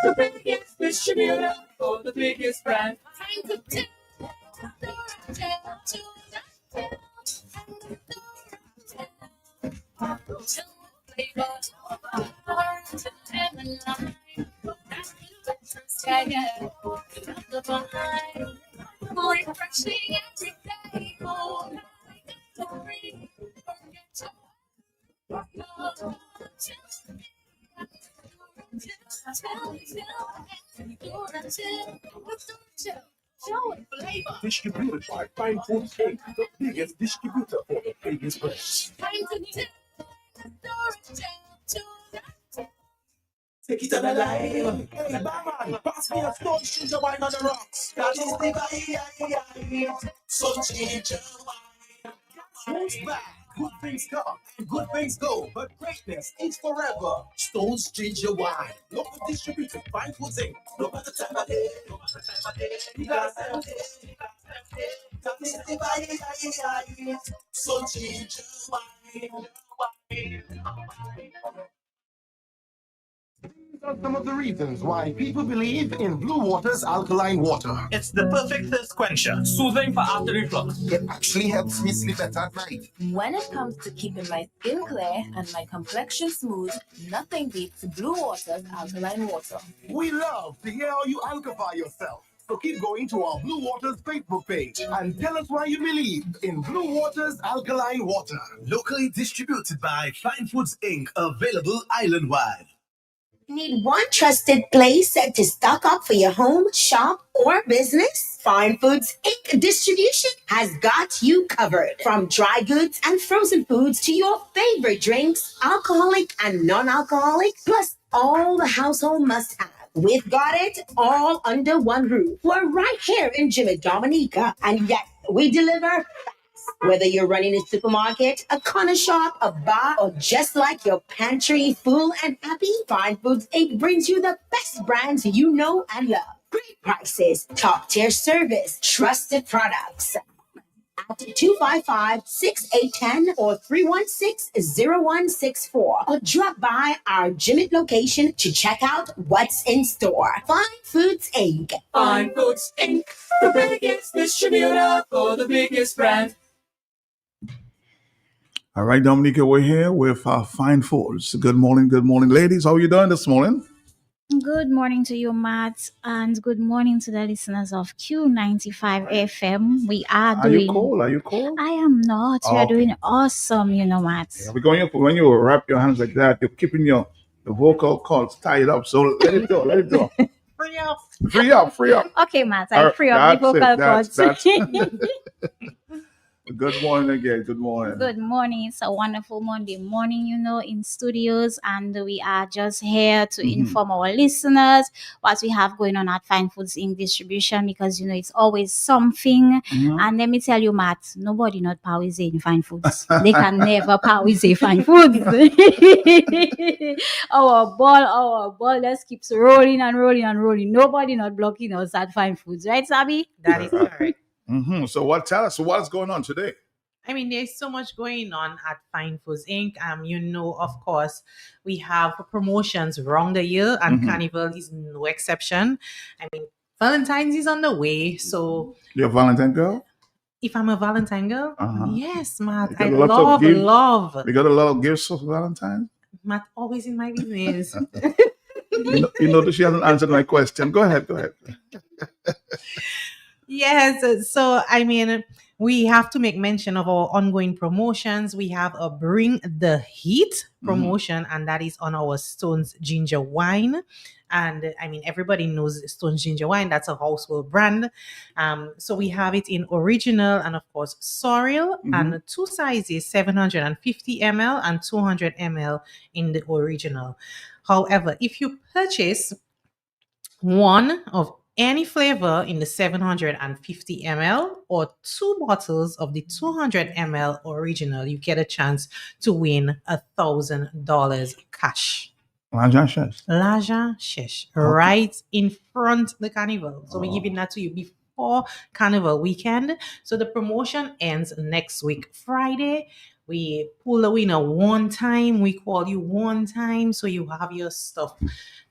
the biggest distributor for the biggest brand. Time to tell refreshing every day. Oh, Distributed by Fine Foods Inc., the biggest distributor for the biggest brands. Take it on alive. Hey, barman, pass me a stone ginger wine on the rocks. That is the vibe. So ginger wine. Who's back? Good things come and good things go, but greatness is forever. Stone's ginger wine. Local distributor, Fine Foods Inc. No matter time of day, no matter time of day. You gotta sell it. That is the vibe. So ginger wine. These are some of the reasons why people believe in Blue Water's alkaline water. It's the perfect thirst quencher, soothing for after reflux. It actually helps me sleep better at night. When it comes to keeping my skin clear and my complexion smooth, nothing beats Blue Water's alkaline water. We love to hear how you alkify yourself. So keep going to our Blue Waters Facebook page and tell us why you believe in Blue Waters alkaline water. Locally distributed by Fine Foods Inc., available island-wide. Need one trusted place to stock up for your home, shop, or business? Fine Foods Inc. Distribution has got you covered. From dry goods and frozen foods to your favorite drinks, alcoholic and non-alcoholic, plus all the household must-have. We've got it all under one roof. We're right here in Jimmy Dominica, and yet we deliver. Whether you're running a supermarket, a corner shop, a bar, or just like your pantry full and happy, Fine Foods Inc. brings you the best brands you know and love. Great prices, top-tier service, trusted products. At 255-6810 or 316-0164, or drop by our Jimmy location to check out what's in store. Fine Foods Inc. Fine Foods Inc., the biggest distributor for the biggest brand. All right, Dominica, we're here with Fine Foods. Good morning, ladies. How are you doing this morning? Good morning to you, Matt, and good morning to the listeners of Q95 FM. We are Are you doing. cold? Are you cold? I am not. We are Okay. doing awesome, Matt. Yeah, we're going when you wrap your hands like that, you're keeping the vocal cords tied up. So let it go. Free up. Free up. Okay, Matt, I free up the vocal cords. Good morning again. Good morning. Good morning. It's a wonderful Monday morning, in studios, and we are just here to inform our listeners what we have going on at Fine Foods Inc. Distribution, because it's always something. And let me tell you, Matt, nobody not power in Fine Foods. They can never power Fine Foods. our ball just keeps rolling and rolling and rolling. Nobody not blocking us at Fine Foods, right, Sabi? That is correct. So tell us what's going on today? I mean, there's so much going on at Fine Foods Inc. Of course, we have promotions around the year, and Carnival is no exception. I mean, Valentine's is on the way, so You're a Valentine girl? if I'm a Valentine girl, yes, Matt, You I got lots of gifts? love. You got a lot of gifts for Valentine? Matt, always in my business. You notice she hasn't answered my question. Go ahead. Yes, so we have to make mention of our ongoing promotions. We have a Bring the Heat promotion, and that is on our Stone's Ginger Wine. And everybody knows Stone's Ginger Wine. That's a household brand. So we have it in original and, of course, Sorrel, and two sizes, 750 ml and 200 ml in the original. However, if you purchase one of any flavor in the 750 ml or two bottles of the 200 ml original, you get a chance to win $1,000 cash. Laja Shesh, right in front of the carnival. So we're giving that to you before Carnival weekend. So the promotion ends next week, Friday. We pull the winner one time, we call you one time, so you have your stuff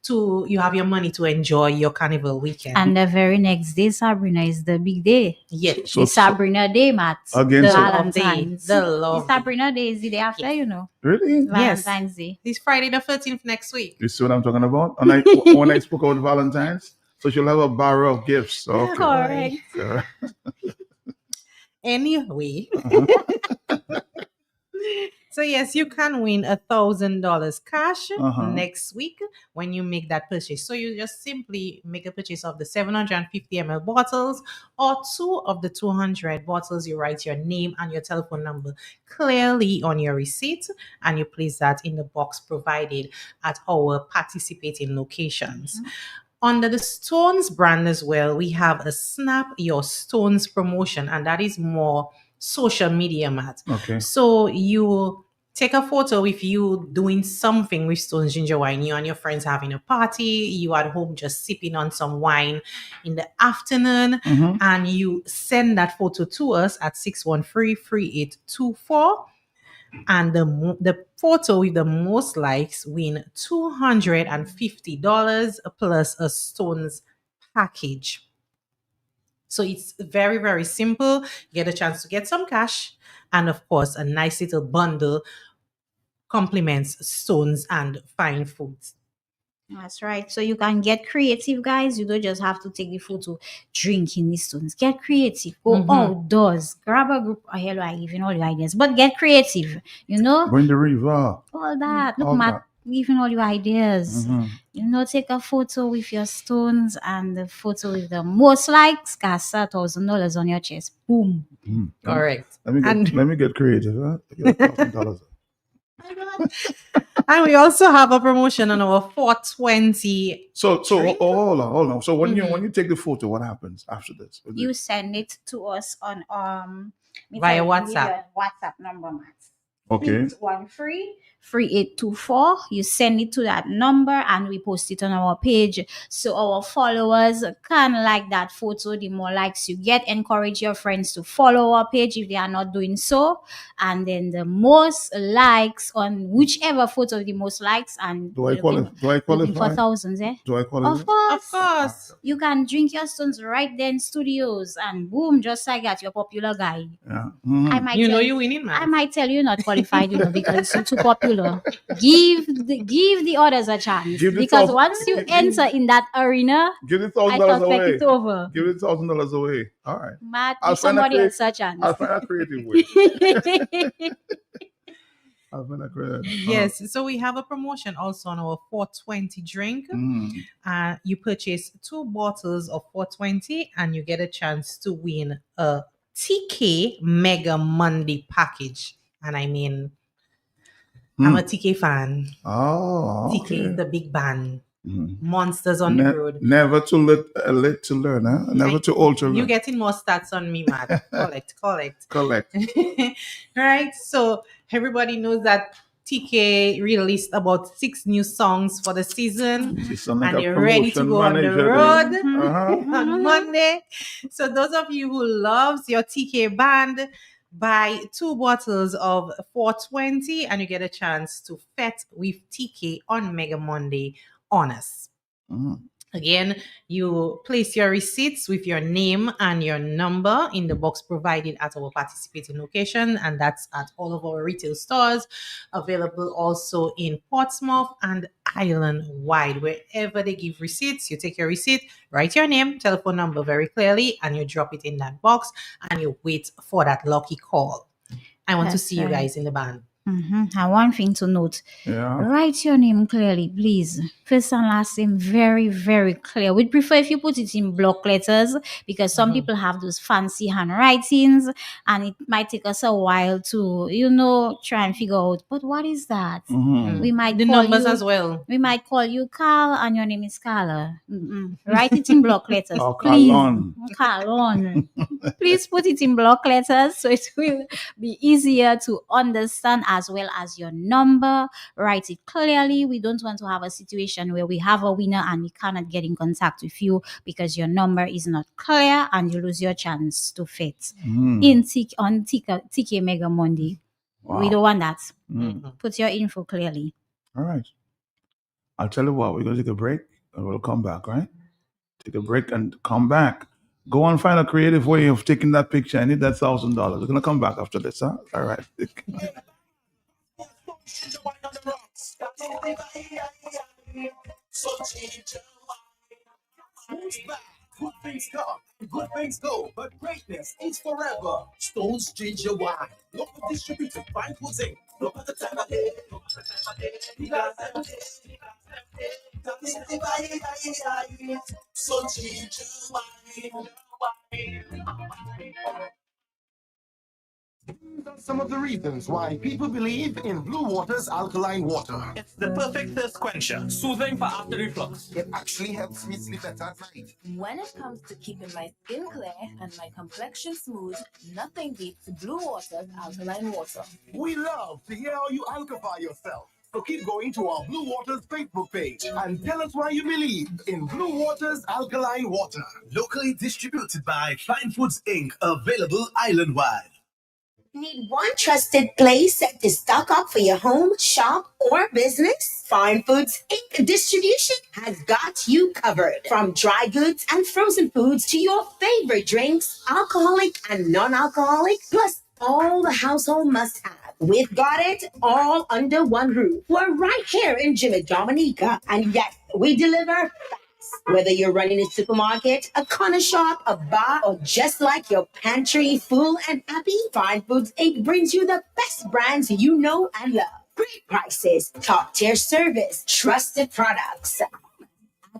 you have your money to enjoy your carnival weekend. And the very next day, Sabrina, is the big day. Yeah. The Sabrina Day, Matt. Again, The so- Valentine's. The love The Sabrina Day is the day after, you know. Really? Valentine's Day. It's Friday the 13th next week. You see what I'm talking about? And when I spoke about Valentine's, so she'll have a barrel of gifts. Okay. Correct. Yeah. Anyway. Uh-huh. So yes, you can win $1,000 cash Uh-huh. next week when you make that purchase. So you just simply make a purchase of the 750 ml bottles or 2 of the 200 bottles. You write your name and your telephone number clearly on your receipt, and you place that in the box provided at our participating locations. Under the Stones brand as well, we have a Snap Your Stones promotion, and that is more social media, Matt. Okay. So you take a photo with you doing something with Stones Ginger Wine. You and your friends having a party, you at home just sipping on some wine in the afternoon, Mhm. and you send that photo to us at 613-3824. And the photo with the most likes win $250 plus a Stones package. So it's very, very simple. You get a chance to get some cash, and of course, a nice little bundle complements Stones and fine foods. That's right. So you can get creative, guys. You don't just have to take the photo drinking the Stones. Get creative. Go Mhm. outdoors. Grab a group. Oh, hello, I giving all your ideas. But get creative. You know? Bring the river. All that. Look, All Matt, that. giving all your ideas. Mhm. You know, take a photo with your Stones and the photo with the most likes. Cast $1,000 on your chest. Boom. Mhm. Correct. Let me get creative. Huh? Get $1,000. And we also have a promotion on our 420. So Drink? hold on. So when Mhm. you take the photo, what happens after this? You send it to us on Via WhatsApp. WhatsApp number, Matt. Okay. 613-3824. You send it to that number and we post it on our page. So our followers can like that photo. The more likes you get, encourage your friends to follow our page if they are not doing so. And then the most likes on whichever photo, the most likes, and Do I looking for qualify? thousands, eh? Do I qualify? Of course. Of course. You can drink your Stones right there in studios and boom, just like that, you're a popular guy. Yeah. Mhm. I might You know tell you're winning, I man. might tell you not qualified, you know, because you're too popular. Give the others a chance. Give the Because thousand- once you enter in that arena, Give the I $1,000 suspect away. it's over. Give it $1,000 away. All right. Matt, I'll give find a somebody create- else a chance. I'll find a creative way. I'll find a creative. Yes. So we have a promotion also on our 420 drink. You purchase 2 bottles of 420 and you get a chance to win a TK Mega Monday package. And I mean, I'm a TK fan. Oh, okay. TK, the big band. Mhm. Monsters on the road. Never too late to learn, huh? Never too old to learn. You're getting more stats on me, man. Collect. Collect. Right. So everybody knows that TK released about 6 new songs for the season. She sound like And a you're ready to promotion go on the manager road there. Uh-huh. on Monday. So those of you who loves your TK band, buy 2 bottles of 420 and you get a chance to fet with TK on Mega Monday on us. Mhm. Again, you place your receipts with your name and your number in the box provided at our participating location, and that's at all of our retail stores, available also in Portsmouth and island-wide. Wherever they give receipts, you take your receipt, write your name, telephone number very clearly, and you drop it in that box, and you wait for that lucky call. I want to That's see you right. guys in the band. And one thing to note, Yeah. write your name clearly, please. First and last name very, very clear. We'd prefer if you put it in block letters because some people have those fancy handwritings and it might take us a while to, try and figure out, but what is that? Mhm. We might The call numbers you, as well. We might call you Carl and your name is Carla. Write it in block letters, Oh, please. Carlon. Carlon. Please put it in block letters so it will be easier to understand, as well as your number. Write it clearly. We don't want to have a situation where we have a winner and we cannot get in contact with you because your number is not clear and you lose your chance to fit Mhm. on TK Mega Monday. We don't want that. Mm. Put your info clearly. All right. I'll tell you what, we're going to take a break and we'll come back, right? Take a break and come back. Go and find a creative way of taking that picture. I need that $1,000. We're going to come back after this, huh? All right. Ginger wine on the rocks. That is the vibe. So ginger wine. Who's back? Good things come, good things go, but greatness is forever. Stone's ginger wine. Local distributor, Fine Foods Inc. Look at the time of day. Look at the time of day. Because empty. That is the vibe. So ginger wine. These are some of the reasons why people believe in Blue Water's alkaline water. It's the perfect thirst quencher, soothing for after reflux. It actually helps me sleep better at night. When it comes to keeping my skin clear and my complexion smooth, nothing beats Blue Water's alkaline water. We love to hear how you alkify yourself. So keep going to our Blue Waters Facebook page and tell us why you believe in Blue Waters alkaline water. Locally distributed by Fine Foods Inc. Available island-wide. Need one trusted place to stock up for your home, shop, or business? Fine Foods Inc. Distribution has got you covered. From dry goods and frozen foods to your favorite drinks, alcoholic and non-alcoholic, plus all the household must-have. We've got it all under one roof. We're right here in Jimmy Dominica, and yes, we deliver fast. Whether you're running a supermarket, a corner shop, a bar, or just like your pantry full and happy, Fine Foods Inc. brings you the best brands you know and love. Great prices, top tier service, trusted products.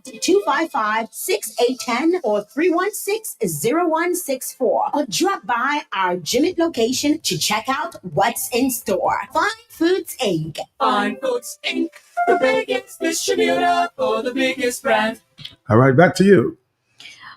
255-6810 or 316-0164 or drop by our Jimmy location to check out what's in store. Fine Foods Inc. Fine Foods Inc., the biggest distributor for the biggest brand. All right, back to you.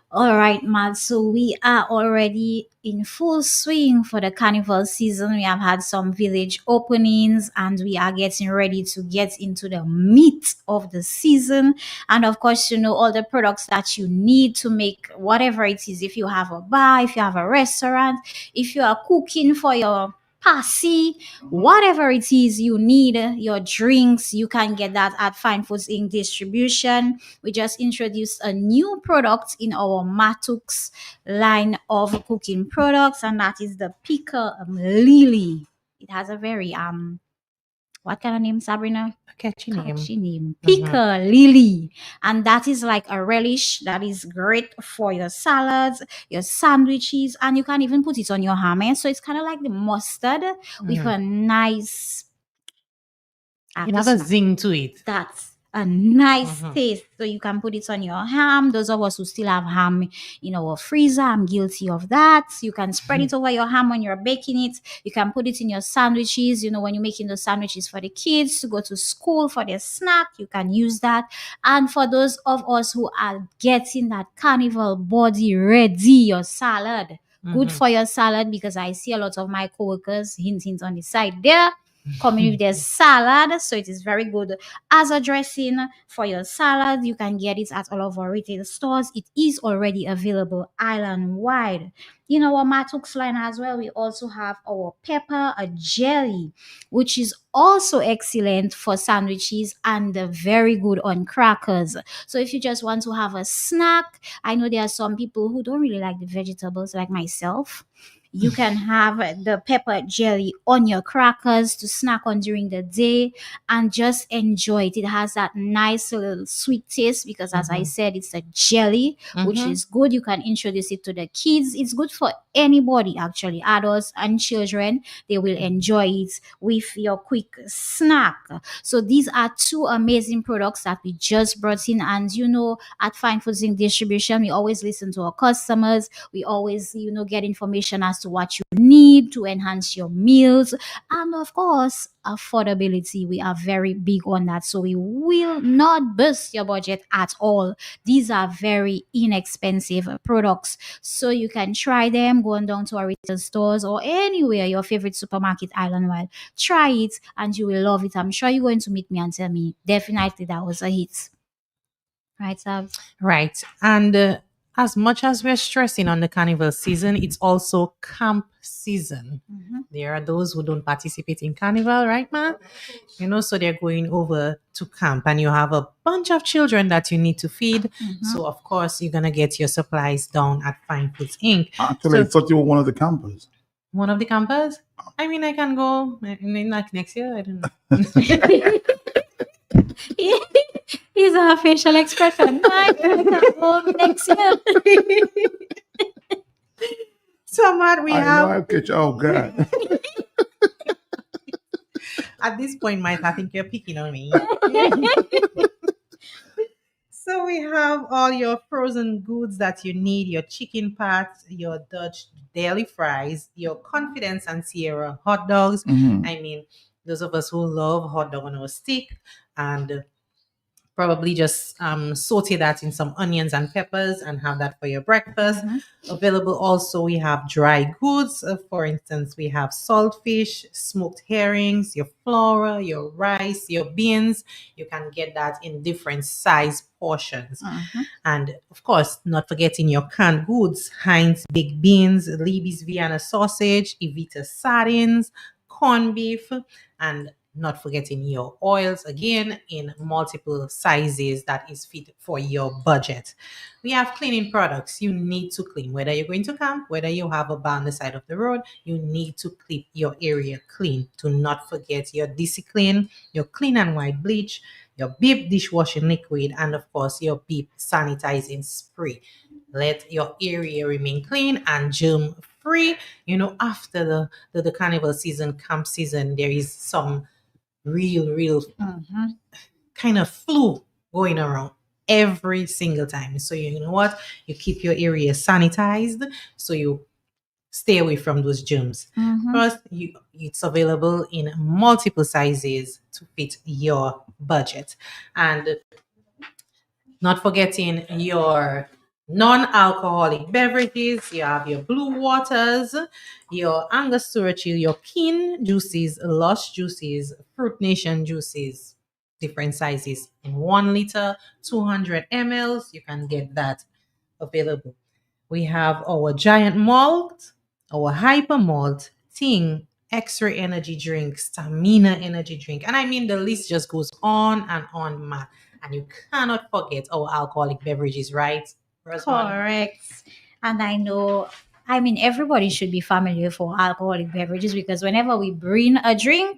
All right, Matt. So we are already in full swing for the carnival season. We have had some village openings and we are getting ready to get into the meat of the season. And of course, you know, all the products that you need to make whatever it is. If you have a bar, if you have a restaurant, if you are cooking for your passy, whatever it is you need, your drinks, you can get that at Fine Foods Inc. distribution. We just introduced a new product in our Matux line of cooking products, and that is the Picker Lily. It has a very what kind of name, Sabrina? Catchy name. Catchy name. Picker Lily. And that is like a relish that is great for your salads, your sandwiches, and you can even put it on your ham. So it's kind of like the mustard with a nice It has a zing to it. That's a nice taste. So you can put it on your ham. Those of us who still have ham in our freezer, I'm guilty of that. You can spread it over your ham when you're baking it. You can put it in your sandwiches. You know, when you're making those sandwiches for the kids to go to school for their snack, you can use that. And for those of us who are getting that carnival body ready, your salad. Good for your salad, because I see a lot of my coworkers, hint on the side there, coming with their salad. So it is very good as a dressing for your salad. You can get it at all of our retail stores. It is already available island-wide. In our Matux line as well, we also have our pepper jelly, which is also excellent for sandwiches and very good on crackers. So if you just want to have a snack, I know there are some people who don't really like the vegetables like myself. You can have the pepper jelly on your crackers to snack on during the day and just enjoy it. It has that nice little sweet taste because, as I said, it's a jelly, which is good. You can introduce it to the kids. It's good for anybody, actually, adults and children. They will enjoy it with your quick snack. So these are two amazing products that we just brought in. And, you know, at Fine Foods Inc. Distribution, we always listen to our customers. We always, you know, get information as to what you need to enhance your meals. And of course, affordability. We are very big on that. So we will not bust your budget at all. These are very inexpensive products. So you can try them going down to our retail stores or anywhere, your favorite supermarket island-wide. Try it and you will love it. I'm sure you're going to meet me and tell me definitely that was a hit. Right, Sabs? Right. And as much as we're stressing on the carnival season, it's also camp season. There are those who don't participate in carnival, right, man? You know, so they're going over to camp, and you have a bunch of children that you need to feed. So, of course, you're going to get your supplies down at Fine Foods Inc. Actually, I So, thought you were one of the campers. one of the campers? I mean, I can go like next year. I don't know. He's a facial expression. Next year. So, Matt, we I have. know I'll catch. Oh God. At this point, Mike, I think you're picking on me. So we have all your frozen goods that you need, your chicken packs, your Dutch daily fries, your Confidence and Sierra hot dogs. I mean, those of us who love hot dog on a stick, and probably just saute that in some onions and peppers and have that for your breakfast. Available also, we have dry goods. For instance, we have saltfish, smoked herrings, your flora, your rice, your beans. You can get that in different size portions. And of course, not forgetting your canned goods, Heinz baked beans, Libby's Vienna sausage, Evita sardines, corned beef, and not forgetting your oils, again in multiple sizes that is fit for your budget. We have cleaning products. You need to clean, whether you're going to camp, whether you have a bar on the side of the road, you need to keep your area clean. Do not forget your DC Clean, your Clean and White bleach, your Beep dishwashing liquid, and of course your Beep sanitizing spray. Let your area remain clean and germ free. You know, after the carnival season, camp season, there is some real kind of flu going around every single time. So you know what? You keep your area sanitized so you stay away from those germs. First, it's available in multiple sizes to fit your budget. And not forgetting your non-alcoholic beverages. You have your Blue Waters, your Angostura Chill, your Kin juices, Lush juices, Fruit Nation juices, different sizes in 1 liter, 200 mls. You can get that available. We have our Giant Malt, our Hyper Malt, Ting, X-Ray Energy Drink, Stamina Energy Drink. And I mean, the list just goes on and on, Matt. And you cannot forget our alcoholic beverages, right? Rosamond? Correct. And I know, I mean, everybody should be familiar for alcoholic beverages because whenever we bring a drink,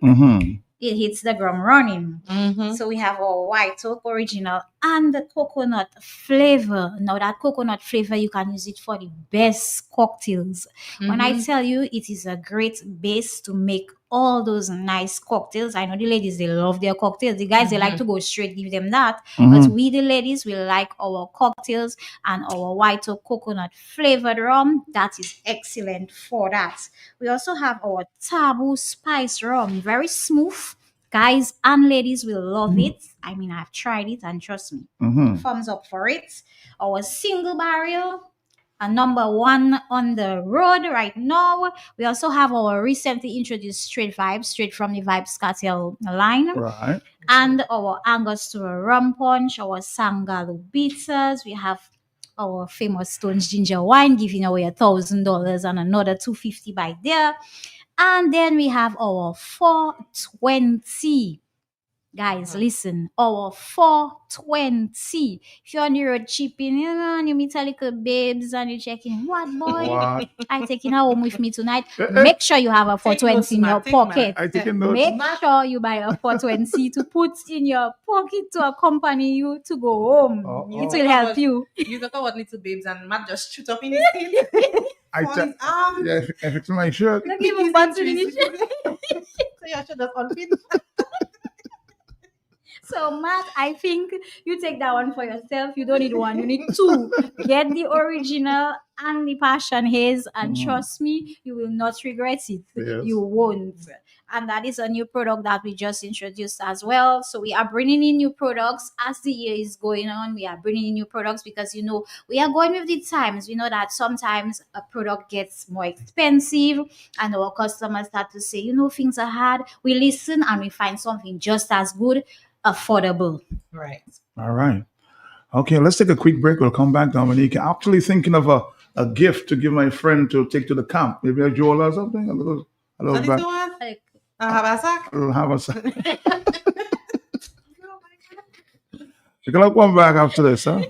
it hits the ground running. So we have our White Oak Original and the coconut flavor. Now that coconut flavor, you can use it for the best cocktails. When I tell you, it is a great base to make all those nice cocktails. I know the ladies, they love their cocktails. The guys, they like to go straight, give them that. But we, the ladies, we like our cocktails and our White Oak coconut flavored rum. That is excellent for that. We also have our Taboo Spice rum. Very smooth. Guys and ladies will love it. I mean, I've tried it and trust me, thumbs up for it. Our single barrel, a number 1 on the road right now. We also have our recently introduced Straight Vibes, straight from the Vibes Cartel line. Right. And our Angostura Rum Punch, our Sangalo Bitters. We have our famous Stones Ginger Wine, giving away $1,000 and another $250 by there. And then we have our 420. Guys, listen, our 420. If you're on the road chipping, and you meet a little babes and you're checking, what boy? What? I taking her home with me tonight. Make sure you have a 420 in your pocket. I taking notes. Make sure you buy a 420 to put in your pocket to accompany you to go home. Uh-oh. It will help you. You got what little babes and Matt just shoot up in his head. I on check. his arm. Yeah, if it's my shirt. Look, even button in it. So your shirt does unfit. So, Matt, I think you take that one for yourself. You don't need one. You need 2. Get the original and the Passion Haze, and trust me, you will not regret it. Yes. You won't. And that is a new product that we just introduced as well. So we are bringing in new products as the year is going on. We are bringing in new products because, you know, we are going with the times. We know that sometimes a product gets more expensive and our customers start to say, you know, things are hard. We listen and we find something just as good, affordable. Right. All right. Okay, let's take a quick break. We'll come back, Dominique. Actually thinking of a gift to give my friend to take to the camp. Maybe a jewel or something. A little Ano back. ito, Juan? Like, Habasak? A little have a You're gonna come back after this, huh?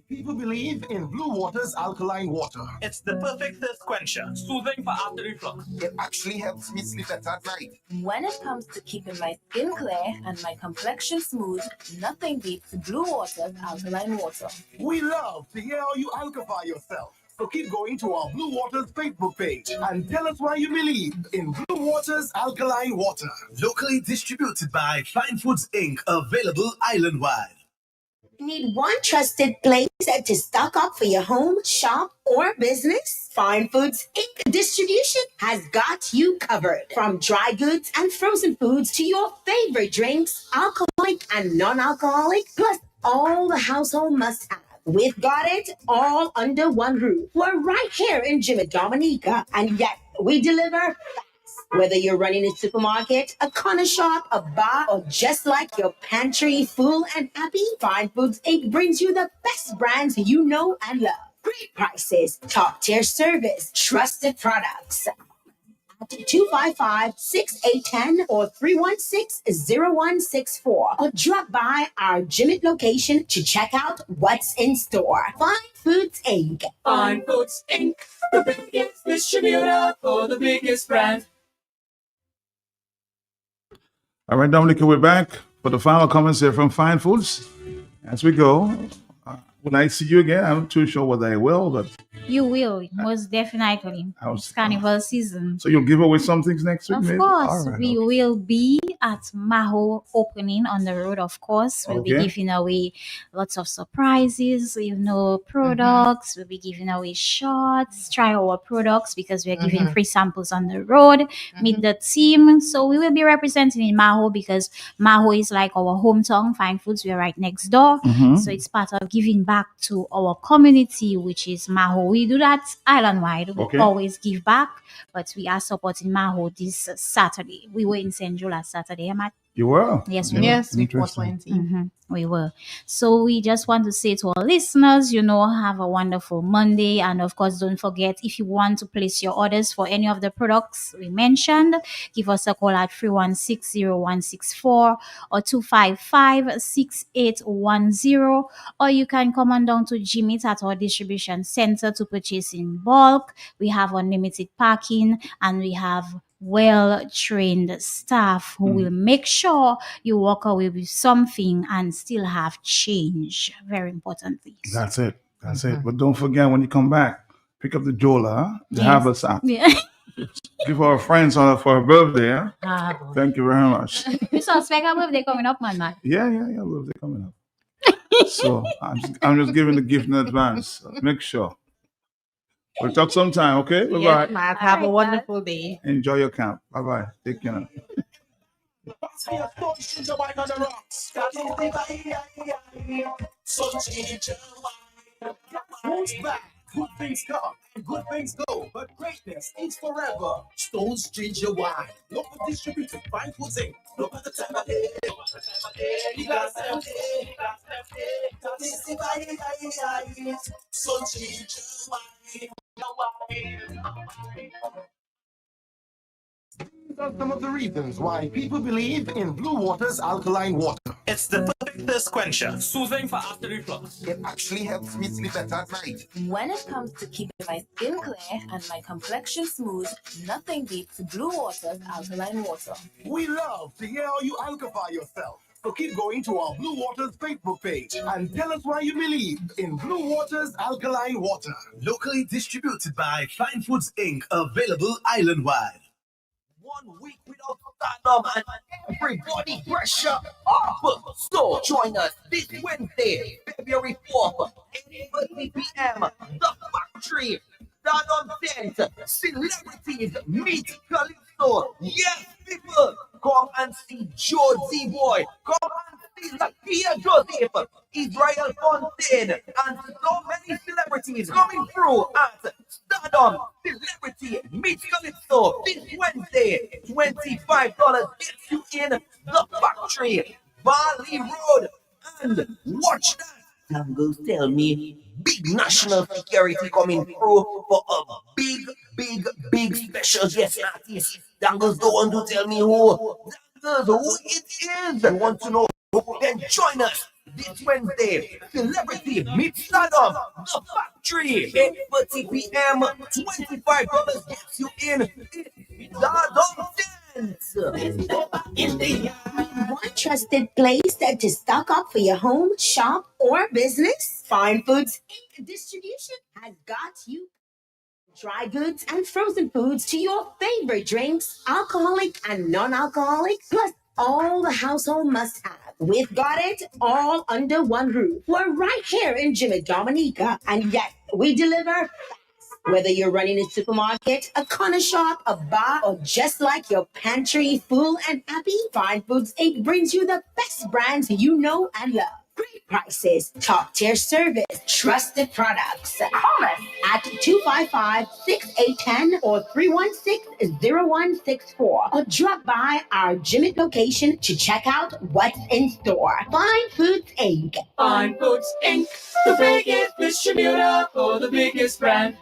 People believe in Blue Water's alkaline water. It's the perfect thirst quencher, soothing for after reflux. It actually helps me sleep better at night. When it comes to keeping my skin clear and my complexion smooth, nothing beats Blue Water's alkaline water. We love to hear how you alkify yourself. So keep going to our Blue Waters Facebook page and tell us why you believe in Blue Waters alkaline water. Locally distributed by Fine Foods Inc. Available island-wide. Need one trusted place to stock up for your home, shop, or business? Fine Foods Inc. Distribution has got you covered. From dry goods and frozen foods to your favorite drinks, alcoholic and non-alcoholic, plus all the household must-have. We've got it all under one roof. We're right here in Jimmy Dominica, and yet we deliver. Whether you're running a supermarket, a corner shop, a bar, or just like your pantry full and happy, Fine Foods Inc. brings you the best brands you know and love. Great prices, top tier service, trusted products. 255-6810 or 316-0164 or drop by our Jimmy location to check out what's in store. Fine Foods Inc. Fine Foods Inc., the biggest distributor for the biggest brand. All right, Dominique, we're back for the final comments here from Fine Foods. As we go, will I see you again? I'm not too sure whether I will, but you will, most definitely. I was- It's carnival season. so you'll give away some things next week, Of maybe? course, All right, we okay. will be at Maho opening on the road. Of course, we'll be Okay. giving away lots of surprises, products. We'll be giving away shots. Try our products because we're giving free samples on the road. Meet the team. So we will be representing in Maho because Maho is like our hometown. Fine Foods, we're right next door. Mhm. So it's part of giving back to our community, which is Maho. We do that island wide. We Okay. always give back, but we are supporting Maho this Saturday. We were in St. Jude last Saturday, Matt. You were? Yes, we Yes, we Interesting. 420. We were. So we just want to say to our listeners, have a wonderful Monday. And of course, don't forget, if you want to place your orders for any of the products we mentioned, give us a call at 316-0164 or 255-6810. Or you can come on down to Jimmy at our distribution center to purchase in bulk. We have unlimited parking and we have well-trained staff who will make sure you walk away with something and still have change. Very importantly. That's it. That's it. But don't forget when you come back, pick up the Jola, the Yes. haversack. Yeah. Give our friends for her birthday. Huh? Thank you very much. We suspect our birthday coming up, man. Yeah, birthday coming up. So I'm just giving the gift in advance. So make sure. We'll talk sometime, okay? Bye-bye. Yes, Matt. Have a Alright, wonderful day. Enjoy your camp. Bye-bye. Take care now. Pass me a stone, ginger wine on the rocks. That is the vibe. So ginger wine. Who's back? Good things come and good things go, but greatness is forever. Stone's ginger wine. Local distributed. Fine Foods Inc. No matter the time of day. You got empty. That is the vibe. So ginger wine. These are some of the reasons why people believe in Blue Water's alkaline water. It's the perfect thirst quencher, soothing for after reflux. It actually helps me sleep better at night. When it comes to keeping my skin clear and my complexion smooth, nothing beats Blue Water's alkaline water. We love to hear how you alkify yourself. So keep going to our Blue Waters Facebook page and tell us why you believe in Blue Waters alkaline water. Locally distributed by Fine Foods Inc. Available island-wide. 1 week without stardom and everybody pressure up. So join us this Wednesday, February 4th, 8:30 p.m. The Factory. Stardom tent, celebrities meet Calypso. Yes, people, come and see Joe Z Boy. Come and see Lakia Joseph, Israel Fontaine, and so many celebrities coming through at Stardom Celebrity Meet Calypso this Wednesday. $25 gets you in the Factory, Bali Road, and watch that. Dangles tell me big national security coming through for a big special guest artist. Dangles go on to tell me who. Dangles, who it is. You want to know? Then join us this Wednesday. Celebrity Meet Stardom, The Factory, 8:30 p.m. $25 gets you in. Stardom Dance. One trusted place to stock up for your home, shop, or business? Fine Foods Inc. Distribution has got you. Dry goods and frozen foods to your favorite drinks, alcoholic and non-alcoholic, plus all the household must-have. We've got it all under one roof. We're right here in Jimmy Dominica, and yet we deliver. Whether you're running a supermarket, a corner shop, a bar, or just like your pantry full and happy, Fine Foods Inc. brings you the best brands you know and love. Great prices, top tier service, trusted products. Call us at 255-6810 or 316-0164 or drop by our Jimmy location to check out what's in store. Fine Foods Inc. Fine Foods Inc., the biggest distributor for the biggest brand.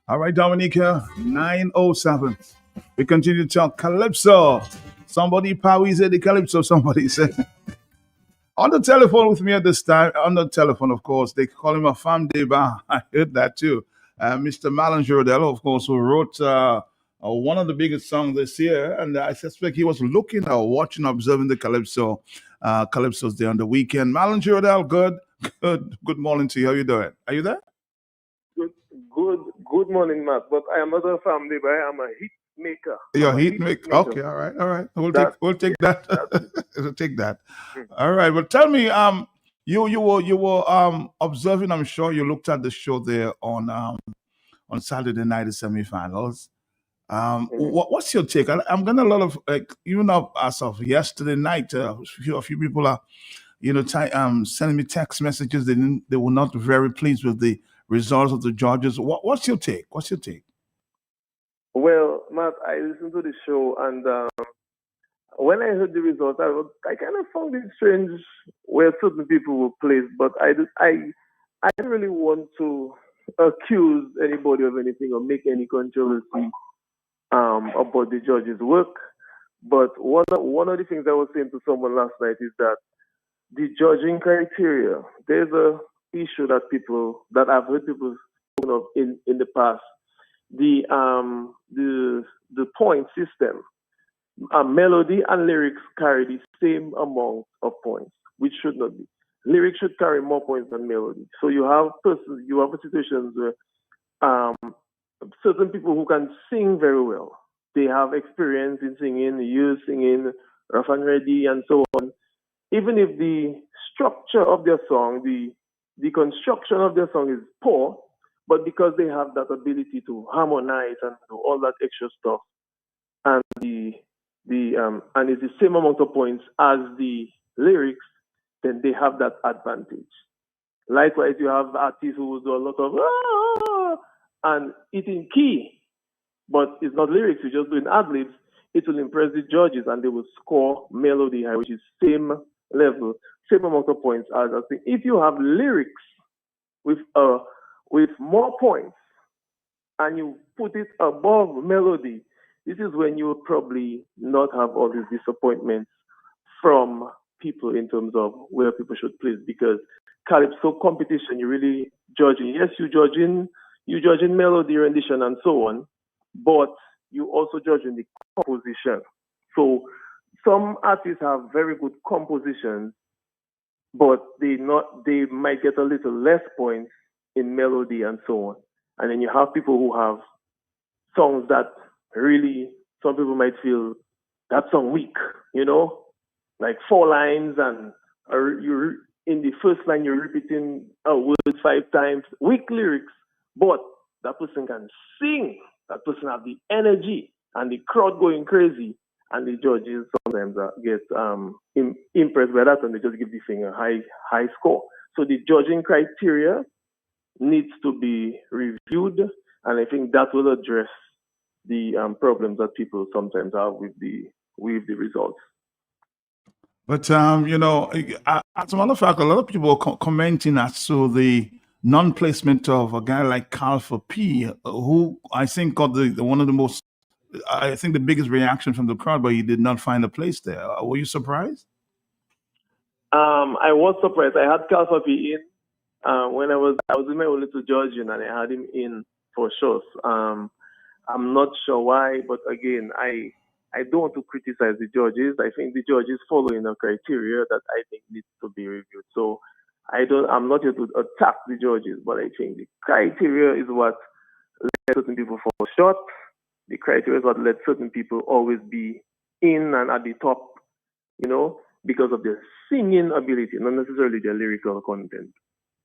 All right, Dominica, 9:07. We continue to talk Calypso. Somebody Paris said the Calypso, somebody said. On the telephone with me at this time, on the telephone, of course, they call him a femme débat. I heard that too. Mr. Malin Girodel, of course, who wrote one of the biggest songs this year. And I suspect he was looking or watching, observing the Calypso, Calypso's Day on the weekend. Malin Girodel, good morning to you. How you doing? Are you there? Good morning, Matt. But I am not a family, but I am a hit maker. Your heat maker. Okay, all right. We'll take that. We'll take that. All right. Well, tell me, you were observing. I'm sure you looked at the show there on Saturday night, the semifinals. What's your take? I'm getting a lot of as of yesterday night, a few people are sending me text messages. They were not very pleased with the results of the judges. What's your take? Well, Matt, I listened to the show, and when I heard the results, I kind of found it strange where certain people were placed. But I didn't really want to accuse anybody of anything or make any controversy about the judges' work. But one of the things I was saying to someone last night is that the judging criteria, there's a issue that I've heard people spoken of in the past. The point system, melody and lyrics carry the same amount of points, which should not be. Lyrics should carry more points than melody. So you have situations where certain people who can sing very well, they have experience in singing, you singing, rough and ready, and so on. Even if the structure of their song, the construction of their song is poor, but because they have that ability to harmonize and do all that extra stuff, and and it's the same amount of points as the lyrics, then they have that advantage. Likewise, you have artists who will do a lot of and it's in key, but it's not lyrics. You're just doing ad libs. It will impress the judges, and they will score melody high, which is same level, same amount of points as I think. If you have lyrics with with more points and you put it above melody, this is when you will probably not have all these disappointments from people in terms of where people should place, because calypso competition, you really judging. Yes, you judging melody, rendition, and so on, but you also judging the composition. So some artists have very good compositions, but they might get a little less points in melody and so on. And then you have people who have songs that really, some people might feel that song weak, like 4 lines, and you in the first line you're repeating a word 5 times, weak lyrics, but that person can sing, that person have the energy and the crowd going crazy, and the judges sometimes get impressed by that, and they just give the thing a high score. So the judging criteria needs to be reviewed, and I think that will address the problems that people sometimes have with the results. But as a matter of fact, a lot of people are commenting as to the non-placement of a guy like Alpha P, who I think got one of the most, I think the biggest reaction from the crowd, but he did not find a place there. Were you surprised? I was surprised. I had Alpha P in when I was in my little judging, and I had him in for sure. I'm not sure why, but again, I don't want to criticize the judges. I think the judges following a criteria that I think needs to be reviewed. So I'm not here to attack the judges, but I think the criteria is what let certain people fall short. The criteria is what let certain people always be in and at the top, because of their singing ability, not necessarily their lyrical content.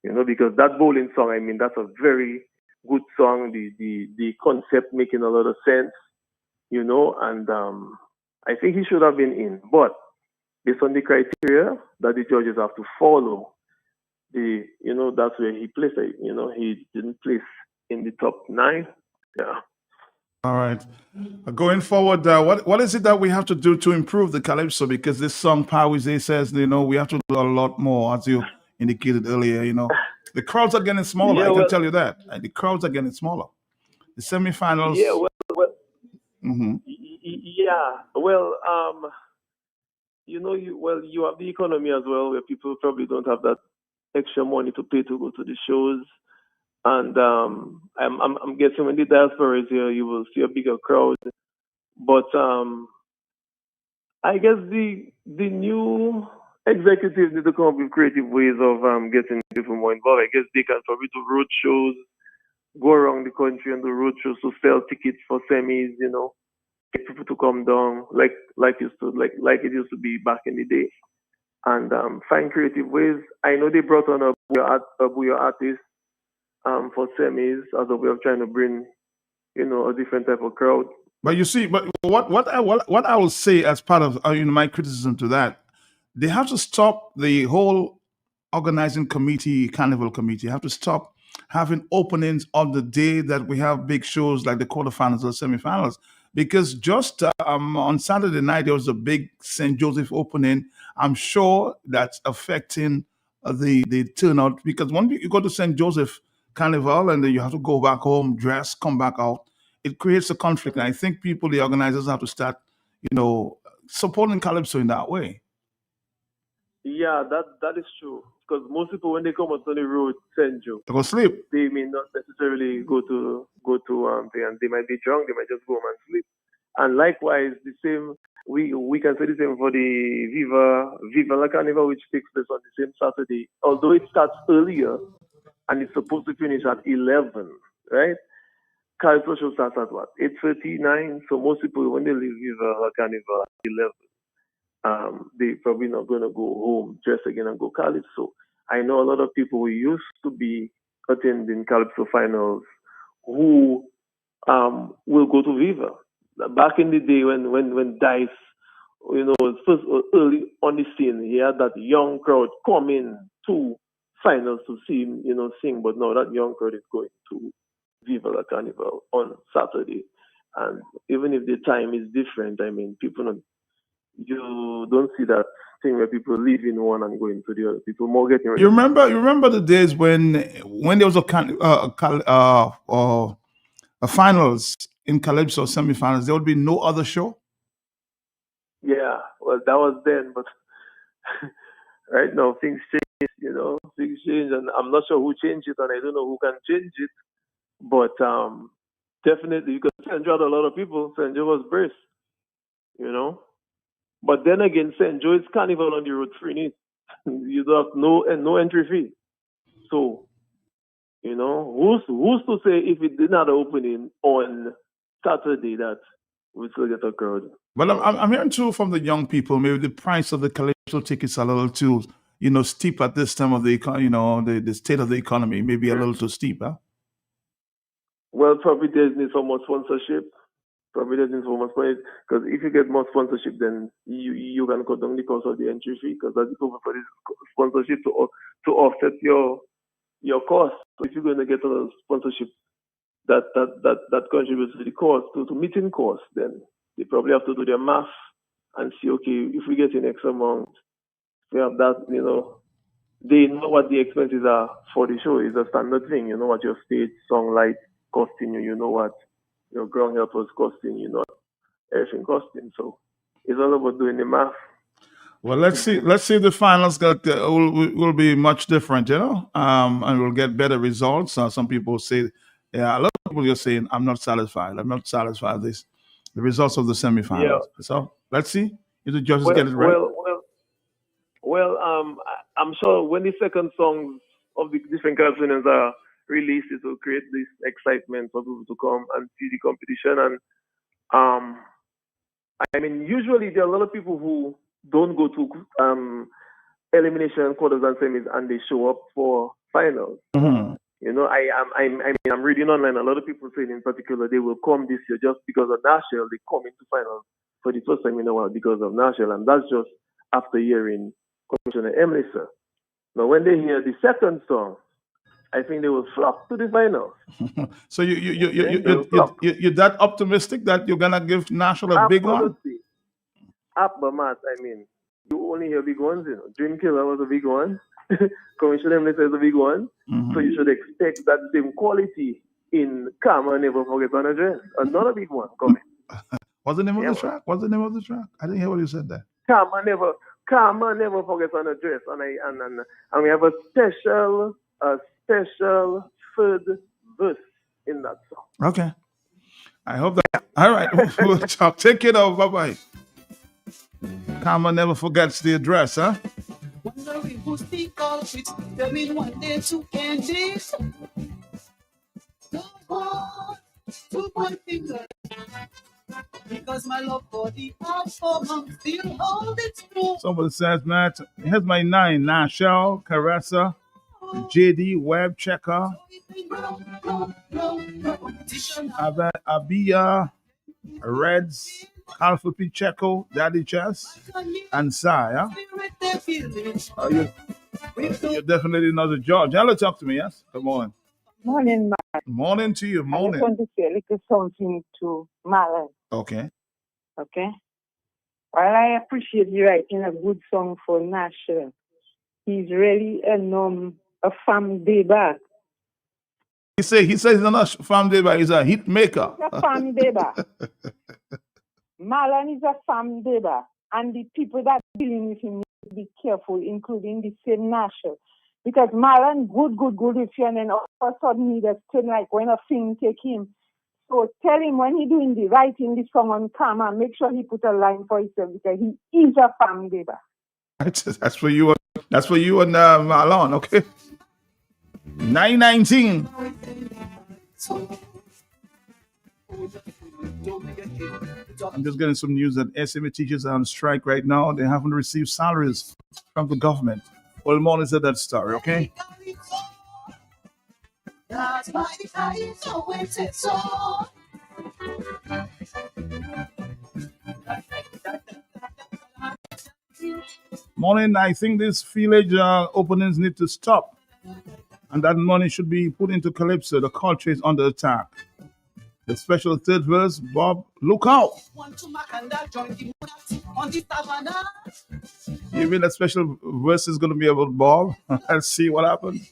Because that bowling song, I mean, that's a very good song. The concept making a lot of sense, and I think he should have been in. But based on the criteria that the judges have to follow, that's where he placed it. He didn't place in the top 9. Yeah. All right. Going forward, what is it that we have to do to improve the calypso? Because this song, Pawize, says, we have to do a lot more, as you indicated earlier. The crowds are getting smaller. Yeah, I can tell you that. The crowds are getting smaller. The semifinals. Yeah, well Mhm. yeah. Well, you have the economy as well, where people probably don't have that extra money to pay to go to the shows. And I'm guessing when the diaspora is here, you will see a bigger crowd. But I guess the new executives need to come up with creative ways of getting people more involved. I guess they can probably do road shows, go around the country and do road shows to sell tickets for semis. Get people to come down like it used to be back in the day, and find creative ways. I know they brought on a Buya artist for semis as a way of trying to bring a different type of crowd. But you see, but what I will say as part of my criticism to that, they have to stop the whole organizing committee, carnival committee, have to stop having openings on the day that we have big shows like the quarterfinals or semifinals. Because just on Saturday night, there was a big St. Joseph opening. I'm sure that's affecting the turnout, because when you go to St. Joseph Carnival and then you have to go back home, dress, come back out, it creates a conflict. And I think the organizers have to start, supporting Calypso in that way. Yeah, that is true. Because most people, when they come out on the road, St. Joe, they go sleep. They may not necessarily go to and they might be drunk. They might just go home and sleep. And likewise, the same we can say the same for the Viva La Carnival, which takes place on the same Saturday. Although it starts earlier and it's supposed to finish at 11, right? Calypso show starts at what? 8:39. So most people, when they leave Viva La Carnival at 11, they probably not going to go home, dress again, and go Calypso. I know a lot of people who used to be attending Calypso finals who will go to Viva. Back in the day when Dice, was first early on the scene, he had that young crowd coming to finals to see him, sing. But now that young crowd is going to Viva La Carnival on Saturday. And even if the time is different, I mean, you don't see that thing where people leaving one and going to the other. People more getting ready. You remember the days when there was a finals in Calypso semifinals, there would be no other show. Yeah, well, that was then, but right now things change. Things change, and I'm not sure who changed it, and I don't know who can change it. But definitely, because St. Joe had a lot of people. St. Joe was brace, But then again, St. Joe is carnival on the road free need. You don't have no entry fee. So, who's to say if it did not opening on Saturday that we still get a crowd? Well, I'm hearing too from the young people. Maybe the price of the Calypso tickets are a little too, steep at this time of the the state of the economy. Maybe a little too steep, huh? Well, probably there's need some more sponsorship. Probably there's need some more sponsorship, because if you get more sponsorship, then you can cut down the cost of the entry fee, because that's the purpose for this sponsorship to offset your cost. So if you're going to get a sponsorship that contributes to the cost, to meeting cost, then they probably have to do their math and see, okay, if we get in X amount, we have that, they know what the expenses are for the show. It's a standard thing. You know what your stage, song, light costing you. You know what your ground helpers costing you. Not everything costing. So it's all about doing the math. Well, let's see. Let's see if the finals will be much different, and we'll get better results. Some people say, a lot of people are saying, "I'm not satisfied. I'm not satisfied with the results of the semifinals." Yeah. So let's see if the judges get it right. I'm sure when the second songs of the different Caribbeans are released, it will create this excitement for people to come and see the competition. And usually there are a lot of people who don't go to elimination, quarters, and semis, and they show up for finals. Mm-hmm. I'm reading online. A lot of people saying, in particular, they will come this year just because of Nashville. They come into finals for the first time in a while because of Nashville, and that's just after hearing Commissioner Emily, sir. Now, when they hear the second song, I think they will flock to the finals. So you're that optimistic that you're gonna give Nashville a big one? Matt, you only hear big ones, Dream Killer was a big one. Commissioner Emily is a big one. Mm-hmm. So you should expect that same quality in Karma Never Forget on Address. Another big one coming. What's the name of the track? What's the name of the track? I didn't hear what you said there. Karma Never Forgets on Address, and we have a special third verse in that song. Okay, I hope that. All right, we'll talk. Take it over. Bye bye. Karma never forgets the address, huh? Wondering who's the culprit. There been 1 day 2 candies. Don't want to point finger. Because my love for the outcome still hold its true. Somebody says, Matt, here's my 9. Nashelle, Caressa, JD, Web Checker, Abia, Reds, Alpha P Checo, Daddy Chess, and Saya. You definitely know the judge. Hello, talk to me, yes? Come on. Morning, Mark. Morning to you. Morning. I just want to say a little something to Marlon. Okay. Okay. While I appreciate you writing a good song for Nashville, he's really a fan baby. He says he's not a fan baby, he's a hit maker. He's a fan baby. Marlon is a fan baby. And the people that are dealing with him need to be careful, including the same Nashville. Because Marlon, good with you, and then all of a sudden he just turn like when a thing take him. So tell him when he doing the writing this song on Karma, make sure he put a line for himself, because he is a fan baby. That's for you. That's for you and Marlon, okay? 9:19. I'm just getting some news that SMA teachers are on strike right now. They haven't received salaries from the government. We'll monitor that story, okay? Morning, I think these village openings need to stop. And that money should be put into Calypso. The culture is under attack. The special third verse, Bob, look out. Want to mac and that joint the monarchy on the savannah. You mean that special verse is going to be about Bob? Let's see what happens.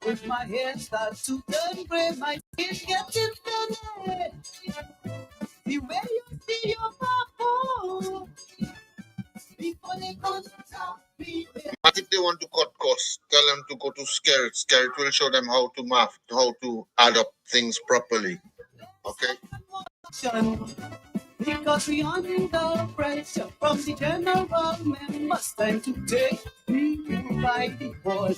If my hair starts to turn gray, my skin getting thinner. The way you see your papa before they come to top me. But if they want to cut costs, tell them to go to Skerrit. Skerrit will show them how to add up things properly. Okay? Because we under pressure from the general members, time to take people by the ball.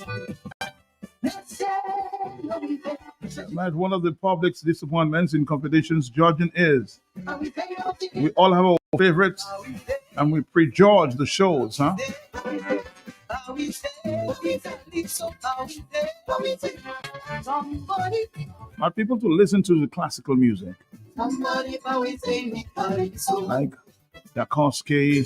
Matt, one of the public's disappointments in competitions judging is we all have our favorites and we prejudge the shows, huh? Are people to listen to the classical music like Tchaikovsky,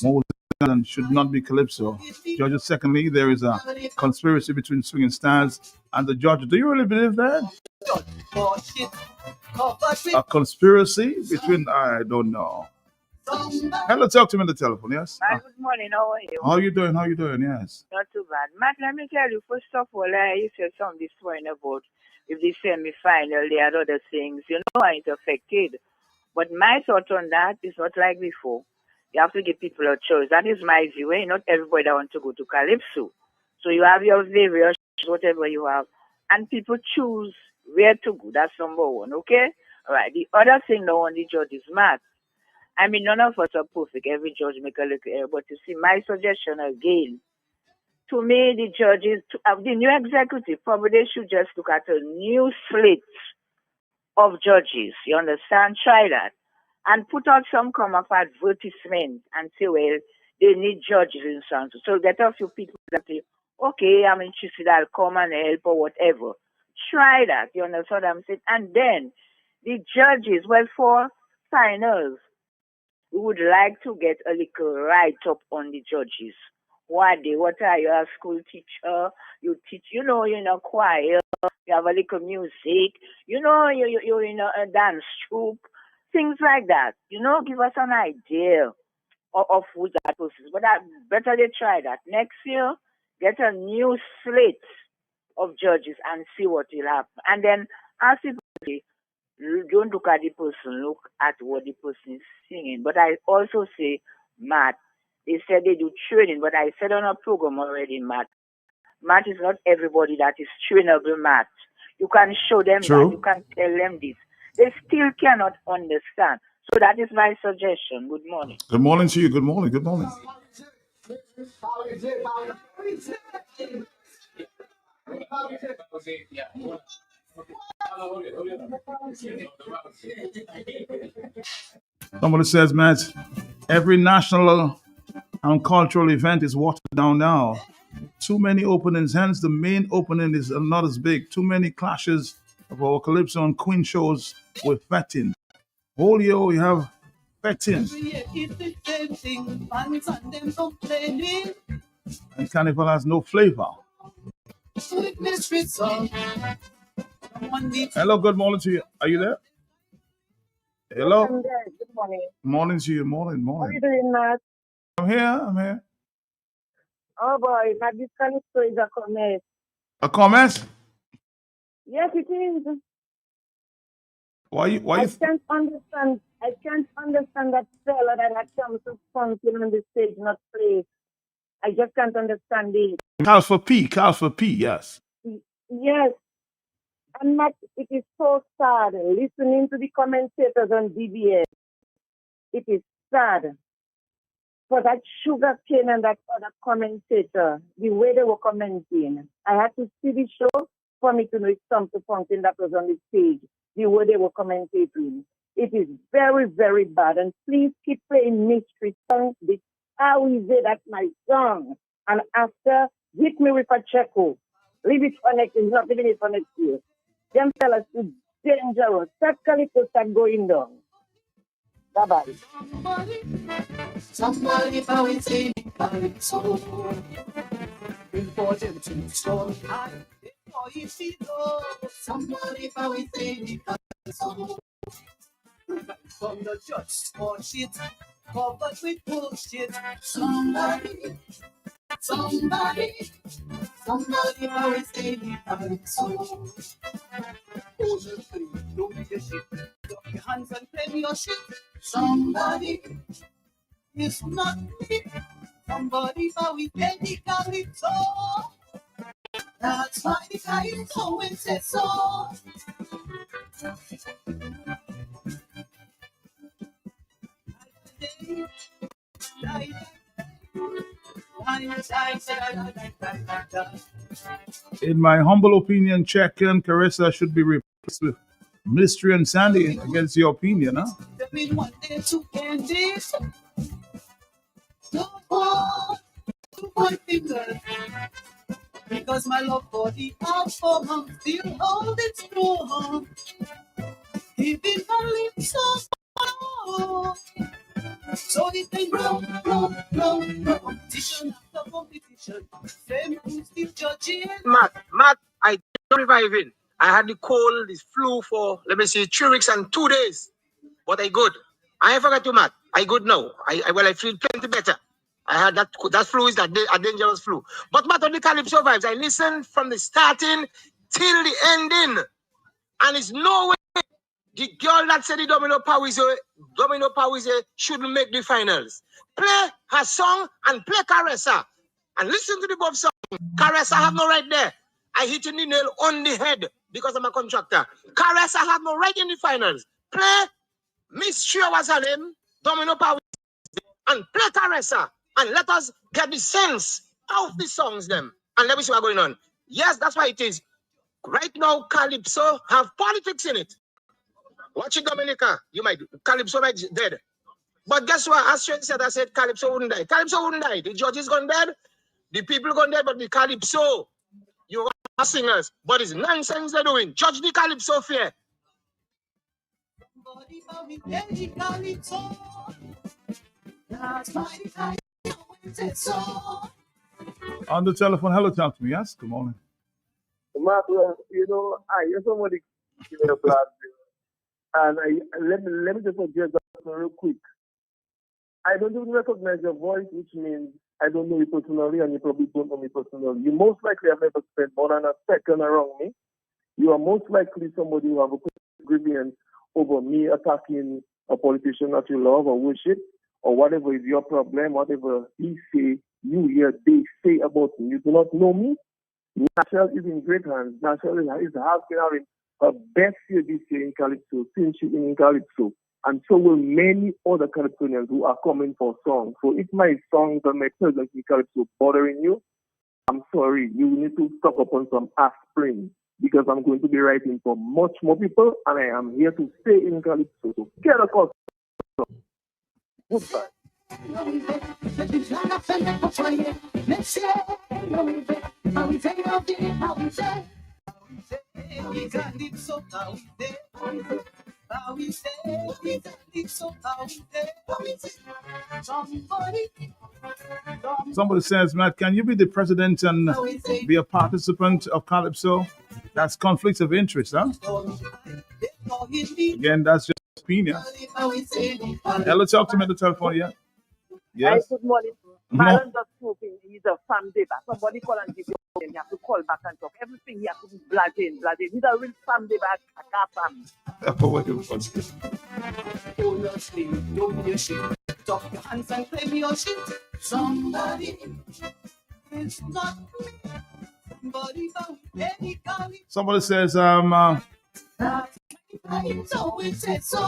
Mozart, and should not be calypso? Judges, secondly, there is a conspiracy between swinging stars and the judges. Do you really believe that? A conspiracy between, I don't know. Hello, talk to me on the telephone, yes? Good morning, how are you? How are you doing? How are you doing? Yes. Not too bad. Matt, let me tell you, first of all, you said something this morning about if the semi-final, they had other things, you know, how it affected. But my thought on that is not like before. You have to give people a choice. That is my view. Not everybody that wants to go to Calypso. So you have your various, whatever you have, and people choose where to go. That's number one, okay? All right. The other thing now on the judge is Matt. I mean, none of us are perfect. Every judge make a little error. But you see, my suggestion again, to me, the judges, the new executive, probably they should just look at a new slate of judges. You understand? Try that. And put out some kind of advertisement and say, well, they need judges in San. So get a few people that say, okay, I'm interested, I'll come and help or whatever. Try that. You understand what I'm saying? And then the judges, well, for finals, we would like to get a little write-up on the judges. What are you, a school teacher? You teach, you're in a choir, you have a little music, you're in a dance troupe, things like that. Give us an idea of who that person is. But better they try that. Next year, get a new slate of judges and see what will happen. And then ask people, don't look at the person, look at what the person is singing. But I also say, Matt, they said they do training, but I said on a program already, Matt is not everybody that is trainable, Matt. You can show them True. that, you can tell them this. They still cannot understand. So that is my suggestion. Good morning. Good morning to you. Good morning. Good morning. Somebody says, Matt, every national and cultural event is watered down now. Too many openings, hence the main opening is not as big. Too many clashes of our Calypso and Queen shows with Fettin. Whole year we have Fettin. And Carnival has no flavor. Hello, good morning to you. Are you there? Hello. I'm there. Good morning. Morning to you. Morning. How are you doing, Matt? I'm here. Oh boy, Matt, this Calypso is a comment. A comment? Yes, it is. Why you I can't understand that fella that had come to function on the stage, not play. I just can't understand it. Calfa P, yes. Yes. And Matt, it is so sad listening to the commentators on DBS. It is sad. For that Sugar Cane and that other commentator, the way they were commenting, I had to see the show for me to know it's something that was on the stage, the way they were commentating. It is very, very bad. And please keep playing mystery songs. How is it that's my song? And after, hit me with a Checo. Leave it for next year. Not leaving it for next year. Them fellas is dangerous. That Calypso start going down. Bye-bye. Somebody power say Calypso. Before them to stone high. Before you see those. Somebody power say So, from the judge, small shit, covered with bullshit. Somebody, somebody always say me so. Hold your thing, don't be a shit. Drop your hands and play me your shit. Somebody, it's not me. Somebody always say me so. That's why the guy always says so. In my humble opinion, Check and Caressa should be replaced with Mystery and Sandy against your opinion, huh? There been one day two candies. Don't want to point fingers. Because my love for the outcome still hold it strong. Giving my lips so so it can grow. Competition after competition. Same who still judging. Matt, I don't reviving. I had the cold, this flu for, 3 weeks and 2 days. But I good. I ain't forgot you, Matt. I good now. I feel plenty better. I had that flu is a dangerous flu. But Matt on the Calypso vibes, I listened from the starting till the ending. And it's no way the girl that said the Domino Powize shouldn't make the finals. Play her song and play Caressa. And listen to the both song. Caressa have no right there. I hit the nail on the head because I'm a contractor. Caressa have no right in the finals. Play Mystery was her name, Domino Powize, and play Caressa. And let us get the sense of the songs them. And let me see what's going on. Yes, that's why it is. Right now, Calypso have politics in it. Watch it, Dominica. Calypso might be dead. But guess what? As Shane said, I said Calypso wouldn't die. Calypso wouldn't die. The judges gone dead. The people gone dead, but the Calypso, you are singers. But it's nonsense they're doing. Judge the Calypso fair. On the telephone, hello, talk to me. Yes, good morning. Mark, you're somebody give me a blood. And let me just address that real quick. I don't even recognize your voice, which means I don't know you personally, and you probably don't know me personally. You most likely have never spent more than a second around me. You are most likely somebody who have a grievance over me attacking a politician that you love or worship, or whatever is your problem, whatever he say, you hear they say about me. You do not know me. National is in great hands. National has been having her best year this year in Calypso since she's in Calypso. And so will many other Calypsonians who are coming for songs. So if my songs and my presence in Calypso bothering you, I'm sorry, you need to stock up on some aspirin because I'm going to be writing for much more people and I am here to stay in Calypso. So get a call. Goodbye. Somebody says, Matt, can you be the president and be a participant of Calypso? That's conflicts of interest, huh? Again, that's just opinion. Hello, talk to me on the telephone, yeah? Yes. Good morning. Marlon just smoking. He's a fan day back. Somebody call and give you a phone. You have to call back and talk. Everything you have to be blagging. He's a real fan day back. I can't Don't be a shit. Drop your hands and play me your shit. Somebody is not me. Somebody found any collie. Somebody says, I always said so.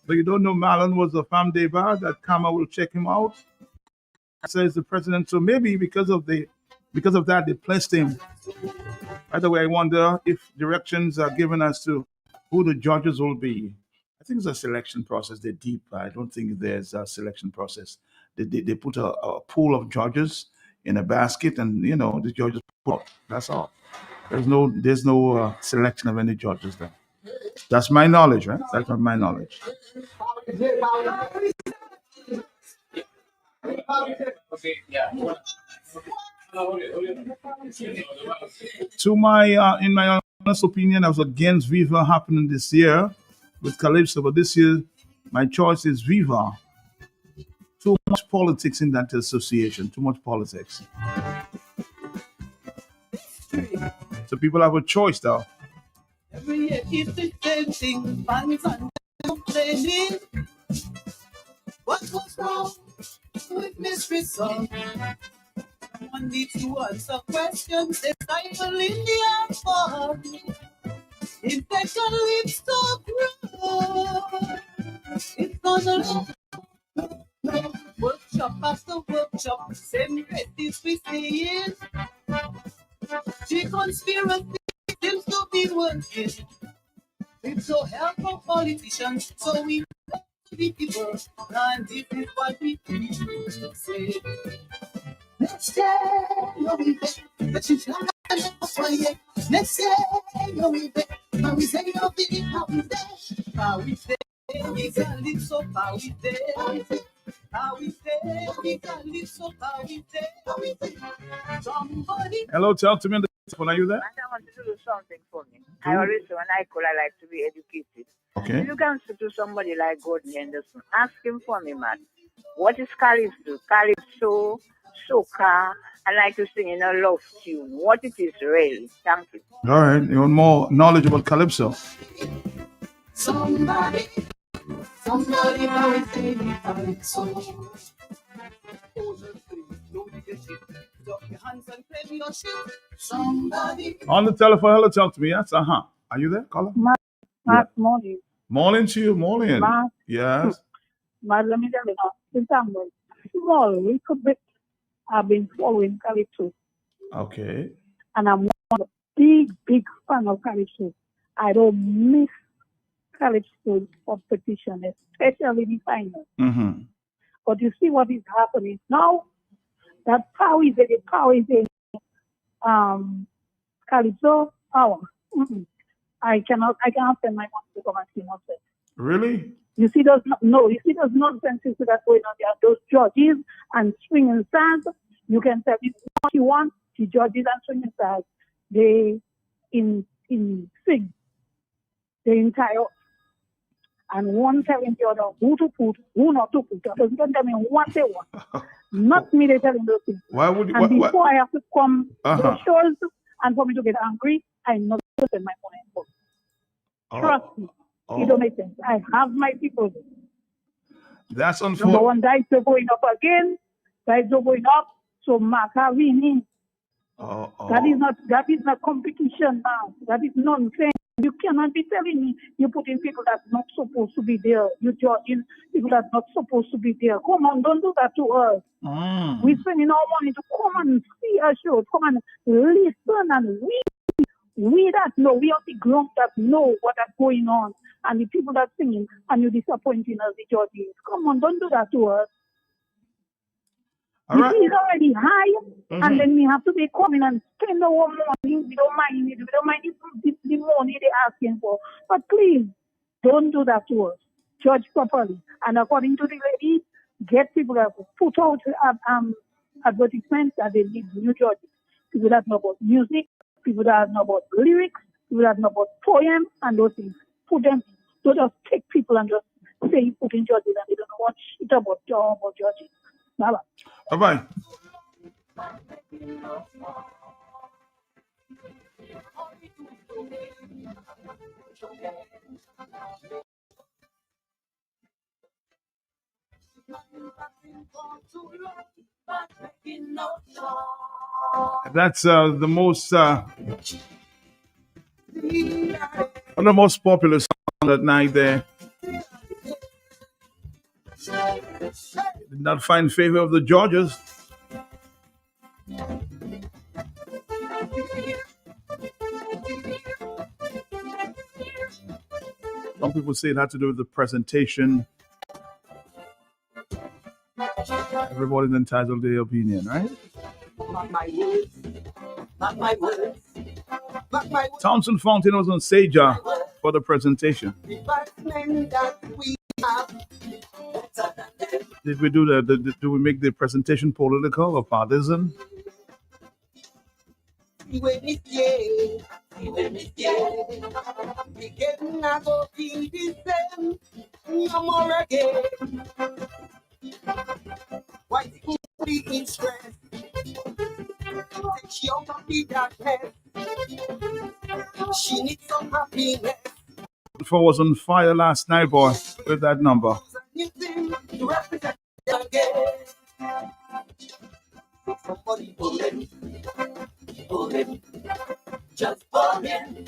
but you don't know Marlon was a fam deba, that Kama will check him out. Says the president. So maybe because of that, they placed him. By the way, I wonder if directions are given as to who the judges will be. I think it's a selection process. They're deep. I don't think there's a selection process. They put a pool of judges in a basket, and the judges put out. That's all. There's no selection of any judges there. That's my knowledge, right? That's not my knowledge. Okay, yeah. To my in my honest opinion, I was against Viva happening this year with Calypso, but this year my choice is Viva. Too much politics in that association. Too much politics. So people have a choice, though. Every year it's the same thing. Fans and complaining. What was wrong with Mystery Song? Someone needs to answer questions. There's title in the answer. Infection leads to growth. It's gonna look workshop after workshop. Same practice we see in. The conspiracy seems to be working. It's so help for politicians, so we have to be people. And this is what we say. Let's say you'll be back, but you try not for yet. Let's say you'll be back, but we say you'll be how we say. How we say, we can live so how we say. How we say, we can live so how we say. How we say. Somebody. Hello, talk to me on the phone. Are you there? I want to do something for me. I always, when I call, I like to be educated. Okay. If you can speak to somebody like Gordon Henderson, ask him for me, man. What is Calypso? Calypso, soca, I like to sing in a love tune. What it is really. Thank you. All right. You want more knowledge about Calypso? Somebody now is saying Calypso. Somebody. On the telephone, hello, talk to me. Yes, Are you there, caller? Mark, morning. Morning to you, morning. Mark. Yes. Mark, let me tell you now. Since I'm a small little bit, I've been following Calypso. Okay. And I'm a big fan of Calypso. I don't miss Calypso competition, especially the final. Mm-hmm. But you see what is happening now? That power is in Calypso power. Mm-hmm. I cannot send my mom to come and see nonsense. Really? You see those nonsenses that are going on there. Those judges and swinging stars. You can tell me what you want. The judges and swinging stars, they in sing the entire, and one telling the other who to put, who not to put. That doesn't tell me what they want. Not me. They telling those things. Why would you? And before I have to come those shows and for me to get angry, I not send my phone in book. Trust me. It don't make sense. I have my people. That's Number unfortunate. one, dice are going up again. Dice are going up. So Maka winning. That is not competition now. That is nonsense. You cannot be telling me you're putting people that's not supposed to be there. You're judging people that's not supposed to be there. Come on, don't do that to us. We're spending our money to come and see our show, come and listen, and we that know, we on the ground that know what is going on, and the people that singing, and you're disappointing us, the judges. Come on, don't do that to us. All right. The fee is already high, and then we have to be coming and spend our money. We don't mind it. We don't mind the money they're asking for. But please, don't do that to us. Judge properly. And according to the lady, get people that put out advertisements that they need new judges. People that know about music, people that know about lyrics, people that know about poems and those things. Put them. Don't just take people and just say put in judges and they don't know what shit about judges. Bye-bye. Bye-bye. That's the most one of the most popular songs that night there. Did not find favor of the judges. Some people say it had to do with the presentation. Everybody's entitled to their opinion, right? Not my words. Not my words. Not my words. Thompson Fountain was on Seja for the presentation. That we have. Did we do do we make the presentation political or partisan? When it's yeah. Yeah, we getting a go be the same. No more again. Why the be in stress? Take she out of the darkness. She needs some happiness. Before was on fire last night, boy, with that number. New thing to represent again. Somebody pull him, just pull him,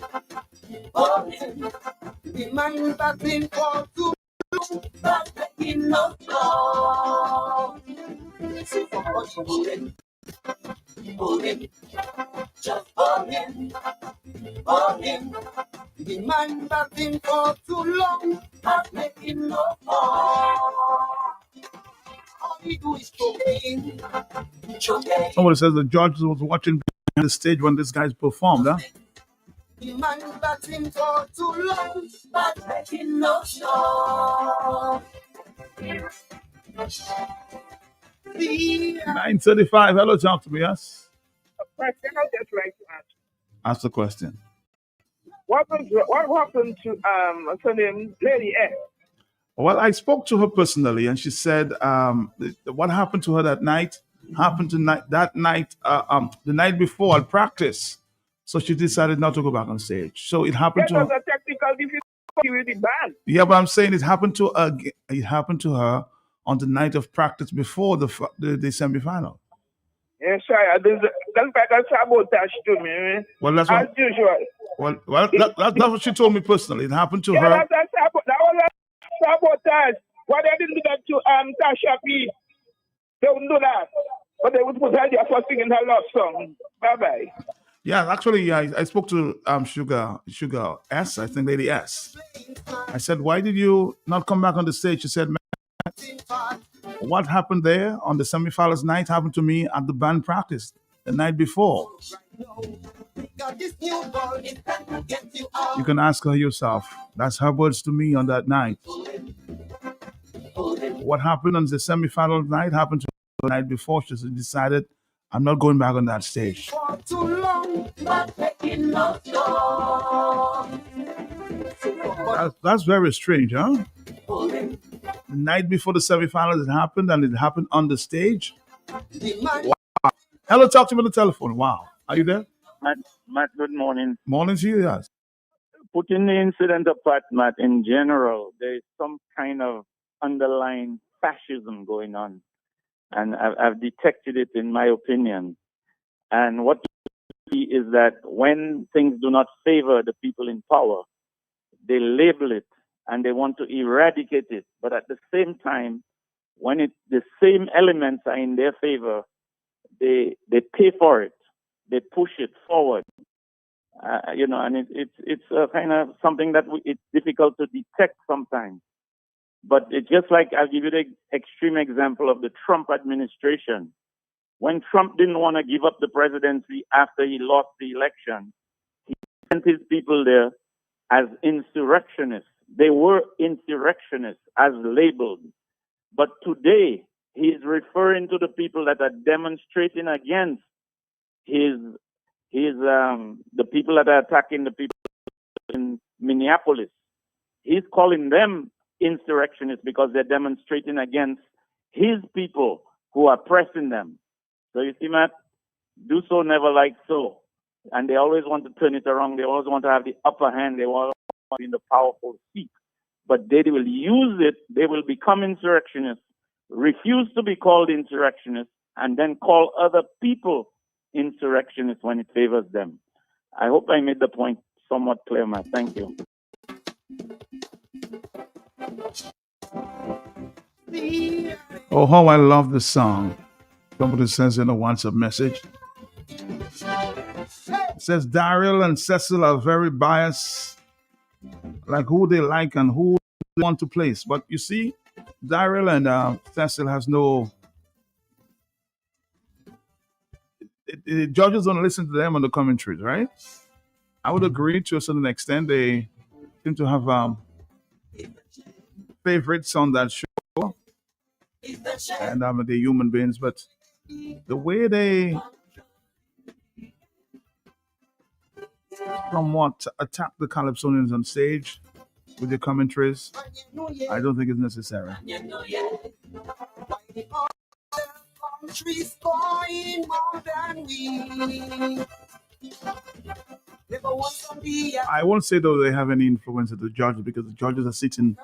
pull him. The man that's been called to but making no song. Somebody pull him, just pull him, pull him. The man that's been called too long but making no song. All he do is choking, choking. Somebody says the judge was watching the stage when this guy's performed, huh? The man that's been called too long but making no song. 9:35. Hello, talk to me, yes? A question I'd just like to ask. Ask the question. What happened to her name, Lady S? Well, I spoke to her personally, and she said what happened to her that night happened to the night before at practice. So she decided not to go back on stage. So it happened That to was her. a technical difficulty with the band. Yeah, but I'm saying it happened to her. It happened to her on the night of practice before the semifinal. Yes, sir. That's like a sabotage to me. Well, that's as what. usual. Well, that's what she told me personally. It happened to Yeah, her. that was a sabotage. Why they didn't do that to Tasha P? They wouldn't do that. But they would put her there for singing her love song. Bye-bye. Yeah, actually, I spoke to Sugar S, I think Lady S. I said, why did you not come back on the stage? She said, man, what happened there on the semifinals night happened to me at the band practice the night before. You can ask her yourself. That's her words to me on that night. What happened on the semifinal night happened to her the night before. She decided, I'm not going back on that stage. That's very strange, huh? The night before the semifinals it happened, and it happened on the stage. Wow. Hello, talk to me on the telephone. Wow. Are you there? Matt, good morning. Morning to you, yes. Putting the incident apart, Matt, in general, there is some kind of underlying fascism going on. And I've detected it in my opinion. And what you see is that when things do not favor the people in power, they label it and they want to eradicate it. But at the same time, when the same elements are in their favor, they pay for it. They push it forward. And it's kind of something that it's difficult to detect sometimes. But it's just like, I'll give you the extreme example of the Trump administration. When Trump didn't want to give up the presidency after he lost the election, he sent his people there as insurrectionists. They were insurrectionists as labeled. But today, he's referring to the people that are demonstrating against the people that are attacking the people in Minneapolis. He's calling them insurrectionists because they're demonstrating against his people who are pressing them. So you see, Matt, do so never like so. And they always want to turn it around. They always want to have the upper hand. They want to be in the powerful seat. But they will use it. They will become insurrectionists, refuse to be called insurrectionists, and then call other people insurrectionists when it favors them. I hope I made the point somewhat clear, Matt. Thank you. Oh, how I love this song. Somebody sends in a WhatsApp message. It says Daryl and Cecil are very biased, like who they like and who they want to place. But you see, Daryl and Cecil has no... The judges don't listen to them on the commentaries, right? I would agree to a certain extent. They seem to have favorites on that show. And they're human beings, but the way they somewhat attack the Calypsonians on stage with your commentaries. I don't think it's necessary. Country's going more than we. Never want to be I won't say though they have any influence at the judges because the judges are sitting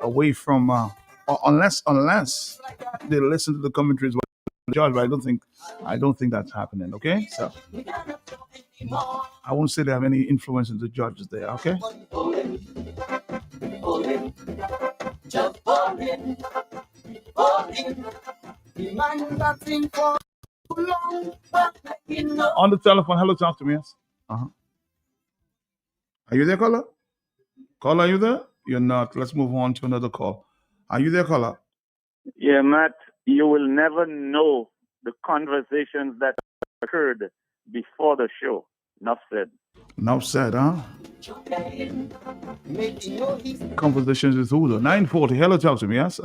away from unless they listen to the commentaries of the judge. But I don't think that's happening. Okay, so I won't say they have any influence in the judges there. Okay. just boring. The man that's in for too long, but you know. On the telephone, hello, talk to me. Yes. Are you there, caller? Caller, are you there? You're not. Let's move on to another call. Are you there, caller? Yeah, Matt, you will never know the conversations that occurred before the show. Enough said. Enough said, huh? Conversations with who though? 940. Hello, talk to me. Yes.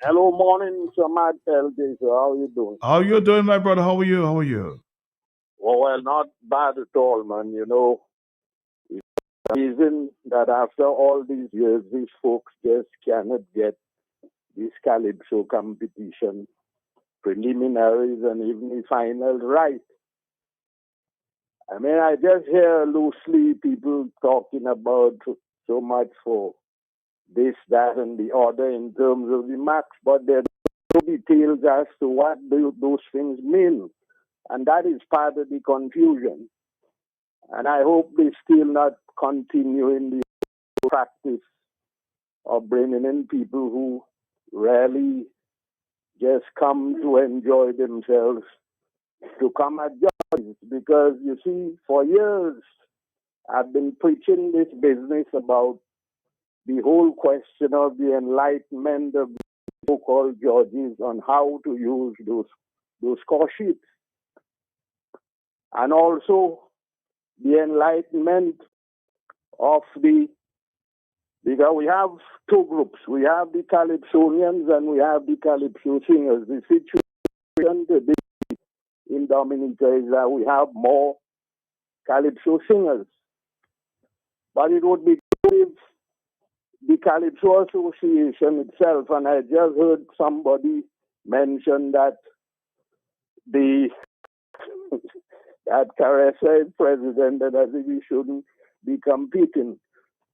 Hello, morning, Sir Matt LJ. So how are you doing? How you doing, my brother? How are you? How are you? Well, not bad at all, man. You know, it's amazing that after all these years, these folks just cannot get this Calypso competition preliminaries and even the final right. I mean, I just hear loosely people talking about so much for this, that, and the other in terms of the max, but there are no details as to what those things mean. And that is part of the confusion. And I hope they still not continue in the practice of bringing in people who rarely just come to enjoy themselves to come at judges. Because, you see, for years, I've been preaching this business about the whole question of the enlightenment of the so-called judges on how to use those score sheets. And also the enlightenment of because we have two groups. We have the Calypsonians and we have the Calypso singers. The situation today in Dominica is that we have more Calypso singers. But it would be good if the Calypso Association itself, and I just heard somebody mention that that Caressa is president and I think we shouldn't be competing.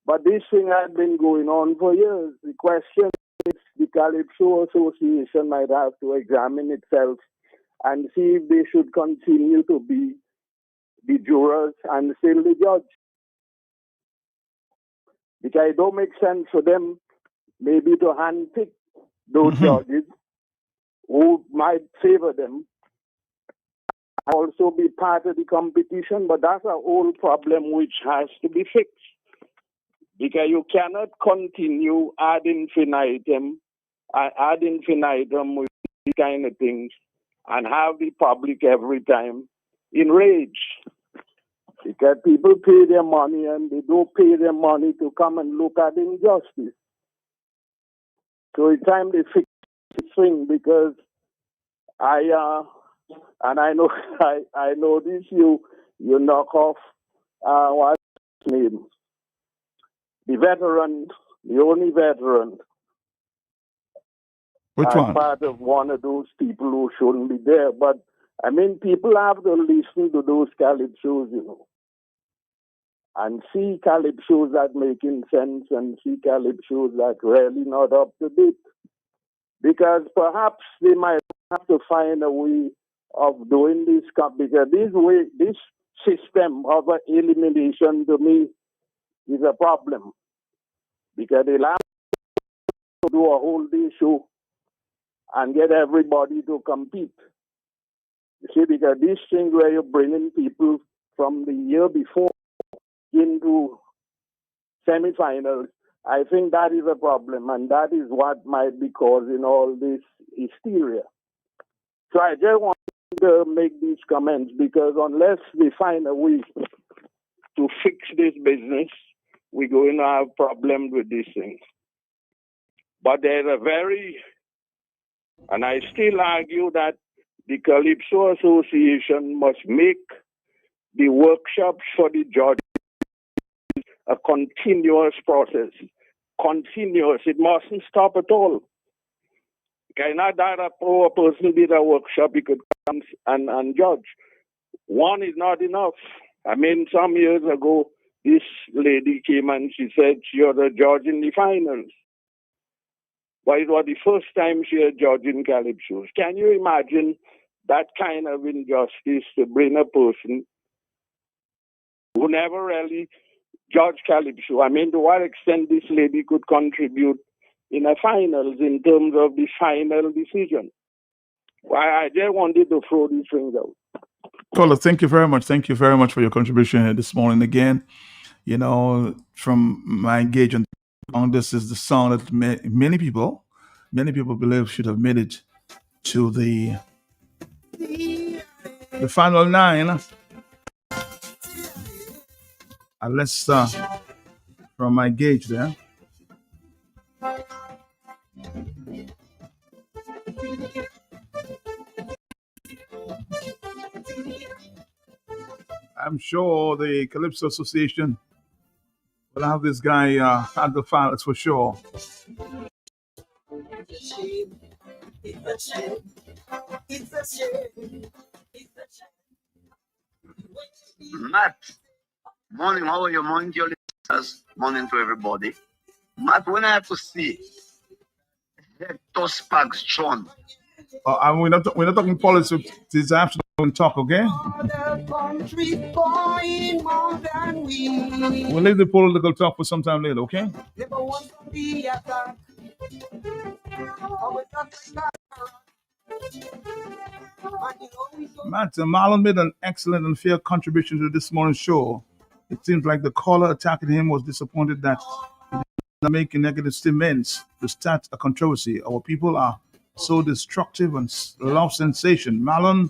But this thing has been going on for years. The question is the Calypso Association might have to examine itself and see if they should continue to be the jurors and still the judge. Because it don't make sense for them maybe to handpick those judges who might favor them, also be part of the competition, but that's a whole problem which has to be fixed. Because you cannot continue ad infinitum with these kind of things and have the public every time enraged. Because people pay their money and they don't pay their money to come and look at injustice. So it's time they fix this thing because I know I know this you knock off what's his name? The veteran, the only veteran. Which one? Part of one of those people who shouldn't be there. But I mean, people have to listen to those Calypsos, you know, and see Calypsos that making sense and see Calypsos that really not up to date. Because perhaps they might have to find a way of doing this, because this system of elimination to me is a problem. Because they'll have to do a whole day show and get everybody to compete. You see, because this thing where you're bringing people from the year before into semifinals, I think that is a problem, and that is what might be causing all this hysteria. So I just want to make these comments because unless we find a way to fix this business, we're going to have problems with these things. But there's and I still argue that the Calypso Association must make the workshops for the judges a continuous process. Continuous. It mustn't stop at all. Okay, not that a poor person did a workshop, he could come and judge. One is not enough. I mean, some years ago, this lady came and she said she was a judge in the finals. But it was the first time she had judged in Calypso. Can you imagine that kind of injustice to bring a person who never really judged Calypso? I mean, to what extent this lady could contribute in the finals in terms of the final decision? I just wanted to throw these things out. Caller, thank you very much. Thank you very much for your contribution here this morning again. You know, from my engagement on this is the song that many people believe should have made it to the final 9. Unless from my gauge there. I'm sure the Calypso Association will have this guy at the finals for sure. It's a shame. It's a shame. It's a shame. It's a shame. Matt, morning, how are you? Morning to your listeners, morning to everybody. Matt, when I have to see Hector Sparks John. We're not talking politics this afternoon talk, okay? We'll leave the political talk for some time later, okay? Matt, Marlon made an excellent and fair contribution to this morning's show. It seems like the caller attacking him was disappointed that he did not make negative statements to start a controversy. Our people are so destructive and love sensation. Marlon,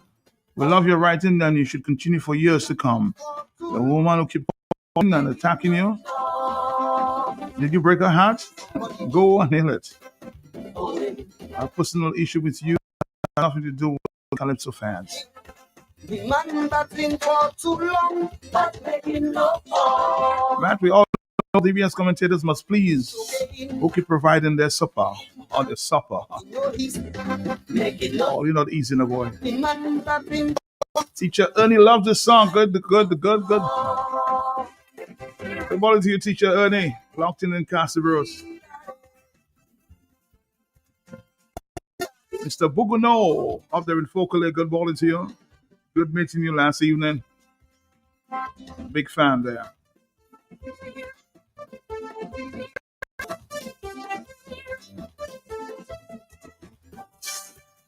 we love your writing and you should continue for years to come. The woman who keeps calling and attacking you, did you break her heart? Go and heal it. A personal issue with you has nothing to do with Calypso fans. The man that's been for too long, but making no fall. Matt, we all know DBS commentators must please who keep providing their supper or their supper. Oh, you're not easy, no boy. Teacher Ernie loves this song. Good. Good morning to you, Teacher Ernie. Locked in Castlebrose. Mr. Buguno up there in Focale. Good morning to you. Good meeting you last evening. Big fan there.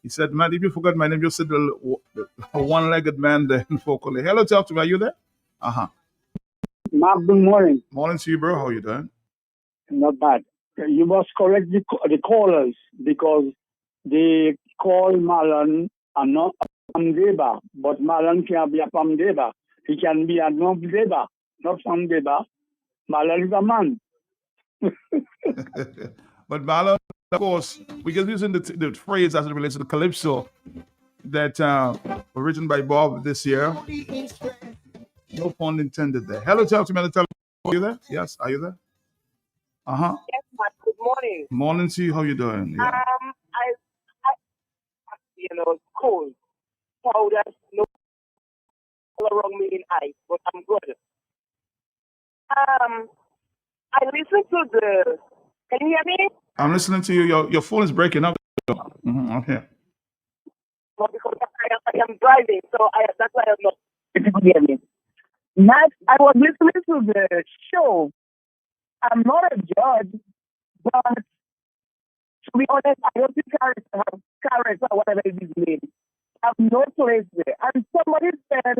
He said, "Man, if you forgot my name, you said the one-legged man there in Focale." Hello, talk to me. Are you there? Mark, good morning. Morning to you, bro. How you doing? Not bad. You must correct the callers because they call Marlon a not a Pamdeba, but Marlon can't be a Pamdeba. He can be a Nobdeba, not Pamdeba. Marlon is a man. But Marlon, of course, we're using the phrase as it relates to the Calypso that were written by Bob this year. No pun intended there. Hello, talk to me on the telephone. Are you there? Yes, are you there? Yes, Matt. Good morning. Morning to you. How you doing? Yeah. I cold, powder, no all around me in ice, but I'm good. I listened to the. Can you hear me? I'm listening to you. Your phone is breaking up. Okay. Well, because I am driving, so that's why I'm not. If you could hear me. Matt, I was listening to the show. I'm not a judge, but to be honest, I don't think character or whatever it is named. I have no place there. And somebody said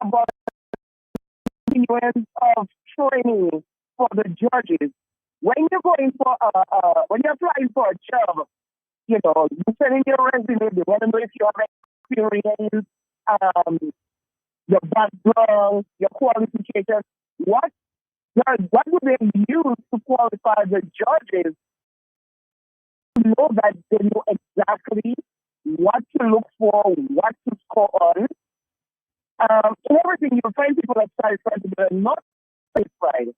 about the continuance of training for the judges. When you're going for when you're applying for a job, you send in your resume. They want to know if you have experience, your background, your qualifications. What do they use to qualify the judges? To know that they know exactly what to look for, what to score on. in everything you'll find people that satisfied, but they're not satisfied.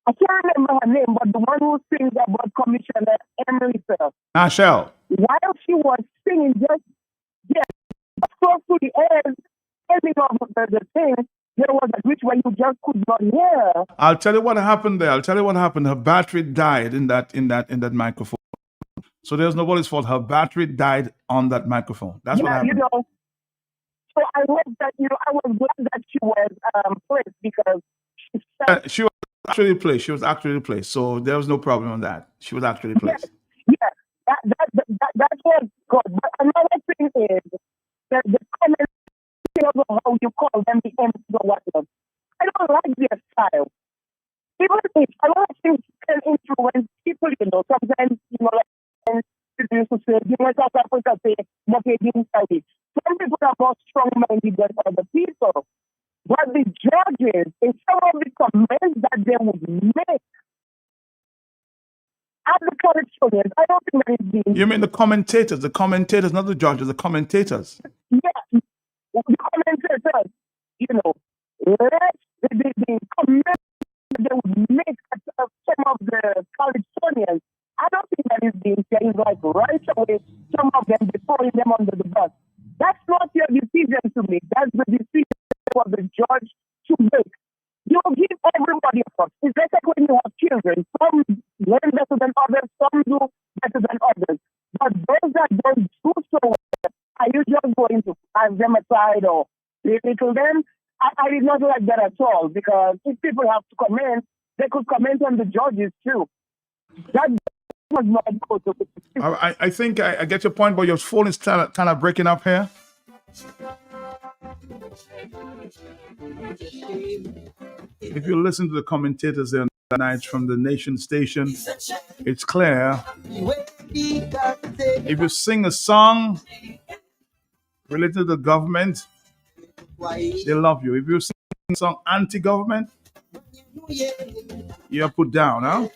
I can't remember her name, but the one who sings about Commissioner Emerita. Nashelle. While she was singing, just close to the end, ending of the thing, there was a glitch where you just could not hear. I'll tell you what happened there. I'll tell you what happened. Her battery died in that microphone. So there's nobody's fault. Her battery died on that microphone. That's what happened. You know. So I hope that I was glad that she was placed because She was actually placed. She was actually placed. So there was no problem on that. She was actually placed. Yeah, that was good. But another thing is that the comment of how you call them the MCs or whatever. I don't like their style. Even if a lot of things can influence people, sometimes, like, used to say, South Africa say, some people are more strong-minded than other people. But the judges, in some of the comments that they would make at the corrections, I don't think that is being... You mean the commentators, not the judges, the commentators. Yeah, the commentators, the comments they would make at some of the Californians, I don't think that is being said like right away, some of them, throwing them under the bus. That's not your decision to make. That's the decision for the judge to make. You give everybody a fuck. It's just like when you have children. Some learn better than others, some do better than others. But those that don't do so well, are you just going to pass them aside or belittle them? I did not like that at all, because if people have to comment, they could comment on the judges too. That was not good. I think I get your point, but your phone is kind of breaking up here. If you listen to the commentators there night from the Nation station, it's clear. If you sing a song related to the government, they love you. If you sing a song anti-government, you're put down, huh?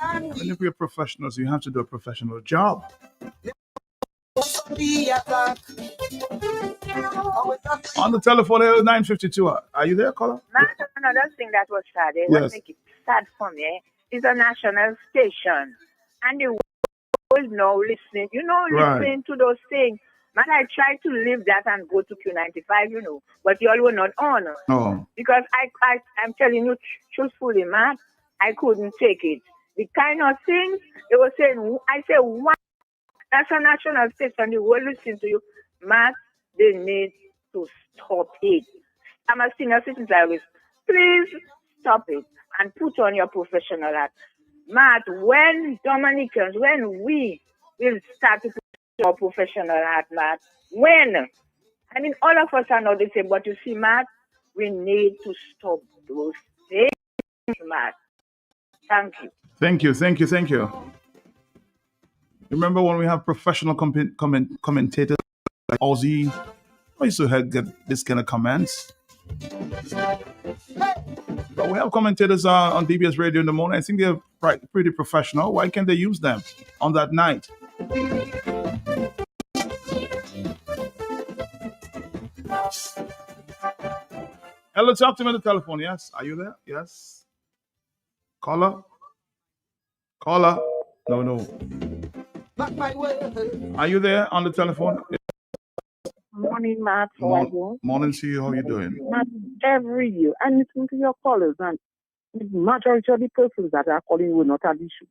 And if you're professionals, you have to do a professional job. On the telephone, 952. Are you there, caller? Another thing that was sad, Yes. what make it sad for me, is a national station. And the world now listening, Right. listening to those things. Man, I tried to leave that and go to Q95, but you all were not on. Oh. Because I'm telling you truthfully, man, I couldn't take it. The kind of things they were saying, I say, what? That's a national station, the world listening to you. Matt, they need to stop it. I'm a senior citizen service. Please stop it and put on your professional hat. Matt, when Dominicans, when we will start to put our professional hat, Matt, when? I mean, all of us are not the same, but you see, Matt, we need to stop those things, Matt. Thank you. Thank you. Remember when we have professional commentators like Ozzy? I used to get this kind of comments. But we have commentators on DBS Radio in the morning. I think they're pretty professional. Why can't they use them on that night? Hello, talk to me on the telephone. Yes, are you there? Yes. Caller? No. Are you there on the telephone? Morning, Matt. How are you? Morning to you. How are you doing? Matt, every year, I listen to your callers, and the majority of the persons that are calling will not have issue.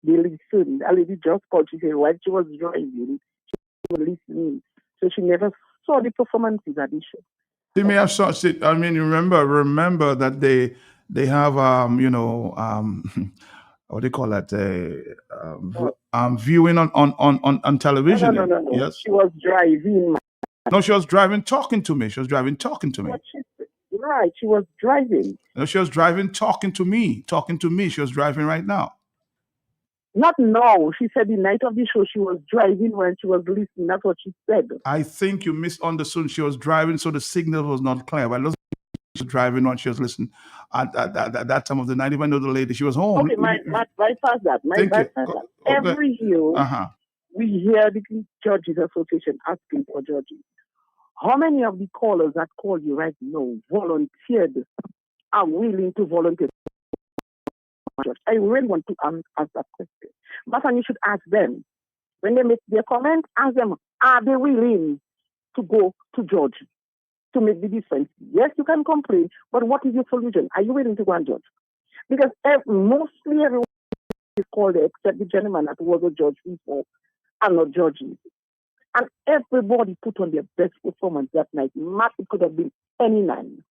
They listen. A lady just called. She said while she was driving, she was listening. So she never saw the performances at the show. They may have saw it. I mean, remember that they have what do you call that? Viewing on television. No. Yes. She was driving. No, she was driving, talking to me. But Right, she was driving. No, she was driving, talking to me. She was driving right now. Not now. She said the night of the show she was driving when she was listening. That's what she said. I think you misunderstood. She was driving, so the signal was not clear. But I was driving when she was listening at that time of the night. Even though the lady, she was home. Okay, my bypass that. Thank you. Every year, we hear the Judges Association asking for judges. How many of the callers that call you right now volunteered, are willing to volunteer? I really want to ask that question. But you should ask them. When they make their comment, ask them, are they willing to go to judge to make the difference? Yes, you can complain, but what is your solution? Are you willing to go and judge? Because mostly everyone is called there except the gentleman that was a judge before and not judging. And everybody put on their best performance that night. It could have been any nine.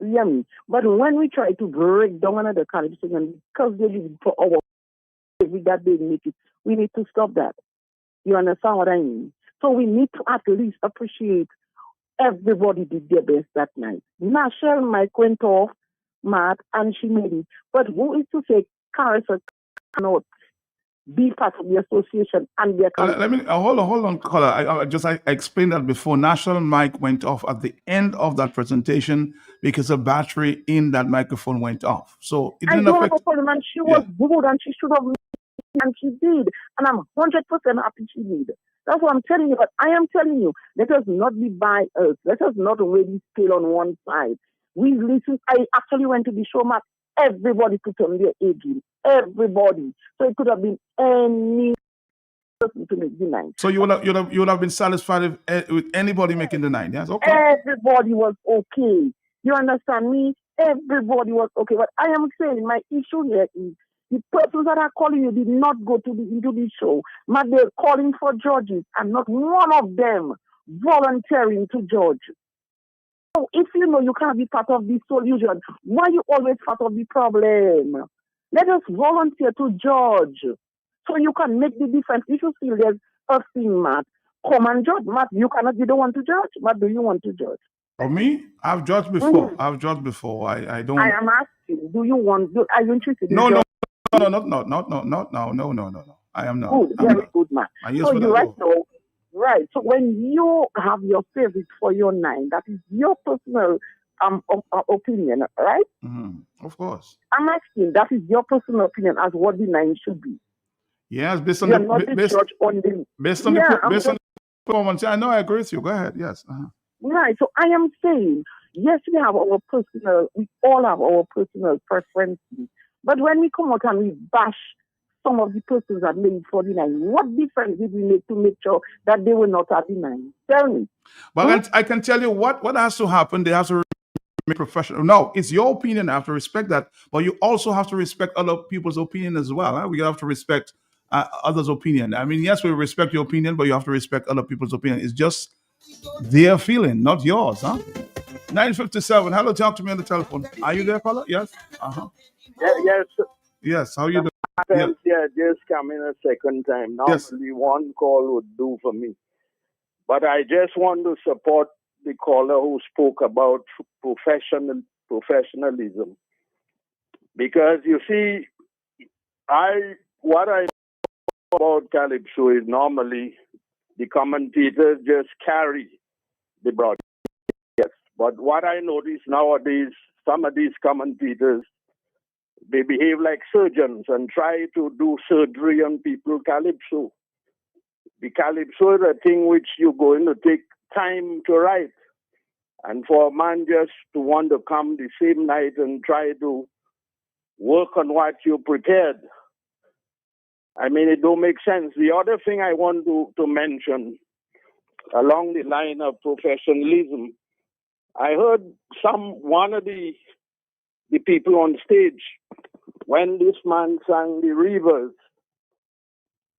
You hear me? But when we try to break down another Caribbean singing because they live for our that they make it, we need to stop that. You understand what I mean? So we need to at least appreciate everybody did their best that night. Nashel Mike went off, Matt, and she made it. But who is to say Carissa cannot be part of the association and their Let me hold on, caller. I explained that before. National mic went off at the end of that presentation because a battery in that microphone went off. So it I didn't don't have affect. a problem, and she was good, and she should have, and she did, and I'm 100% happy she did. That's what I'm telling you. But I am telling you, let us not be biased. Let us not already stay on one side. We listen. I actually went to the show, Matt. Everybody put on their A game. Everybody. So it could have been any person to make the nine. So you would have been satisfied with anybody making the nine. Yes, okay. Everybody was okay. You understand me? Everybody was okay. But I am saying my issue here is the persons that are calling you did not go into the show. But they're calling for judges and not one of them volunteering to judge. So if you know you can't be part of the solution, why are you always part of the problem? Let us volunteer to judge so you can make the difference. If you feel there's a thing, Matt, come and judge. Matt, you don't want to judge. Matt, do you want to judge? For me, I've judged before. I've judged before. I don't. I am asking, are you interested in No. judging? No. I am not. Good, very good, man. Yes, So but you right. So when you have your favorite for your nine, that is your personal opinion, right? Of course. I'm asking, that is your personal opinion as what the nine should be. Yes, based on You're the not the based, judge on the based on the performance. I know. I agree with you. Go ahead. Yes. Right. So I am saying, yes, we all have our personal preferences. But when we come out and we bash some of the persons that made 49, what difference did we make to make sure that they were not at the nine? Tell me. But I can tell you what has to happen. They have to remain professional. No, it's your opinion. I have to respect that. But you also have to respect other people's opinion as well. Huh? We have to respect others' opinion. I mean, yes, we respect your opinion, but you have to respect other people's opinion. It's just their feeling, not yours. Huh? 957. Hello, talk to me on the telephone. Are you there, fella? Yes. Yes. Yes. How you doing? Yeah, just come in a second time. Normally, one call would do for me. But I just want to support the caller who spoke about professionalism. Because you see, what I know about Calypso is normally the commentators just carry the broadcast. Yes. But what I notice nowadays, some of these commentators, they behave like surgeons and try to do surgery on people. Calypso. The Calypso is a thing which you're going to take time to write. And for a man just to want to come the same night and try to work on what you prepared, I mean, it don't make sense. The other thing I want to mention along the line of professionalism, I heard one of the people on stage, when this man sang the Reavers,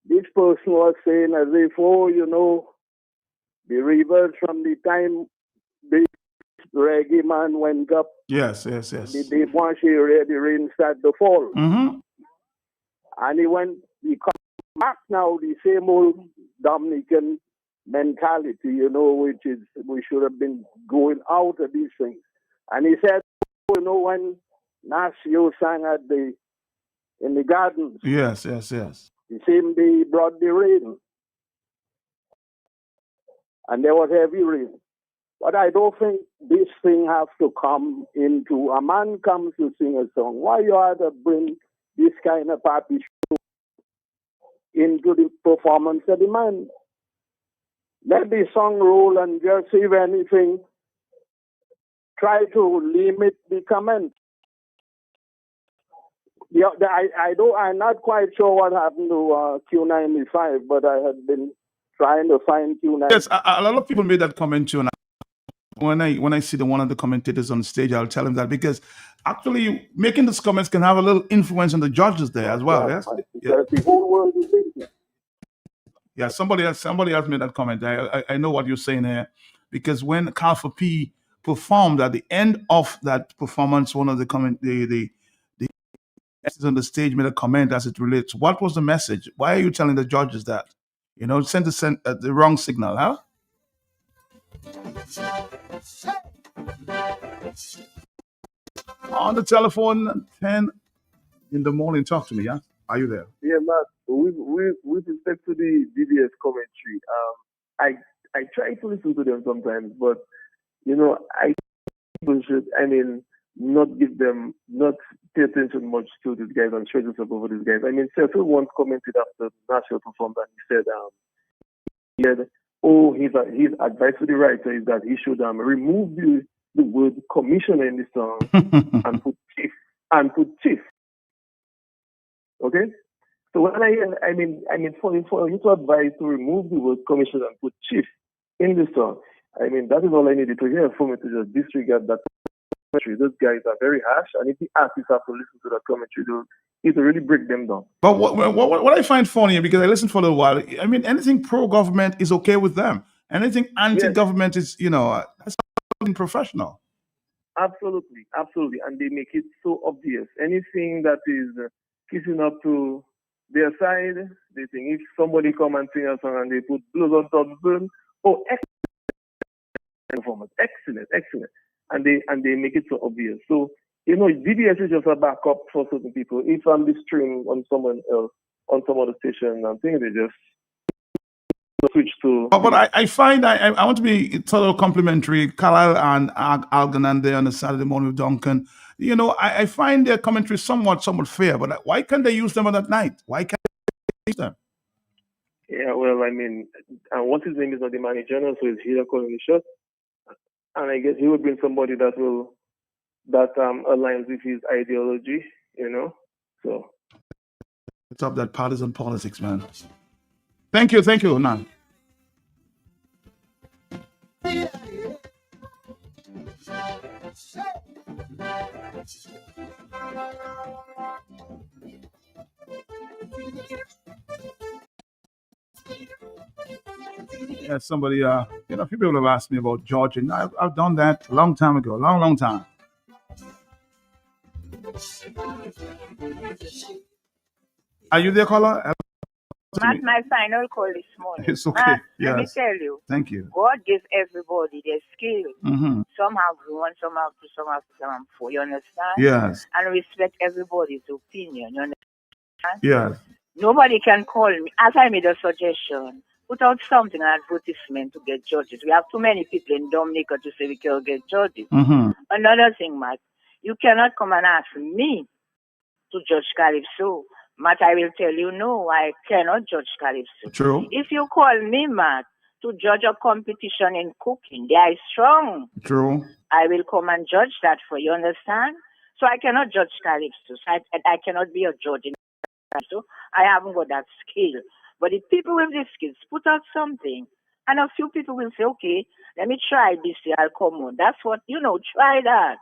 this person was saying as if, the Reavers from the time the reggae man went up. Yes. The day once the rain started to fall. Mm-hmm. And he come back now, the same old Dominican mentality, which is we should have been going out of these things. And he said, when Nasio sang in the gardens. Yes. The same day he brought the rain. And there was heavy rain. But I don't think this thing has to come into a man comes to sing a song. Why you have to bring this kind of party show into the performance of the man. Let the song roll and just if anything, try to limit the comment. Yeah, I'm not quite sure what happened to Q95, but I had been trying to find Q95. Yes, a lot of people made that comment too, and when I see one of the commentators on stage, I'll tell him that because actually making these comments can have a little influence on the judges there as well. Yes, yeah. The whole world is thinking. Yeah, somebody else made that comment. I know what you're saying here, because when Alpha P performed at the end of that performance, one of the on the stage made a comment as it relates. What was the message? Why are you telling the judges that? You know, send the wrong signal, huh? On the telephone, 10 in the morning. Talk to me, yeah? Are you there? Yeah, Matt. With respect to the DBS commentary, I try to listen to them sometimes, but you know, not pay attention much to these guys and straight up over these guys. I mean, Cecil once commented after Nashville performed that he said, his advice to the writer is that he should remove the word commissioner in the song and put chief. Okay? So when for you to advise to remove the word commissioner and put chief in the song, I mean, that is all I needed to hear for me to just disregard that commentary. Those guys are very harsh, and if the artists have to listen to that commentary, it will really break them down. But what I find funny, because I listened for a little while, I mean, anything pro-government is okay with them. Anything anti-government is, that's not professional. Absolutely, absolutely. And they make it so obvious. Anything that is kissing up to their side, they think if somebody come and sing a song and they put blues on top of them, excellent, excellent. And they make it so obvious. So, DBS is just a backup for certain people. If I'm the string on someone else, on some other station, I think they just switch to. But I find I want to be total complimentary. Carlisle and Algernon there on the Saturday morning with Duncan. I find their commentary somewhat fair, but why can't they use them on that night? Why can't they use them? Yeah, well, I mean, and his name is not the manager, so he's here calling the shot. And I guess he would bring somebody that aligns with his ideology, So stop that partisan politics, man. Thank you, Nan. Yeah, somebody, a few people have asked me about Georgia. And I've done that a long time ago, long time. Are you there, caller? Matt, my final call this morning. It's okay. Matt, Yes. let me tell you. Thank you. God gives everybody their skill. Mm-hmm. Some have one, some have two, some have three, some have four. You understand? Yes. And respect everybody's opinion. You understand? Yes. Nobody can call me. As I made a suggestion, put out something, an advertisement to get judges. We have too many people in Dominica to say we can get judges. Mm-hmm. Another thing, Matt, you cannot come and ask me to judge Calypso. Matt, I will tell you, no, I cannot judge Calypso. True. If you call me, Matt, to judge a competition in cooking, they are strong. True. I will come and judge that for you, understand? So I cannot judge Calypso. So I cannot be a judge in Calypso. I haven't got that skill. But if people with these skills put out something, and a few people will say, okay, let me try this year, I'll come on. That's what, try that.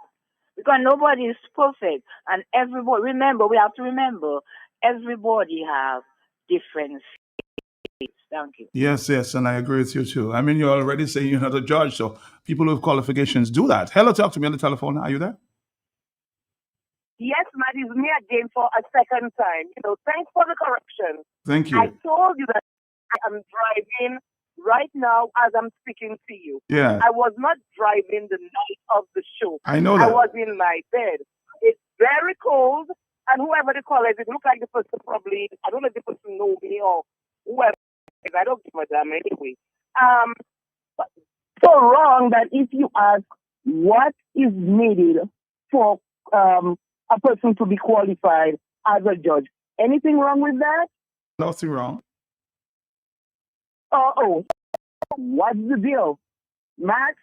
Because nobody is perfect. And everybody, we have to remember, everybody have different skills. Thank you. Yes, and I agree with you too. I mean, you're already saying you're not a judge, so people with qualifications do that. Hello, talk to me on the telephone. Are you there? Yes, Matt, it's me again for a second time. Thanks for the correction. Thank you. I told you that I am driving right now as I'm speaking to you. Yeah. I was not driving the night of the show. I know that. I was in my bed. It's very cold, and whoever the caller is, it looks like the person probably, I don't know if the person knows me or whoever. I don't give a damn anyway. But so wrong that if you ask what is needed for a person to be qualified as a judge, anything wrong with that? Nothing wrong. What's the deal? Matt,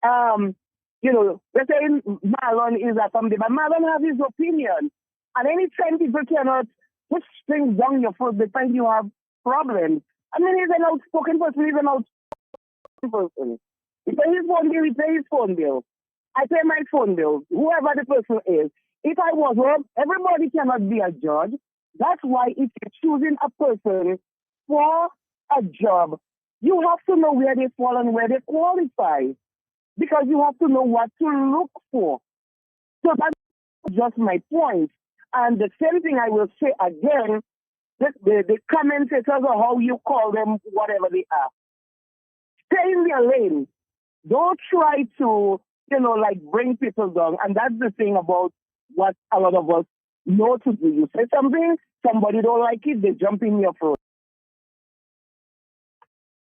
they're saying Marlon is a family, but Marlon has his opinion. And anytime people cannot push things down your throat, they find you have problems. I mean, he's an outspoken person, he's an outspoken person. He pays his phone bill, he pays his phone bill. I pay my phone bill, whoever the person is. If I was wrong, everybody cannot be a judge. That's why if you're choosing a person for a job, you have to know where they fall and where they qualify. Because you have to know what to look for. So that's just my point. And the same thing I will say again, the commentators or how you call them, whatever they are. Stay in their lane. Don't try to, bring people down. And that's the thing about what a lot of us know to do. You say something, somebody don't like it, they jump in your throat.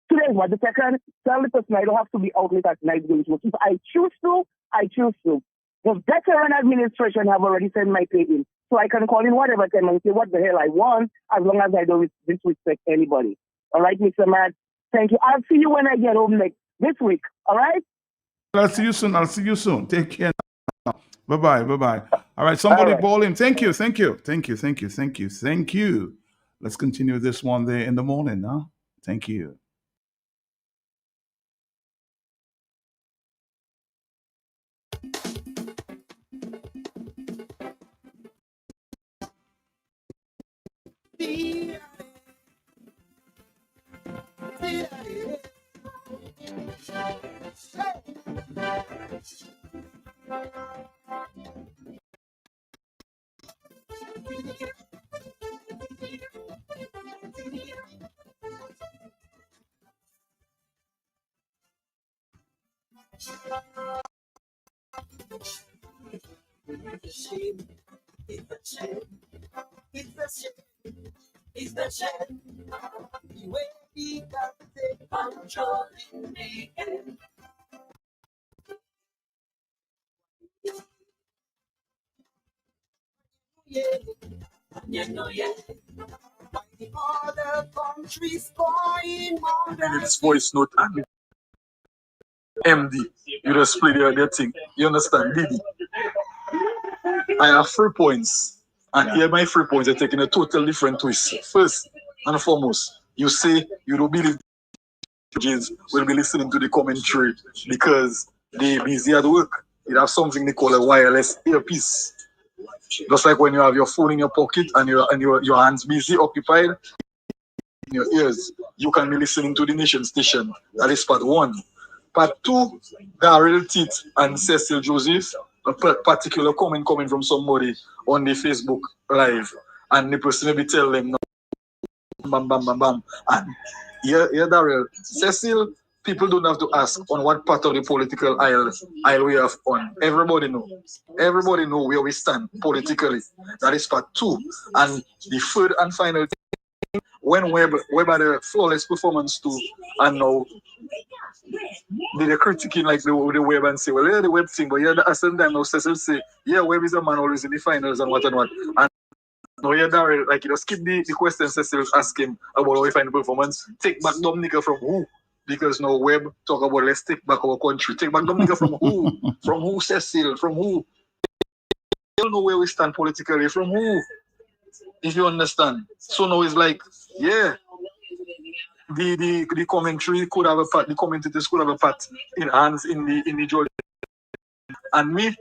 Today, what the second, tell the person I don't have to be out late at night going to work. If I choose to, I choose to. The veteran administration have already sent my pay in. So I can call in whatever time and say what the hell I want, as long as I don't disrespect anybody. All right, Mr. Matt? Thank you. I'll see you when I get home this week. All right? I'll see you soon. Take care. Bye-bye. All right, somebody ball in. Thank you. Let's continue this one there in the morning, huh? Thank you. It's the shame. The way we got to take control in the end. Why the other countries going more than This voice note and MD. You just play their thing. You understand? Diddy. I have 3 points. And here my 3 points are taking a total different twist. First and foremost, you say you don't believe judges will be listening to the commentary because they busy at work. It have something they call a wireless earpiece. Just like when you have your phone in your pocket and your hands busy occupied in your ears, you can be listening to the nation station. That is part 1. Part 2, Daryl Teeth and Cecil Joseph, a particular comment coming from somebody on the Facebook Live, and the person maybe tell them, no, bam, bam, bam, bam. And yeah, Daryl, Cecil, people don't have to ask on what part of the political aisle we have on. Everybody know where we stand politically. That is part 2. And the third and final thing, when Webb had a flawless performance too, and now they're critiquing like the Webb and say, well, yeah, the Webb thing, but yeah, at the same time now Cecil say, yeah, Webb is a man always in the finals and what. And now yeah, Daryl, like, skip the question Cecil ask him about how he find the performance. Take back Dominica from who? Because now Webb talk about let's take back our country. Take back Dominica from who? From who, Cecil? From who? You don't know where we stand politically. From who? If you understand. So now it's like, yeah, the commentary could have a part, the commentators could have a part in hands in the Georgia. And me,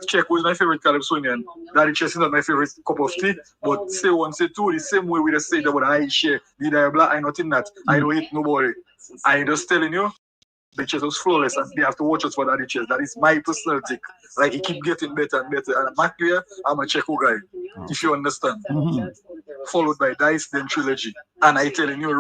check who is my favorite Calypsonian. Daddy Chess is not my favorite cup of tea, but say 1, say 2, the same way we just say that about I share, did I black, I not in that. I don't hate nobody. I just telling you, the chess was flawless and they have to watch us for Daddy Chess. That is my personal take. Like, he keep getting better and better. And Mac here, I'm a Checo guy, if you understand. Followed by Dice, then Trilogy. And I telling you,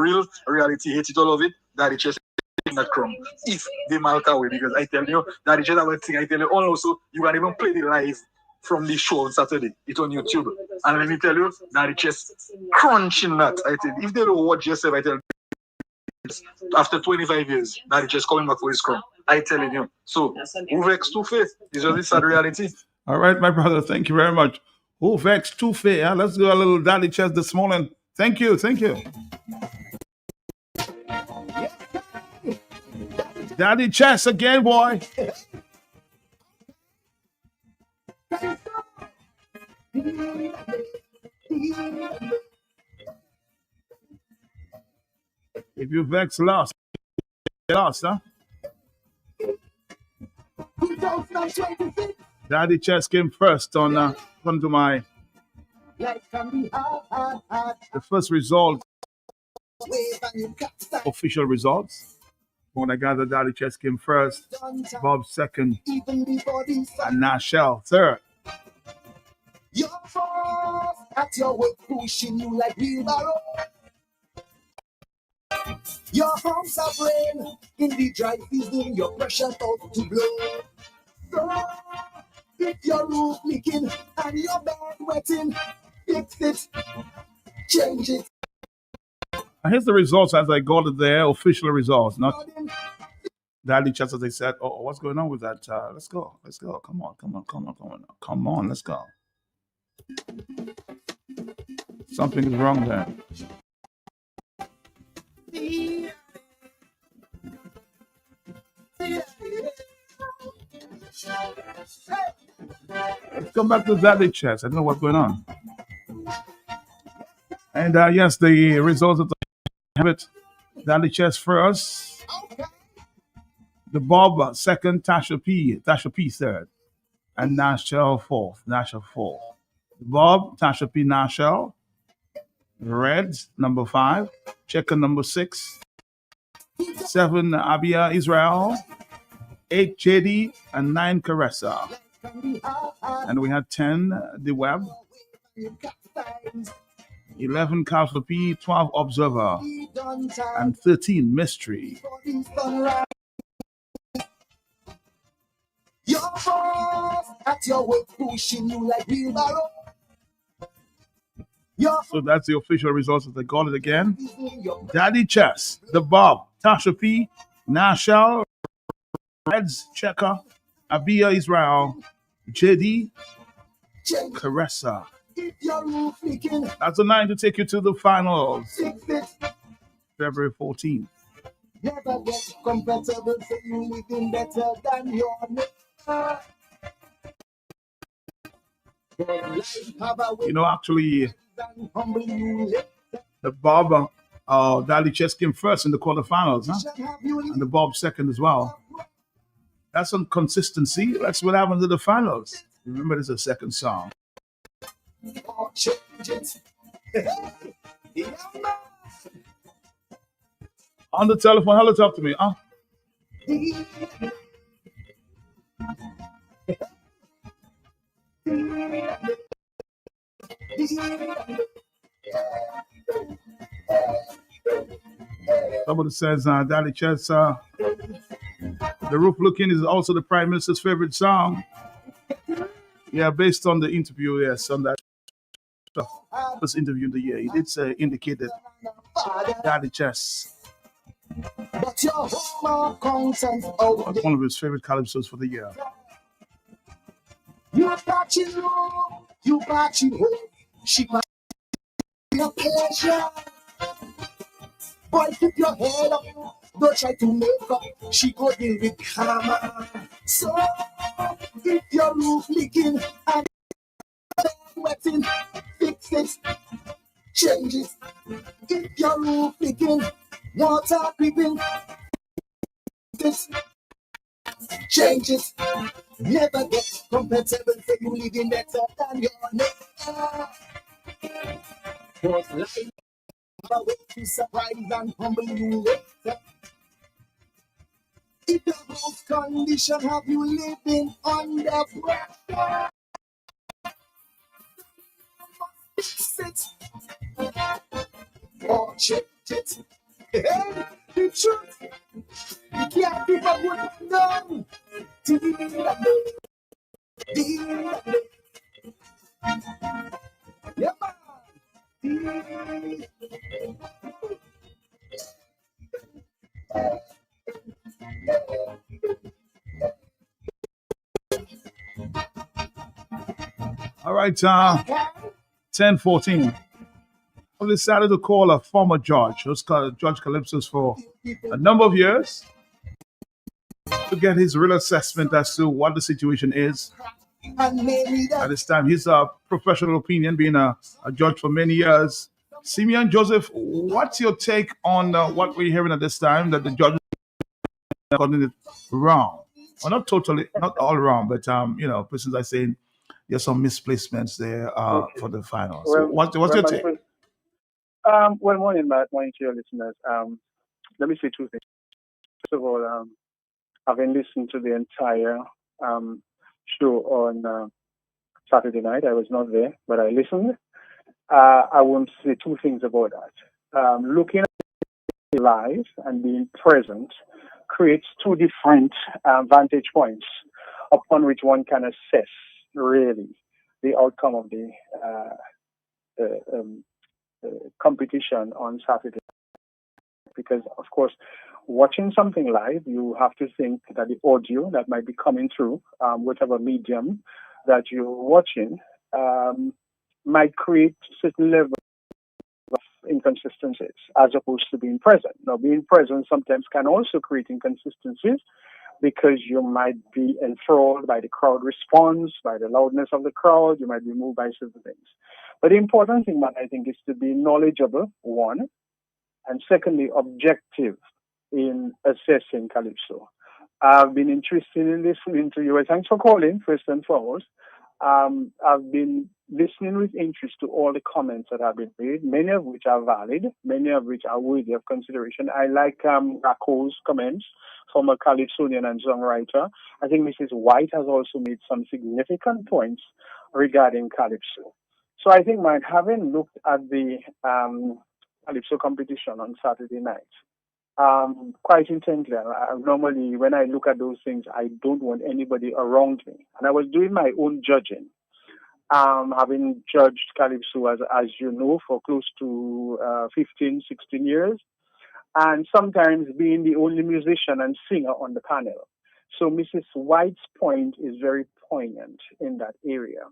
reality, hate it all of it, Daddy Chess in that crumb. If they malk away, because I tell you, Daddy Chess have a thing, I tell you, also, you can even play the live from the show on Saturday. It's on YouTube. And let me tell you, Daddy Chess crunching that. I tell you, if they don't watch yourself, I tell you, after 25 years, Daddy Chess coming back for his crumb. I telling you. So, who vex too faith? Is just this sad reality. All right, my brother. Thank you very much. Who vex too faith? Let's do a little Daddy Chess this morning. Thank you. Thank you. Daddy Chess again, boy. If you vex lost, huh? Daddy Chess came first on according to my the first result, official results. When I gather, Daddy Chess came first, Bob second, and Nashel third. Your boss at your work pushing you like wheelbarrow. Your arms are brain in the dry season, your pressure out to blow. So if your roof leaking and your bed wetting, fix it, change it. And here's the results as I got it there, official results, not Daddy Chess as they said. Oh, what's going on with that? Let's go. Come on, let's go. Something is wrong there. Let's come back to Daddy Chess. I don't know what's going on. And yes, the results of the habit. Daddy Chess first. The Bob second, Tasha P third. And Nashel fourth. The Bob, Tasha P, Nashel. Reds, number 5. Checker, number 6. 7, Abia, Israel. 8, JD. And 9, Caressa. And we had 10, The Web. 11, Castle P. 12, Observer. And 13, Mystery. Your boss at your work pushing you like wheelbarrow. So that's the official results of the got it again. Daddy Chess, The Bob, Tasha P, Nashel, Reds, Checker, Abia Israel, JD, Caressa. That's the 9 to take you to the finals. February 14th. Never get compatible, so you living better than your neighbor. You know, actually, the Bob, Daddy Chess came first in the quarterfinals, huh? And the Bob second as well. That's some consistency. That's what happened to the finals. Remember, there's a second song. On the telephone, hello, talk to me, huh? Somebody says, Daddy Chess, The Roof Looking is also the Prime Minister's favorite song. Yeah, based on the interview, yes, on that first interview of the year. He did say, indicate that Daddy Chess was one of his favorite calypsos for the year. You watching home, you watching home. She might be a pleasure. Boy, keep your head up. Don't try to make up. She go deal with karma. So, if your roof leaking and wetting, fix it, change it. If your roof leaking, water creeping, fix it, change it. Never get compatible, so you living better than your neighbor. Cause life is a way to surprise and humble you later. If your house condition have you living under pressure, fix it or change it. Hey, the truth, you can't keep up with it done. Yeah, All right, 10:14. I decided to call a former judge, who's called Judge Calypsos for a number of years, to get his real assessment as to what the situation is. At this time, his professional opinion, being a judge for many years. Simeon Joseph, what's your take on what we're hearing at this time, that the judge is gotten it wrong? Well, not totally, not all wrong, but persons are saying there's some misplacements there for the final. So what's your take? Well, morning, Matt. Morning to your listeners. Let me say two things. First of all, having listened to the entire show on Saturday night, I was not there, but I listened. I want to say two things about that. Looking at it live and being present creates two different vantage points upon which one can assess really the outcome of the competition on Saturday. Because, of course, watching something live, you have to think that the audio that might be coming through, whatever medium that you're watching, might create certain levels of inconsistencies as opposed to being present. Now, being present sometimes can also create inconsistencies because you might be enthralled by the crowd response, by the loudness of the crowd, you might be moved by certain things. But the important thing, Matt, I think, is to be knowledgeable, one, and secondly, objective in assessing Calypso. I've been interested in listening to you. Thanks for calling, first and foremost. I've been listening with interest to all the comments that have been made, many of which are valid, many of which are worthy of consideration. I like Rako's comments, former Calypsonian and songwriter. I think Mrs. White has also made some significant points regarding Calypso. So I think, Mike, having looked at the Calypso competition on Saturday night, quite intently. Normally, when I look at those things, I don't want anybody around me. And I was doing my own judging, having judged Calypso, as you know, for close to 15, 16 years, and sometimes being the only musician and singer on the panel. So Mrs. White's point is very poignant in that area,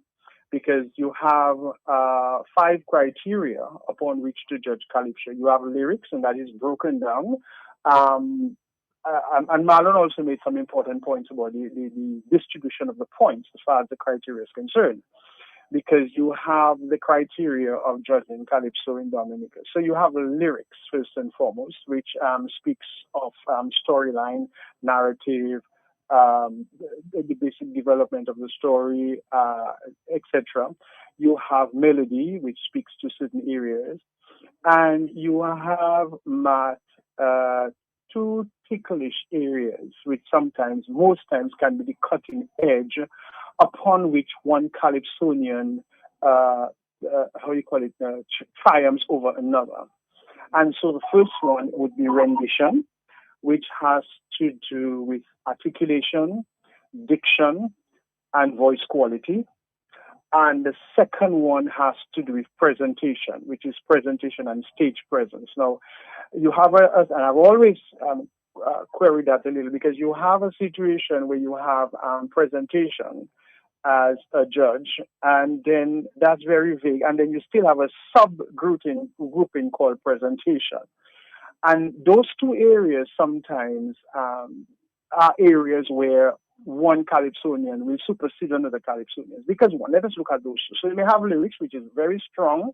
because you have 5 criteria upon which to judge Calypso. You have lyrics, and that is broken down. And Marlon also made some important points about the distribution of the points as far as the criteria is concerned, because you have the criteria of judging Calypso in Dominica. So you have the lyrics, first and foremost, which speaks of storyline, narrative, the basic development of the story, etc. You have melody, which speaks to certain areas, and you have two ticklish areas, which most times can be the cutting edge upon which one Calypsonian, triumphs over another. And so the first one would be rendition, which has to do with articulation, diction, and voice quality. And the second one has to do with presentation, which is presentation and stage presence. Now, you have and I've always queried that a little, because you have a situation where you have presentation as a judge, and then that's very vague, and then you still have a sub-grouping called presentation. And those two areas sometimes are areas where one Calypsonian will supersede another Calypsonian. Because let us look at those two. So you may have lyrics, which is very strong.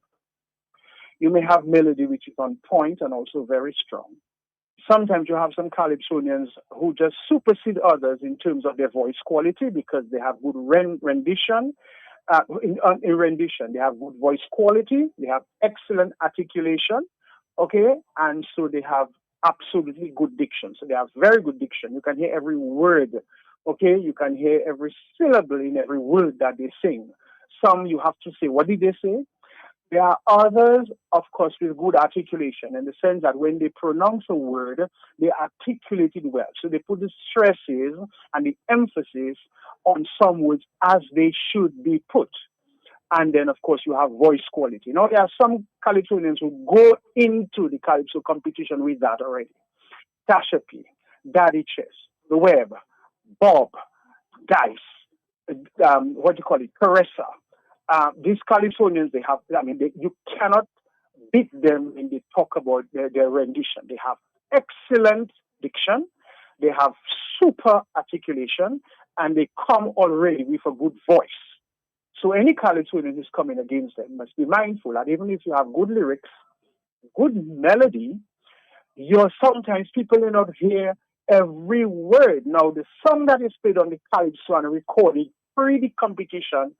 You may have melody, which is on point and also very strong. Sometimes you have some Calypsonians who just supersede others in terms of their voice quality, because they have good rendition. In rendition, they have good voice quality. They have excellent articulation. Okay, and so they have absolutely good diction. So they have very good diction. You can hear every word. Okay, you can hear every syllable in every word that they sing. Some you have to say, what did they say? There are others, of course, with good articulation, in the sense that when they pronounce a word, they articulate it well. So they put the stresses and the emphasis on some words as they should be put. And then, of course, you have voice quality. Now, there are some Calypsonians who go into the Calypso competition with that already. Tasha P, Daddy Chess, The Web, Bob, Dice, Caressa. These Calypsonians, you cannot beat them when they talk about their rendition. They have excellent diction, they have super articulation, and they come already with a good voice. So any Calypsonian who's coming against them must be mindful that even if you have good lyrics, good melody, sometimes people will not hear every word. Now, the song that is played on the Calypso and recorded pre the competition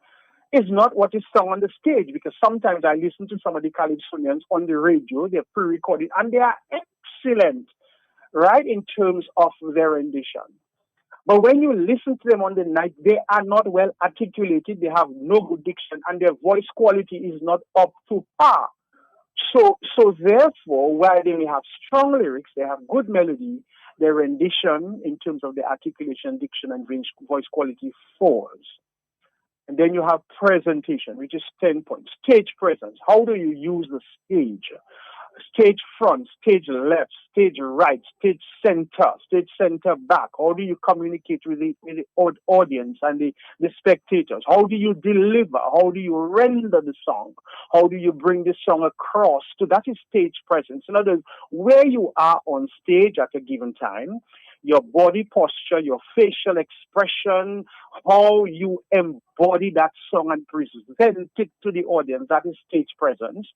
is not what is sung on the stage, because sometimes I listen to some of the Calypsonians on the radio, they're pre-recorded, and they are excellent, right, in terms of their rendition. But when you listen to them on the night, they are not well articulated, they have no good diction, and their voice quality is not up to par. So therefore, while they may have strong lyrics, they have good melody, their rendition in terms of the articulation, diction, and voice quality falls. And then you have presentation, which is 10 points. Stage presence. How do you use the stage? Stage front, stage left, stage right, stage center back. How do you communicate with the audience and the spectators? How do you deliver? How do you render the song? How do you bring the song across? So that is stage presence. In other words, where you are on stage at a given time, your body posture, your facial expression, how you embody that song and present it to the audience, that is stage presence.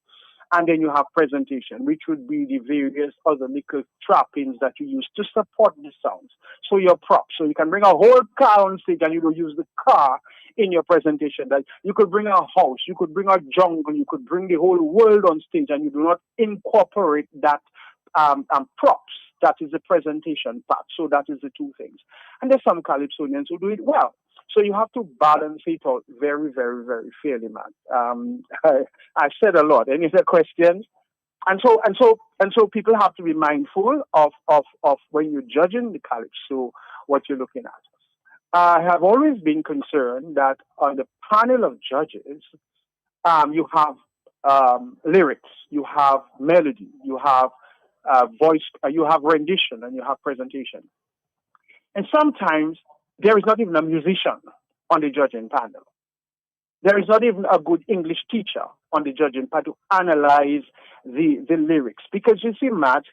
And then you have presentation, which would be the various other little trappings that you use to support the sounds. So your props. So you can bring a whole car on stage and you don't use the car in your presentation. That you could bring a house, you could bring a jungle, you could bring the whole world on stage, and you do not incorporate that props. That is the presentation part. So that is the two things. And there's some Calypsonians who do it well. So you have to balance it out very, very, very fairly, man. I said a lot. Any other questions? And so people have to be mindful of when you're judging the Calypso, what you're looking at. I have always been concerned that on the panel of judges, you have lyrics, you have melody, you have voice, you have rendition, and you have presentation. And sometimes there is not even a musician on the judging panel. There is not even a good English teacher on the judging panel to analyze the lyrics. Because you see, Matt,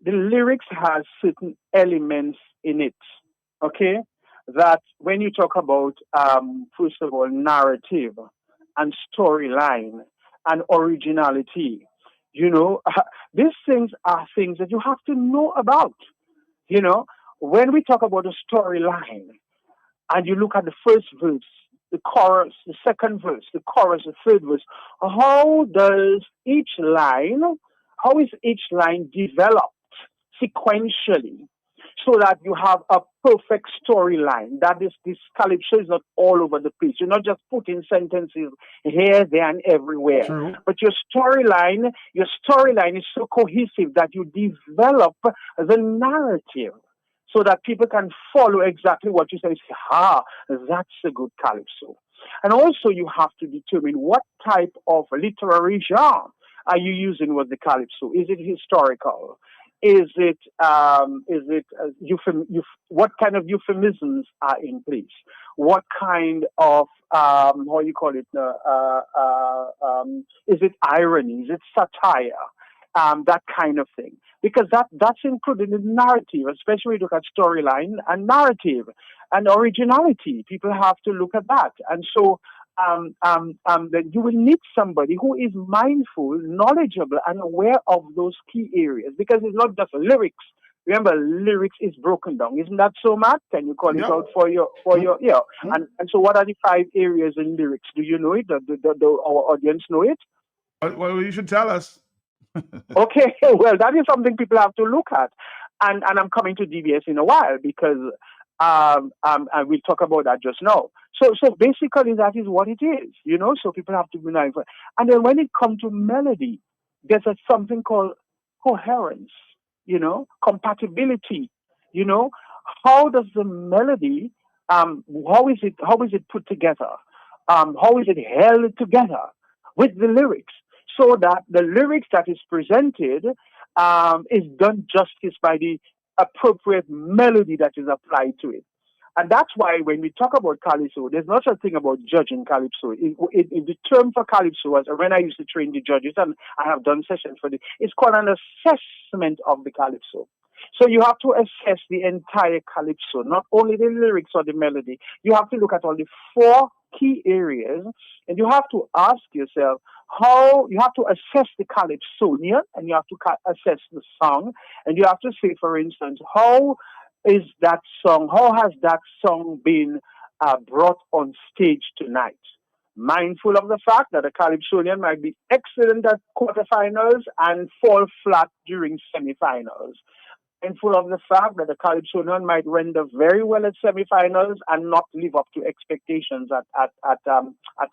the lyrics has certain elements in it, okay? That when you talk about, first of all, narrative and storyline and originality, these things are things that you have to know about. When we talk about a storyline and you look at the first verse, the chorus, the second verse, the chorus, the third verse, how is each line developed sequentially so that you have a perfect storyline? That is, this Calypso is not all over the place. You're not just putting sentences here, there, and everywhere. True. But your storyline is so cohesive that you develop the narrative so that people can follow exactly what you say. That's a good Calypso. And also you have to determine what type of literary genre are you using with the Calypso. Is it historical? Is it what kind of euphemisms are in place? What kind of is it irony? Is it satire? That kind of thing. Because that's included in narrative, especially when you look at storyline and narrative and originality. People have to look at that. And so then you will need somebody who is mindful, knowledgeable, and aware of those key areas. Because it's not just lyrics. Remember, lyrics is broken down. Isn't that so, Matt? Can you call it out for your And so what are the 5 areas in lyrics? Do you know it? Our audience know it? Well, you should tell us. Okay, well, that is something people have to look at. And I'm coming to DBS in a while because and we'll talk about that just now. So basically that is what it is, so people have to be mindful. And then when it comes to melody, there's something called coherence, compatibility, how does the melody, how is it put together? How is it held together with the lyrics? So that the lyrics that is presented is done justice by the appropriate melody that is applied to it. And that's why when we talk about calypso, there's not a thing about judging calypso. The term for calypso, was when I used to train the judges, and I have done sessions for it, it's called an assessment of the calypso. So you have to assess the entire calypso, not only the lyrics or the melody. You have to look at all the 4 key areas, and you have to ask yourself how you have to assess the calypsonian, and you have to assess the song, and you have to say, for instance, how has that song been brought on stage tonight? Mindful of the fact that a calypsonian might be excellent at quarterfinals and fall flat during semifinals. Mindful of the fact that the calypsonian might render very well at semifinals and not live up to expectations at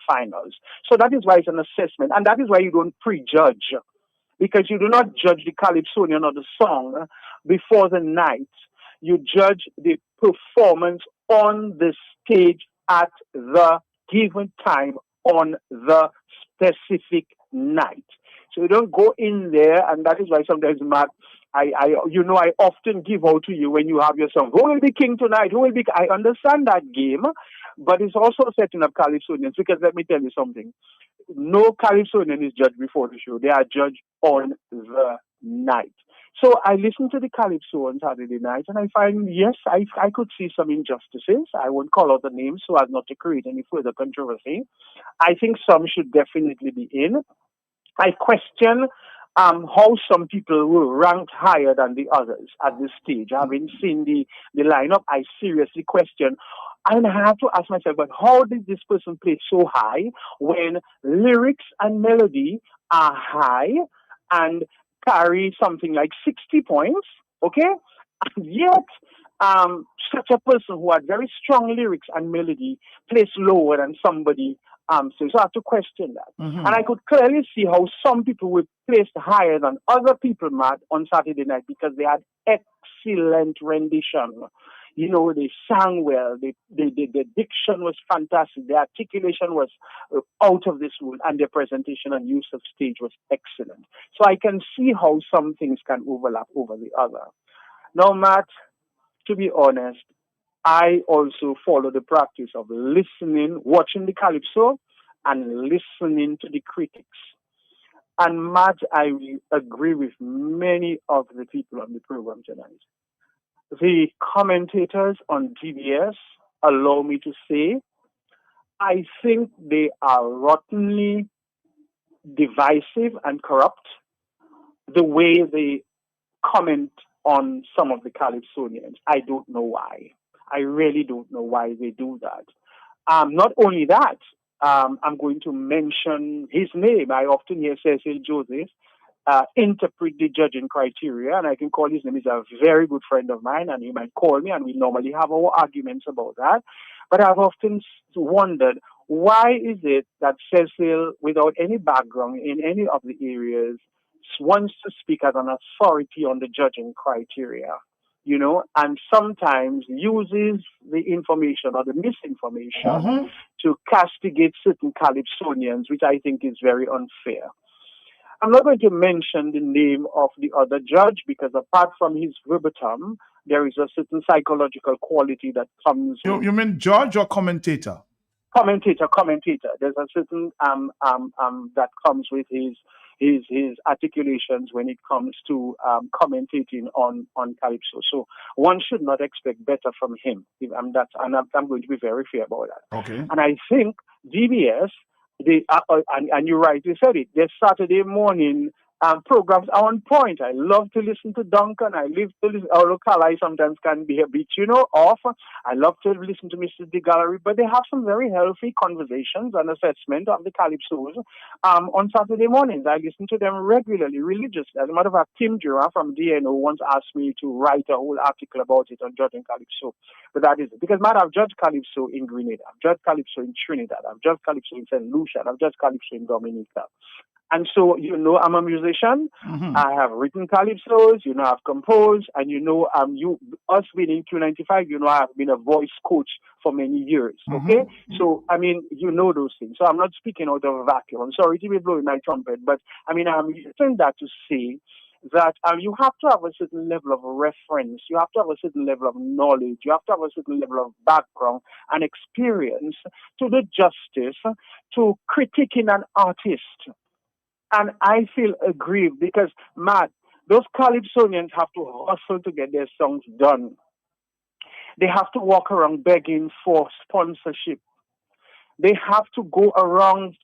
finals. So that is why it's an assessment, and that is why you don't prejudge, because you do not judge the calypsonian or the song before the night. You judge the performance on the stage at the given time on the specific night. So you don't go in there, and that is why sometimes, Matt, I often give out to you when you have your song, who will be king tonight? I understand that game, but it's also setting up calypsonians, because let me tell you something. No calypsonian is judged before the show. They are judged on the night. So I listened to the calypso on Saturday night, and I find, yes, I could see some injustices. I won't call out the names so as not to create any further controversy. I think some should definitely be in. I question how some people were ranked higher than the others at this stage. Having seen the lineup, I seriously question. And I have to ask myself, but how did this person play so high when lyrics and melody are high and carry something like 60 points, okay? And yet, such a person who had very strong lyrics and melody plays lower than somebody. So I have to question that. Mm-hmm. And I could clearly see how some people were placed higher than other people, Matt, on Saturday night, because they had excellent rendition. You know, they sang well, the diction was fantastic, the articulation was out of this world, and their presentation and use of stage was excellent. So I can see how some things can overlap over the other. Now, Matt, to be honest, I also follow the practice of listening, watching the calypso, and listening to the critics. And Matt, I agree with many of the people on the program tonight. The commentators on GBS, allow me to say, I think they are rottenly divisive and corrupt the way they comment on some of the calypsonians. I don't know why. I really don't know why they do that. Not only that, I'm going to mention his name. I often hear Cecil Joseph interpret the judging criteria, and I can call his name. He's a very good friend of mine, and he might call me, and we normally have our arguments about that. But I've often wondered, why is it that Cecil, without any background in any of the areas, wants to speak as an authority on the judging criteria, you know, and sometimes uses the information or the misinformation to castigate certain calypsonians, which I think is very unfair. I'm not going to mention the name of the other judge, because apart from his verbatim, there is a certain psychological quality that comes. You mean judge or commentator? Commentator. There's a certain that comes with his articulations when it comes to commentating on Calypso. So one should not expect better from him. I'm going to be very fair about that. Okay. And I think DBS, and you rightly said it, their Saturday morning programs are on point. I love to listen to Duncan. I live to listen. Although Kalai sometimes can be a bit, off. I love to listen to Mr. De Gallery, but they have some very healthy conversations and assessment of the calypsos on Saturday mornings. I listen to them regularly, religiously. As a matter of fact, Tim Dura from DNO once asked me to write a whole article about it on judging calypso. But that is it. Because, man, I've judged calypso in Grenada. I've judged calypso in Trinidad. I've judged calypso in St. Lucia. I've judged calypso in Dominica. And so, I'm a musician. Mm-hmm. I have written calypsos, I've composed, and us being in Q95, I have been a voice coach for many years, okay? Mm-hmm. So, those things. So I'm not speaking out of a vacuum. I'm sorry to be blowing my trumpet, but, I'm using that to say that you have to have a certain level of reference, you have to have a certain level of knowledge, you have to have a certain level of background and experience to do justice to critiquing an artist. And I feel aggrieved because, Matt, those Calypsonians have to hustle to get their songs done. They have to walk around begging for sponsorship. They have to go around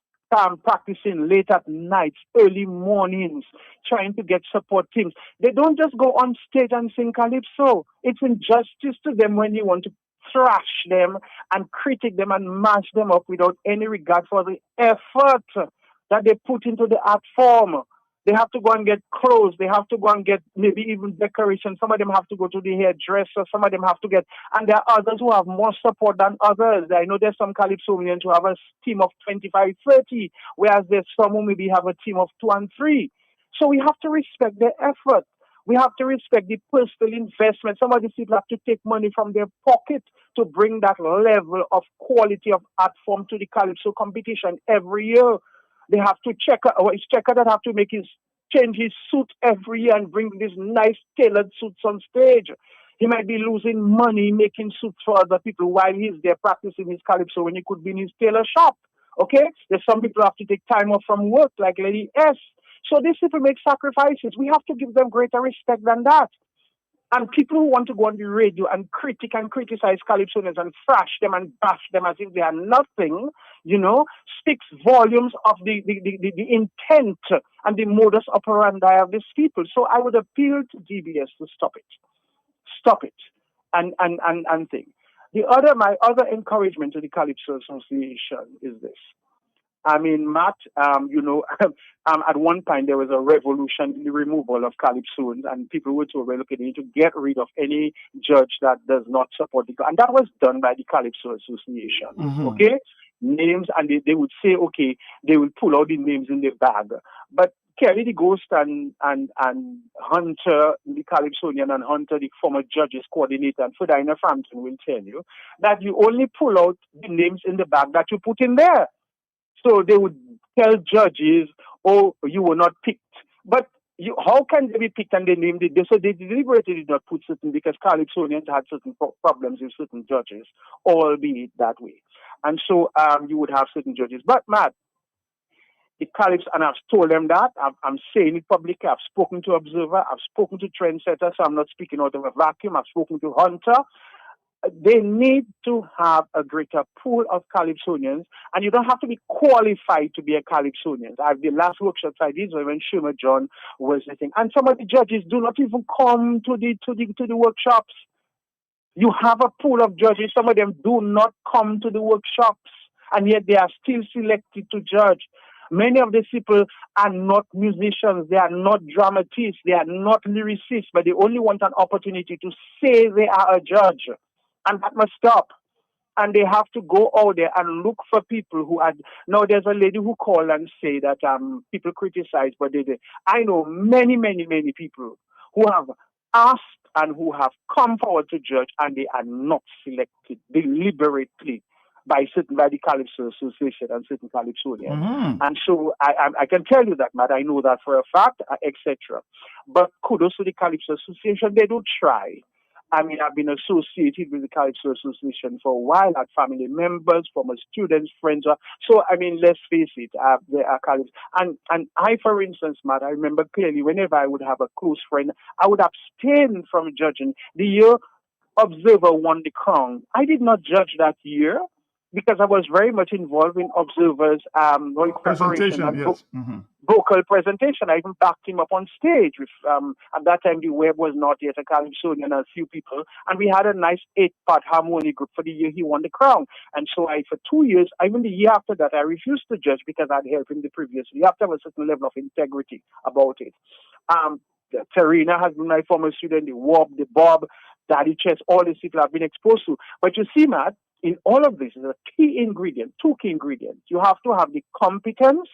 practicing late at night, early mornings, trying to get support teams. They don't just go on stage and sing calypso. It's injustice to them when you want to thrash them and critique them and mash them up without any regard for the effort that they put into the art form. They have to go and get clothes. They have to go and get maybe even decorations. Some of them have to go to the hairdresser. Some of them have to get, and there are others who have more support than others. I know there's some Calypsonians who have a team of 25, 30, whereas there's some who maybe have a team of 2 and 3. So we have to respect their effort. We have to respect the personal investment. Some of these people have to take money from their pocket to bring that level of quality of art form to the Calypso competition every year. They have to it's Checker that have to change his suit every year and bring these nice tailored suits on stage. He might be losing money making suits for other people while he's there practicing his calypso when he could be in his tailor shop. Okay? There's some people who have to take time off from work, like Lady S. So these people make sacrifices. We have to give them greater respect than that. And people who want to go on the radio and criticize Calypsonians and thrash them and bash them as if they are nothing, speaks volumes of the intent and the modus operandi of these people. So I would appeal to GBS to stop it. Stop it. And think. My other encouragement to the Calypso Association is this. I mean, Matt, at one time there was a revolution in the removal of calypsoons, and people were told, well, okay, they need to get rid of any judge that does not support the, and that was done by the Calypso Association, okay? Names, and they would say, okay, they will pull out the names in the bag. But Kelly the Ghost and Hunter, the Calypsonian, and Hunter, the former judges coordinator, and Ferdinand Frampton will tell you that you only pull out the names in the bag that you put in there. So they would tell judges, oh, you were not picked. But how can they be picked and they named it? So they deliberately did not put certain, because Calypsonians had certain problems with certain judges, albeit that way. And so you would have certain judges. But, Matt, the Calypso, and I've told them that, I'm saying it publicly, I've spoken to Observer, I've spoken to Trendsetter, so I'm not speaking out of a vacuum, I've spoken to Hunter. They need to have a greater pool of Calypsonians, and you don't have to be qualified to be a Calypsonian. The last workshops I did when Schumer John was the thing, and some of the judges do not even come to the workshops. You have a pool of judges; some of them do not come to the workshops, and yet they are still selected to judge. Many of these people are not musicians, they are not dramatists, they are not lyricists, but they only want an opportunity to say they are a judge. And that must stop. And they have to go out there and look for people who are. Now, there's a lady who called and say that people criticize, but I know many, many, many people who have asked and who have come forward to judge, and they are not selected deliberately by the Calypso Association and certain Calypsonians. And so I can tell you that, Matt, I know that for a fact, etc. But kudos to the Calypso Association, they do try. I mean, I've been associated with the Calypso Association for a while, had family members, former students, friends. So, I mean, let's face it, there are Calypso. And I, for instance, Matt, I remember clearly whenever I would have a close friend, I would abstain from judging. The year Observer won the crown, I did not judge that year because I was very much involved in Observer's presentation, yes. Vocal presentation. I even backed him up on stage. With, at that time, the web was not yet a Calypsonian, and a few people, and we had a nice 8-part harmony group for the year he won the crown. And so for 2 years, even the year after that, I refused to judge because I'd helped him the previous year. You have to have a certain level of integrity about it. Terina has been my former student, the Wob, the Bob, Daddy Chess, all these people I've been exposed to. But you see, Matt, in all of this, is a key ingredient, 2 key ingredients. You have to have the competence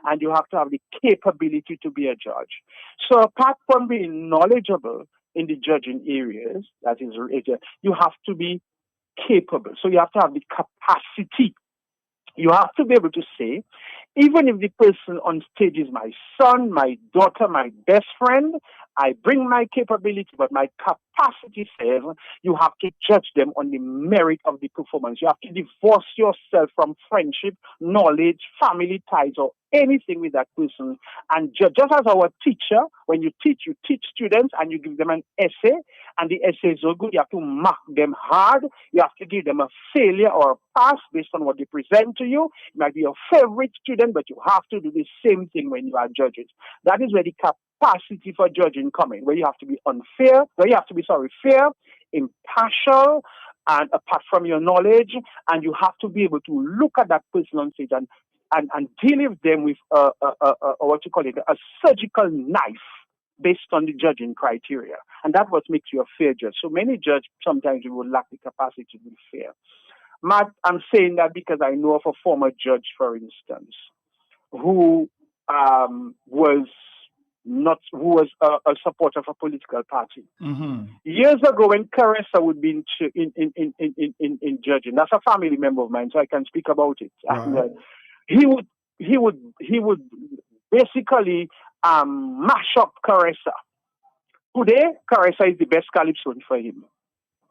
and you have to have the capability to be a judge. So apart from being knowledgeable in the judging areas, that is, you have to be capable. So you have to have the capacity You have to be able to say, even if the person on stage is my son, my daughter, my best friend, I bring my capability, but my capacity says you have to judge them on the merit of the performance. You have to divorce yourself from friendship, knowledge, family ties, or anything with that person. And just as our teacher, when you teach students and you give them an essay, and the essay is so good, you have to mark them hard. You have to give them a failure or a pass based on what they present to you. It might be your favorite student, but you have to do the same thing when you are judges. That is where the capacity for judging comes in, where you have to be fair, impartial, and apart from your knowledge, and you have to be able to look at that person on stage and deal with them with a surgical knife based on the judging criteria. And that's what makes you a fair judge. So many judges, sometimes you will lack the capacity to be fair. Matt, I'm saying that because I know of a former judge, for instance, who was a supporter of a political party. Mm-hmm. Years ago, when Caressa would be in judging, that's a family member of mine, so I can speak about it. Right. He would basically mash up Caressa. Today, Caressa is the best calypsonian for him.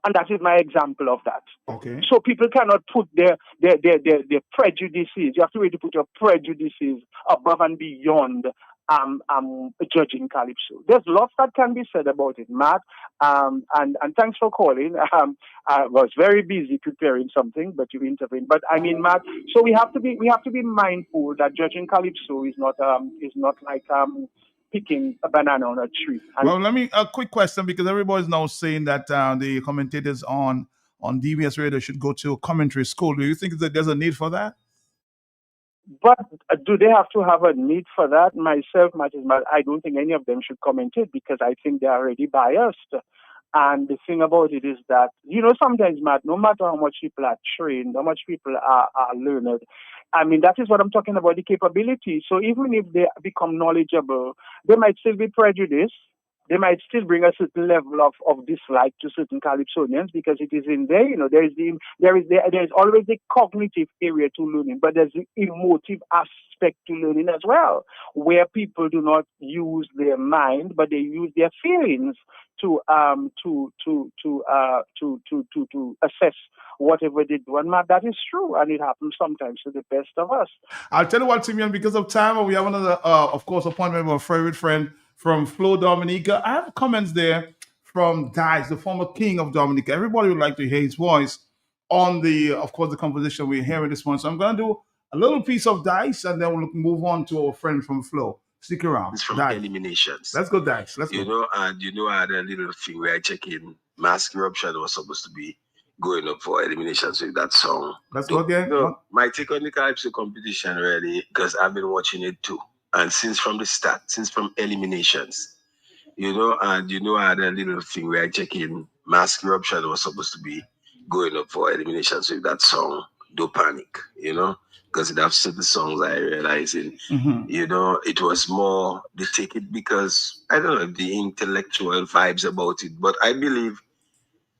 And that is my example of that. Okay. So people cannot put their prejudices. You have to really put your prejudices above and beyond judging calypso. There's lots that can be said about it, Matt. And thanks for calling. I was very busy preparing something, but you intervened. But I mean, Matt. So we have to be mindful that judging calypso is not like picking a banana on a tree. And Well, let me a quick question, because everybody's now saying that the commentators on DBS Radio should go to a commentary school. Do you think that there's a need for that? But do they have to have a need for that? Myself, I don't think any of them should commentate because I think they're already biased. And the thing about it is that, sometimes, Matt, no matter how much people are trained, how much people are learned, I mean, that is what I'm talking about, the capability. So even if they become knowledgeable, they might still be prejudiced. They might still bring a certain level of dislike to certain calypsonians because it is in there. There is always the cognitive area to learning, but there's the emotive aspect to learning as well, where people do not use their mind, but they use their feelings to assess whatever they do. And that is true, and it happens sometimes to the best of us. I'll tell you what, Timian, because of time, we have another, of course, appointment with a favorite friend from Flo Dominica. I have comments there from Dice, the former king of Dominica. Everybody would like to hear his voice on the composition we're hearing this morning. So I'm going to do a little piece of Dice, and then we'll move on to our friend from Flo. Stick around. It's from Dice. eliminations. Let's go, Dice. Let's go. I had a little thing where I check in. Mask Eruption was supposed to be going up for eliminations with that song. Let's go again. My take on the Calypso competition, really, because I've been watching it too. And since from the start, since from eliminations, I had a little thing where I check in. Mask Eruption was supposed to be going up for eliminations with that song, Do Panic, because it have certain songs I realize it was more, they take it because, I don't know, the intellectual vibes about it, but I believe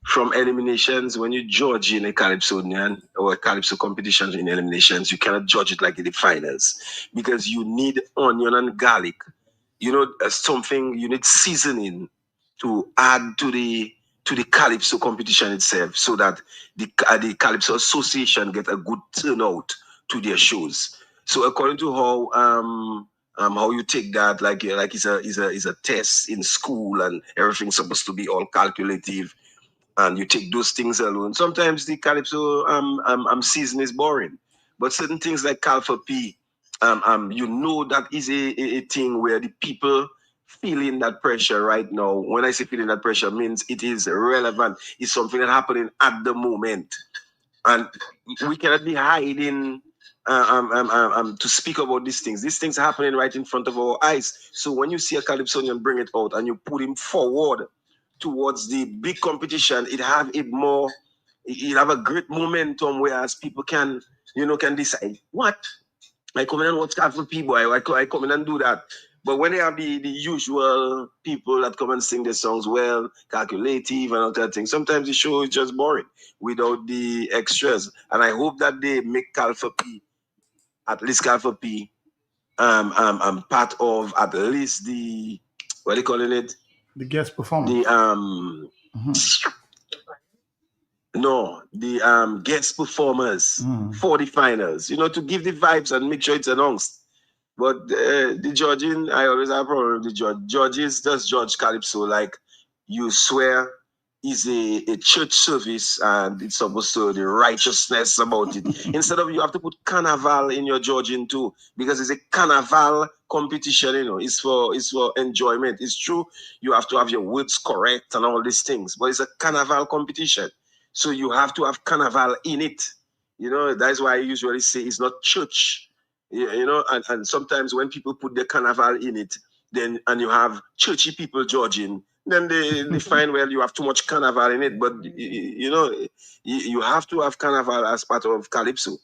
from eliminations, when you judge in a Calypsonian or a Calypso competition in eliminations, you cannot judge it like in the finals because you need onion and garlic. Something, you need seasoning to add to the Calypso competition itself so that the Calypso Association get a good turnout to their shows. So according to how you take that, like it's a test in school and everything's supposed to be all calculative, and you take those things alone. Sometimes the Calypso season is boring, but certain things like Calfa P, that is a thing where the people feeling that pressure right now. When I say feeling that pressure, means it is relevant. It's something that happening at the moment, and we cannot be hiding to speak about these things. These things are happening right in front of our eyes. So when you see a Calypsonian bring it out and you put him forward towards the big competition, it have a great momentum, whereas people can decide what I come in and watch Calfa P boy, I come in and do that. But when they have the usual people that come and sing their songs well, calculative and all that thing, sometimes the show is just boring without the extras. And I hope that they make Calfa P at least Alpha P, I'm part of at least the, what are you calling it? The guest performance. The no, the guest performers for the finals, you know, to give the vibes and make sure it's announced. But the judging, I always have a problem with the judge. Judges just judge Calypso like you swear is a church service and it's supposed to the righteousness about it. Instead of you have to put carnival in your judging too, because it's a carnival competition, you know, it's for enjoyment. It's true, you have to have your words correct and all these things, but it's a carnival competition. So you have to have carnival in it. You know, that's why I usually say it's not church. You know, and sometimes when people put the carnival in it, then and you have churchy people judging, then they find, well, you have too much carnival in it. But you know, you have to have carnival as part of Calypso.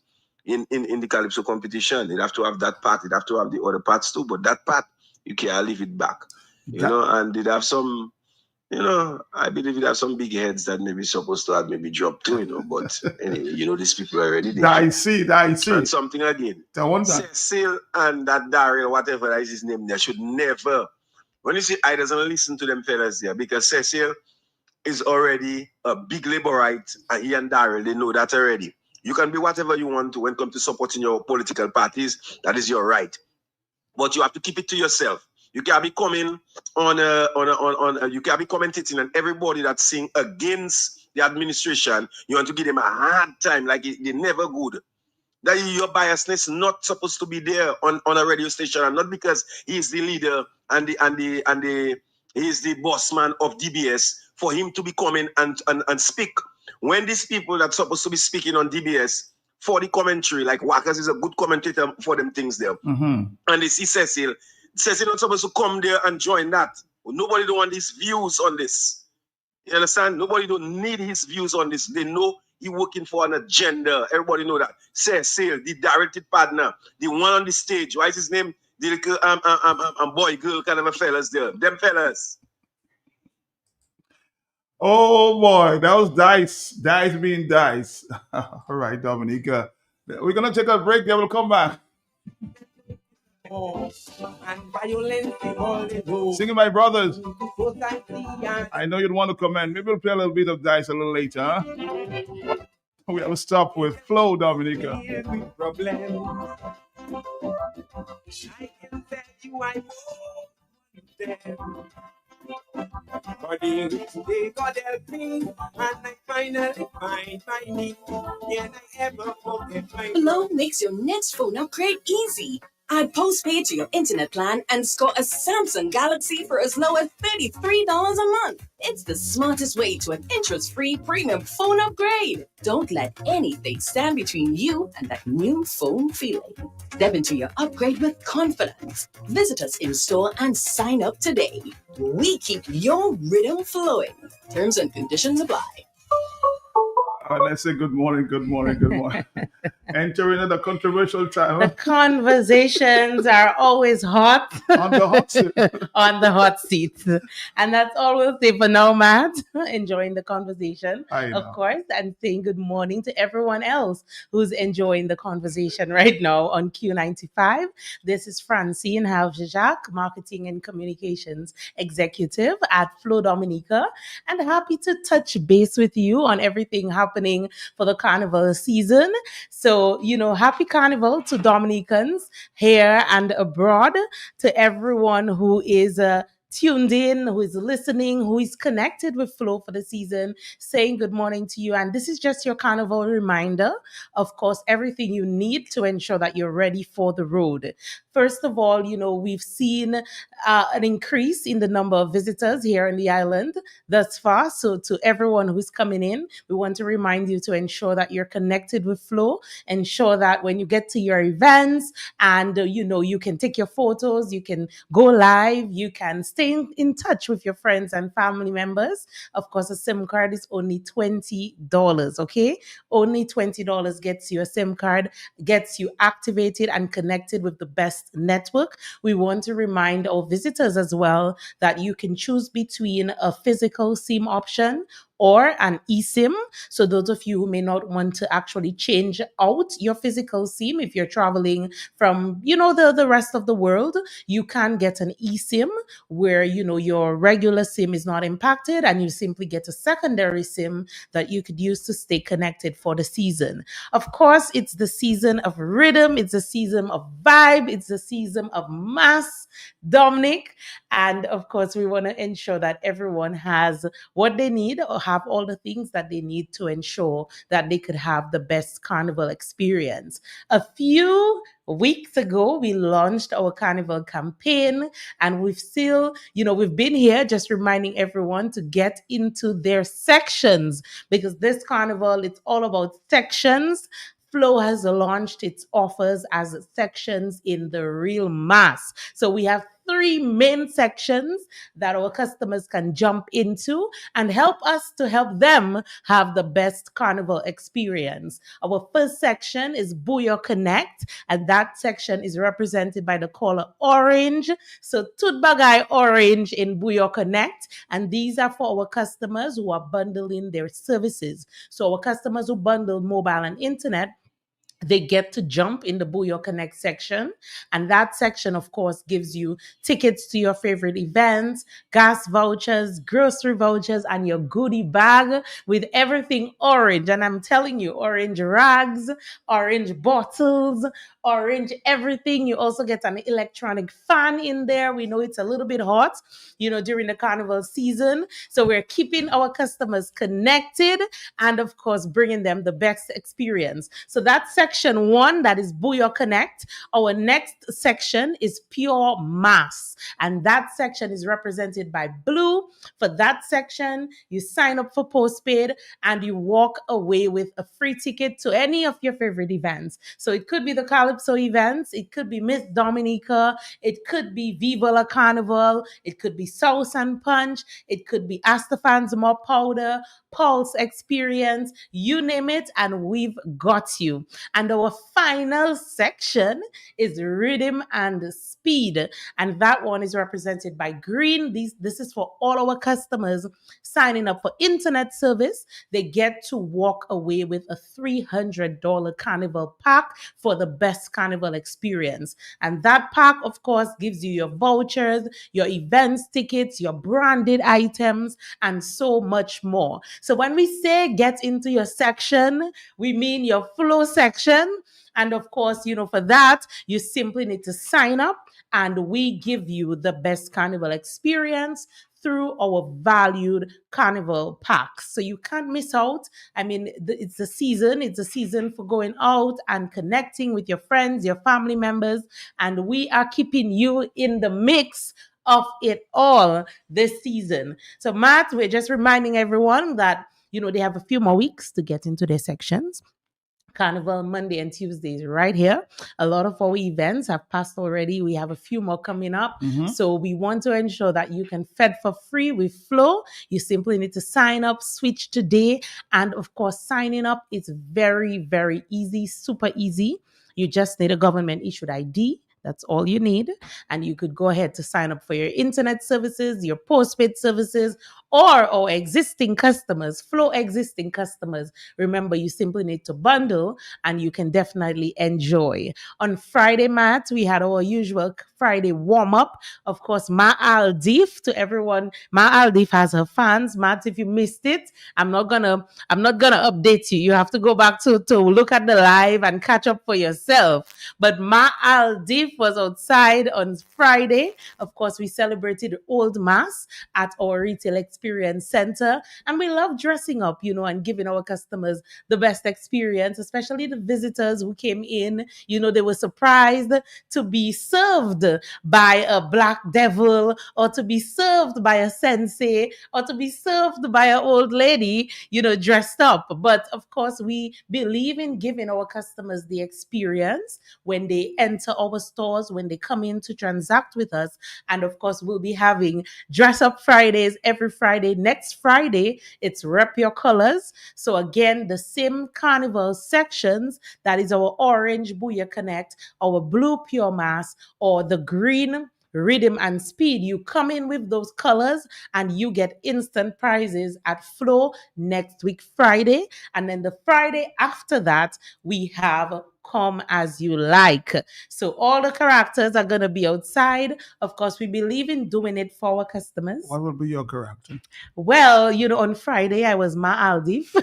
In the Calypso competition, you have to have that part, you have to have the other parts too, but that part you can't leave it back. You know, and it have some, you know, I believe it have some big heads that maybe supposed to have maybe dropped too, you know, but anyway, you know, these people are already there. I see. And something again. I wonder. Cecil and that Daryl, whatever that is his name, they should never, when you see I doesn't listen to them fellas there, because Cecil is already a big laborite and he and Daryl, they know that already. You can be whatever you want to when it comes to supporting your political parties, that is your right. But you have to keep it to yourself. You can't be coming you can't be commentating on everybody that's saying against the administration. You want to give them a hard time, like they're never good. That your biasness not supposed to be there on a radio station, and not because he's the leader and he's the boss man of DBS for him to be coming and speak. When these people that's supposed to be speaking on DBS for the commentary, like Wackers is a good commentator for them things there. And they see Cecil not supposed to come there and join that. Nobody don't want his views on this. You understand? Nobody don't need his views on this. They know he working for an agenda. Everybody know that. Cecil, the directed partner, the one on the stage. Why is his name? The little boy, girl kind of a fellas there. Them fellas. Oh boy, that was Dice. Dice being Dice. All right, Dominica. We're gonna take a break, then we'll come back. Singing My Brothers. I know you'd want to comment. Maybe we'll play a little bit of Dice a little later, huh? We have to stop with Flow, Dominica. But in which they got help me, and I finally find my need. Can I ever forget my Flow makes your next phone upgrade easy. Add postpaid to your internet plan and score a Samsung Galaxy for as low as $33 a month. It's the smartest way to an interest-free premium phone upgrade. Don't let anything stand between you and that new phone feeling. Step into your upgrade with confidence. Visit us in store and sign up today. We keep your rhythm flowing. Terms and conditions apply. Let's say good morning. Entering the controversial time. The conversations are always hot. On the hot seat. On the hot seat. And that's all we'll say for now, Matt. Enjoying the conversation, of course, and saying good morning to everyone else who's enjoying the conversation right now on Q95. This is Francine Halvejak, Marketing and Communications Executive at Flow Dominica, and happy to touch base with you on everything happening for the carnival season. So, happy carnival to Dominicans here and abroad, to everyone who is tuned in, who is listening, who is connected with Flow for the season, saying good morning to you. And this is just your carnival reminder. Of course, everything you need to ensure that you're ready for the road. First of all, we've seen an increase in the number of visitors here in the island thus far. So to everyone who's coming in, we want to remind you to ensure that you're connected with Flow. Ensure that when you get to your events and, you can take your photos, you can go live, you can stay in touch with your friends and family members. Of course, a SIM card is only $20, okay? Only $20 gets you a SIM card, gets you activated and connected with the best network. We want to remind our visitors as well that you can choose between a physical SIM option or an eSIM. So those of you who may not want to actually change out your physical SIM if you're traveling from, the rest of the world, you can get an eSIM where, your regular SIM is not impacted and you simply get a secondary SIM that you could use to stay connected for the season. Of course, it's the season of rhythm, it's the season of vibe, it's the season of mass, Dominic. And of course, we want to ensure that everyone has what they need or have all the things that they need to ensure that they could have the best carnival experience. A few weeks ago, we launched our carnival campaign, and we've been here just reminding everyone to get into their sections, because this carnival, it's all about sections. Flow has launched its offers as sections in the real mass. So we have 3 main sections that our customers can jump into and help us to help them have the best carnival experience. Our first section is Booyah Connect, and that section is represented by the color orange. So Tutbagay orange in Booyah Connect, and these are for our customers who are bundling their services. So our customers who bundle mobile and internet, they get to jump in the Booyah Connect section. And that section, of course, gives you tickets to your favorite events, gas vouchers, grocery vouchers, and your goodie bag with everything orange. And I'm telling you, orange rags, orange bottles, orange everything. You also get an electronic fan in there. We know it's a little bit hot, during the carnival season. So we're keeping our customers connected and, of course, bringing them the best experience. So that's section 1, that is Booyah Connect. Our next section is Pure Mass, and that section is represented by blue. For that section, you sign up for postpaid and you walk away with a free ticket to any of your favorite events. So it could be the Calypso events, it could be Miss Dominica, it could be Viva la Carnival, it could be Sauce and Punch, it could be Astafan's Mop Powder, Pulse Experience, you name it, and we've got you. And our final section is Rhythm and Speed, and that one is represented by green. This is for all our customers signing up for internet service. They get to walk away with a $300 carnival pack for the best carnival experience. And that pack, of course, gives you your vouchers, your events tickets, your branded items, and so much more. So when we say get into your section, we mean your flow section. And of course, for that, you simply need to sign up and we give you the best carnival experience through our valued carnival packs. So you can't miss out. I mean, it's a season. It's a season for going out and connecting with your friends, your family members, and we are keeping you in the mix of it all this season. So Matt, we're just reminding everyone that, they have a few more weeks to get into their sections. Carnival Monday and Tuesdays right here. A lot of our events have passed already. We have a few more coming up. So we want to ensure that you can fed for free with Flow. You simply need to sign up, switch today. And of course, signing up is very, very easy, super easy. You just need a government issued ID. That's all you need. And you could go ahead to sign up for your internet services, your postpaid services, or our existing customers, Flow existing customers. Remember, you simply need to bundle and you can definitely enjoy. On Friday, Matt, we had our usual Friday warm-up. Of course, Ma Aldif, to everyone. Ma Aldif has her fans. Matt, if you missed it, I'm not gonna update you. You have to go back to look at the live and catch up for yourself. But Ma Aldif was outside on Friday. Of course, we celebrated Old Mass at our Retail Experience Center. And we love dressing up, and giving our customers the best experience, especially the visitors who came in. They were surprised to be served by a black devil, or to be served by a sensei, or to be served by an old lady, dressed up. But of course, we believe in giving our customers the experience when they enter our stores, when they come in to transact with us. And of course, we'll be having Dress Up Fridays every Friday. Next Friday, it's Rep Your Colors. So again, the same carnival sections, that is our orange Booyah Connect, our blue Pure Mass, or the green rhythm and speed. You come in with those colors and you get instant prizes at Flow next week, Friday. And then the Friday after that, we have Come As You Like. So all the characters are going to be outside. Of course, we believe in doing it for our customers. What will be your character? Well, on Friday, I was Ma Aldif.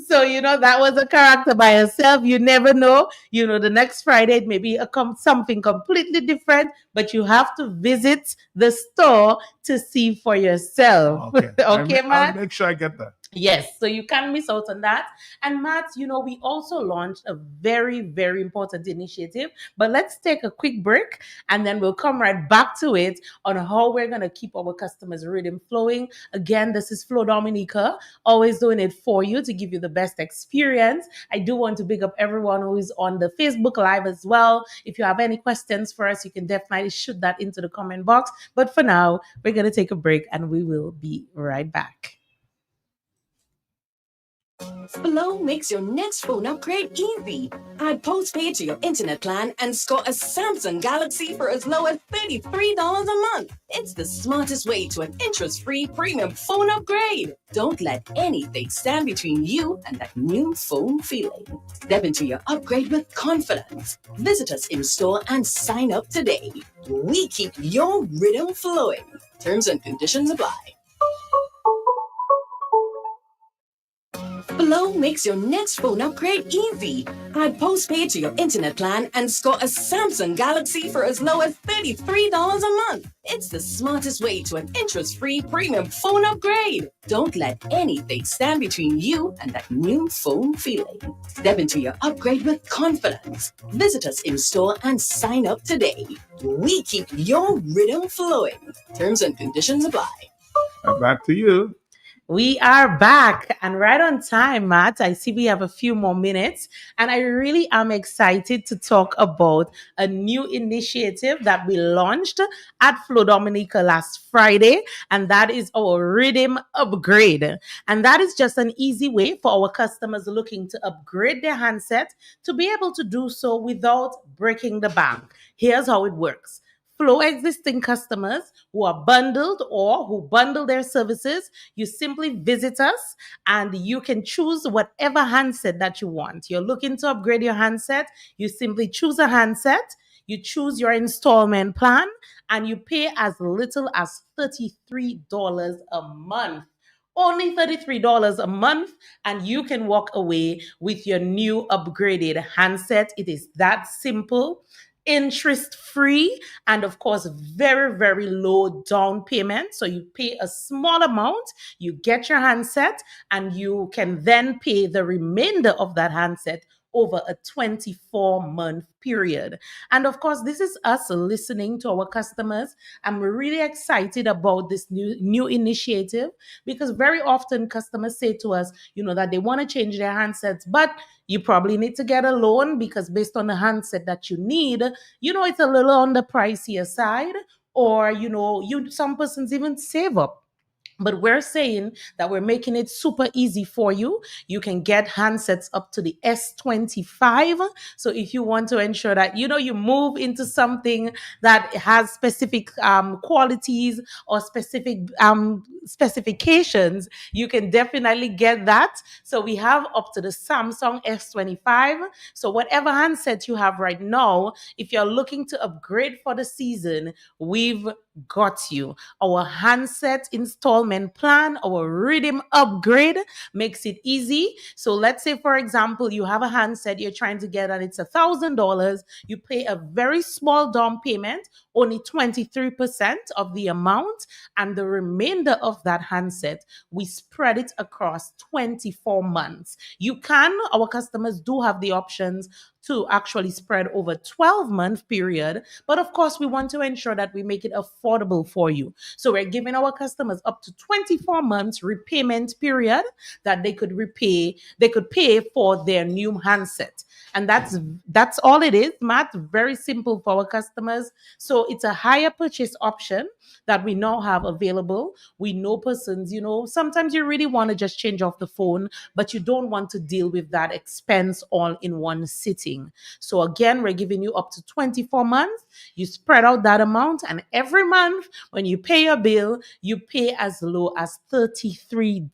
So, that was a character by herself. You never know. The next Friday, it may be something completely different, but you have to visit the store to see for yourself. Okay, Okay, Matt? I'll make sure I get that. Yes, so you can't miss out on that. And Matt, we also launched a very, very important initiative. But let's take a quick break and then we'll come right back to it on how we're going to keep our customers' rhythm flowing. Again, this is Flo Dominica, always doing it for you to give you the best experience. I do want to big up everyone who is on the Facebook Live as well. If you have any questions for us, you can definitely shoot that into the comment box. But for now, we're going to take a break and we will be right back. Flow makes your next phone upgrade easy. Add postpaid to your internet plan and score a Samsung Galaxy for as low as $33 a month. It's the smartest way to an interest-free premium phone upgrade. Don't let anything stand between you and that new phone feeling. Step into your upgrade with confidence. Visit us in store and sign up today. We keep your rhythm flowing. Terms and conditions apply. Flow makes your next phone upgrade easy. Add postpaid to your internet plan and score a Samsung Galaxy for as low as $33 a month. It's the smartest way to an interest-free premium phone upgrade. Don't let anything stand between you and that new phone feeling. Step into your upgrade with confidence. Visit us in store and sign up today. We keep your rhythm flowing. Terms and conditions apply. Back to you. We are back and right on time, Matt. I see we have a few more minutes and I really am excited to talk about a new initiative that we launched at Flo Dominica last Friday, and that is our Rhythm Upgrade. And that is just an easy way for our customers looking to upgrade their handset to be able to do so without breaking the bank. Here's how it works. Flow existing customers who are bundled or who bundle their services, you simply visit us and you can choose whatever handset that you want. You're looking to upgrade your handset, you simply choose a handset, you choose your installment plan, and you pay as little as $33 a month. Only $33 a month, and you can walk away with your new upgraded handset. It is that simple. Interest-free, and of course, very, very low down payment. So you pay a small amount, you get your handset, and you can then pay the remainder of that handset over a 24-month period. And of course, this is us listening to our customers. And we're really excited about this new initiative because very often customers say to us, that they want to change their handsets, but you probably need to get a loan because based on the handset that you need, it's a little on the pricier side, or, some persons even save up. But we're saying that we're making it super easy for you. You can get handsets up to the S25. So if you want to ensure that, you move into something that has specific qualities or specific specifications, you can definitely get that. So we have up to the Samsung S25. So whatever handset you have right now, if you're looking to upgrade for the season, we've got you. Our handset installment plan, our Rhythm Upgrade makes it easy. So let's say, for example, you have a handset you're trying to get and it's $1,000. You pay a very small down payment, only 23% of the amount, and the remainder of that handset, we spread it across 24 months. Our customers do have the options to actually spread over 12-month period. But of course, we want to ensure that we make it affordable for you. So we're giving our customers up to 24 months repayment period that they could pay for their new handset. And that's all it is, Matt. Very simple for our customers. So it's a higher purchase option that we now have available. We know persons, sometimes you really want to just change off the phone, but you don't want to deal with that expense all in one sitting. sitting. So again, we're giving you up to 24 months. You spread out that amount, and every month when you pay your bill, you pay as low as $33,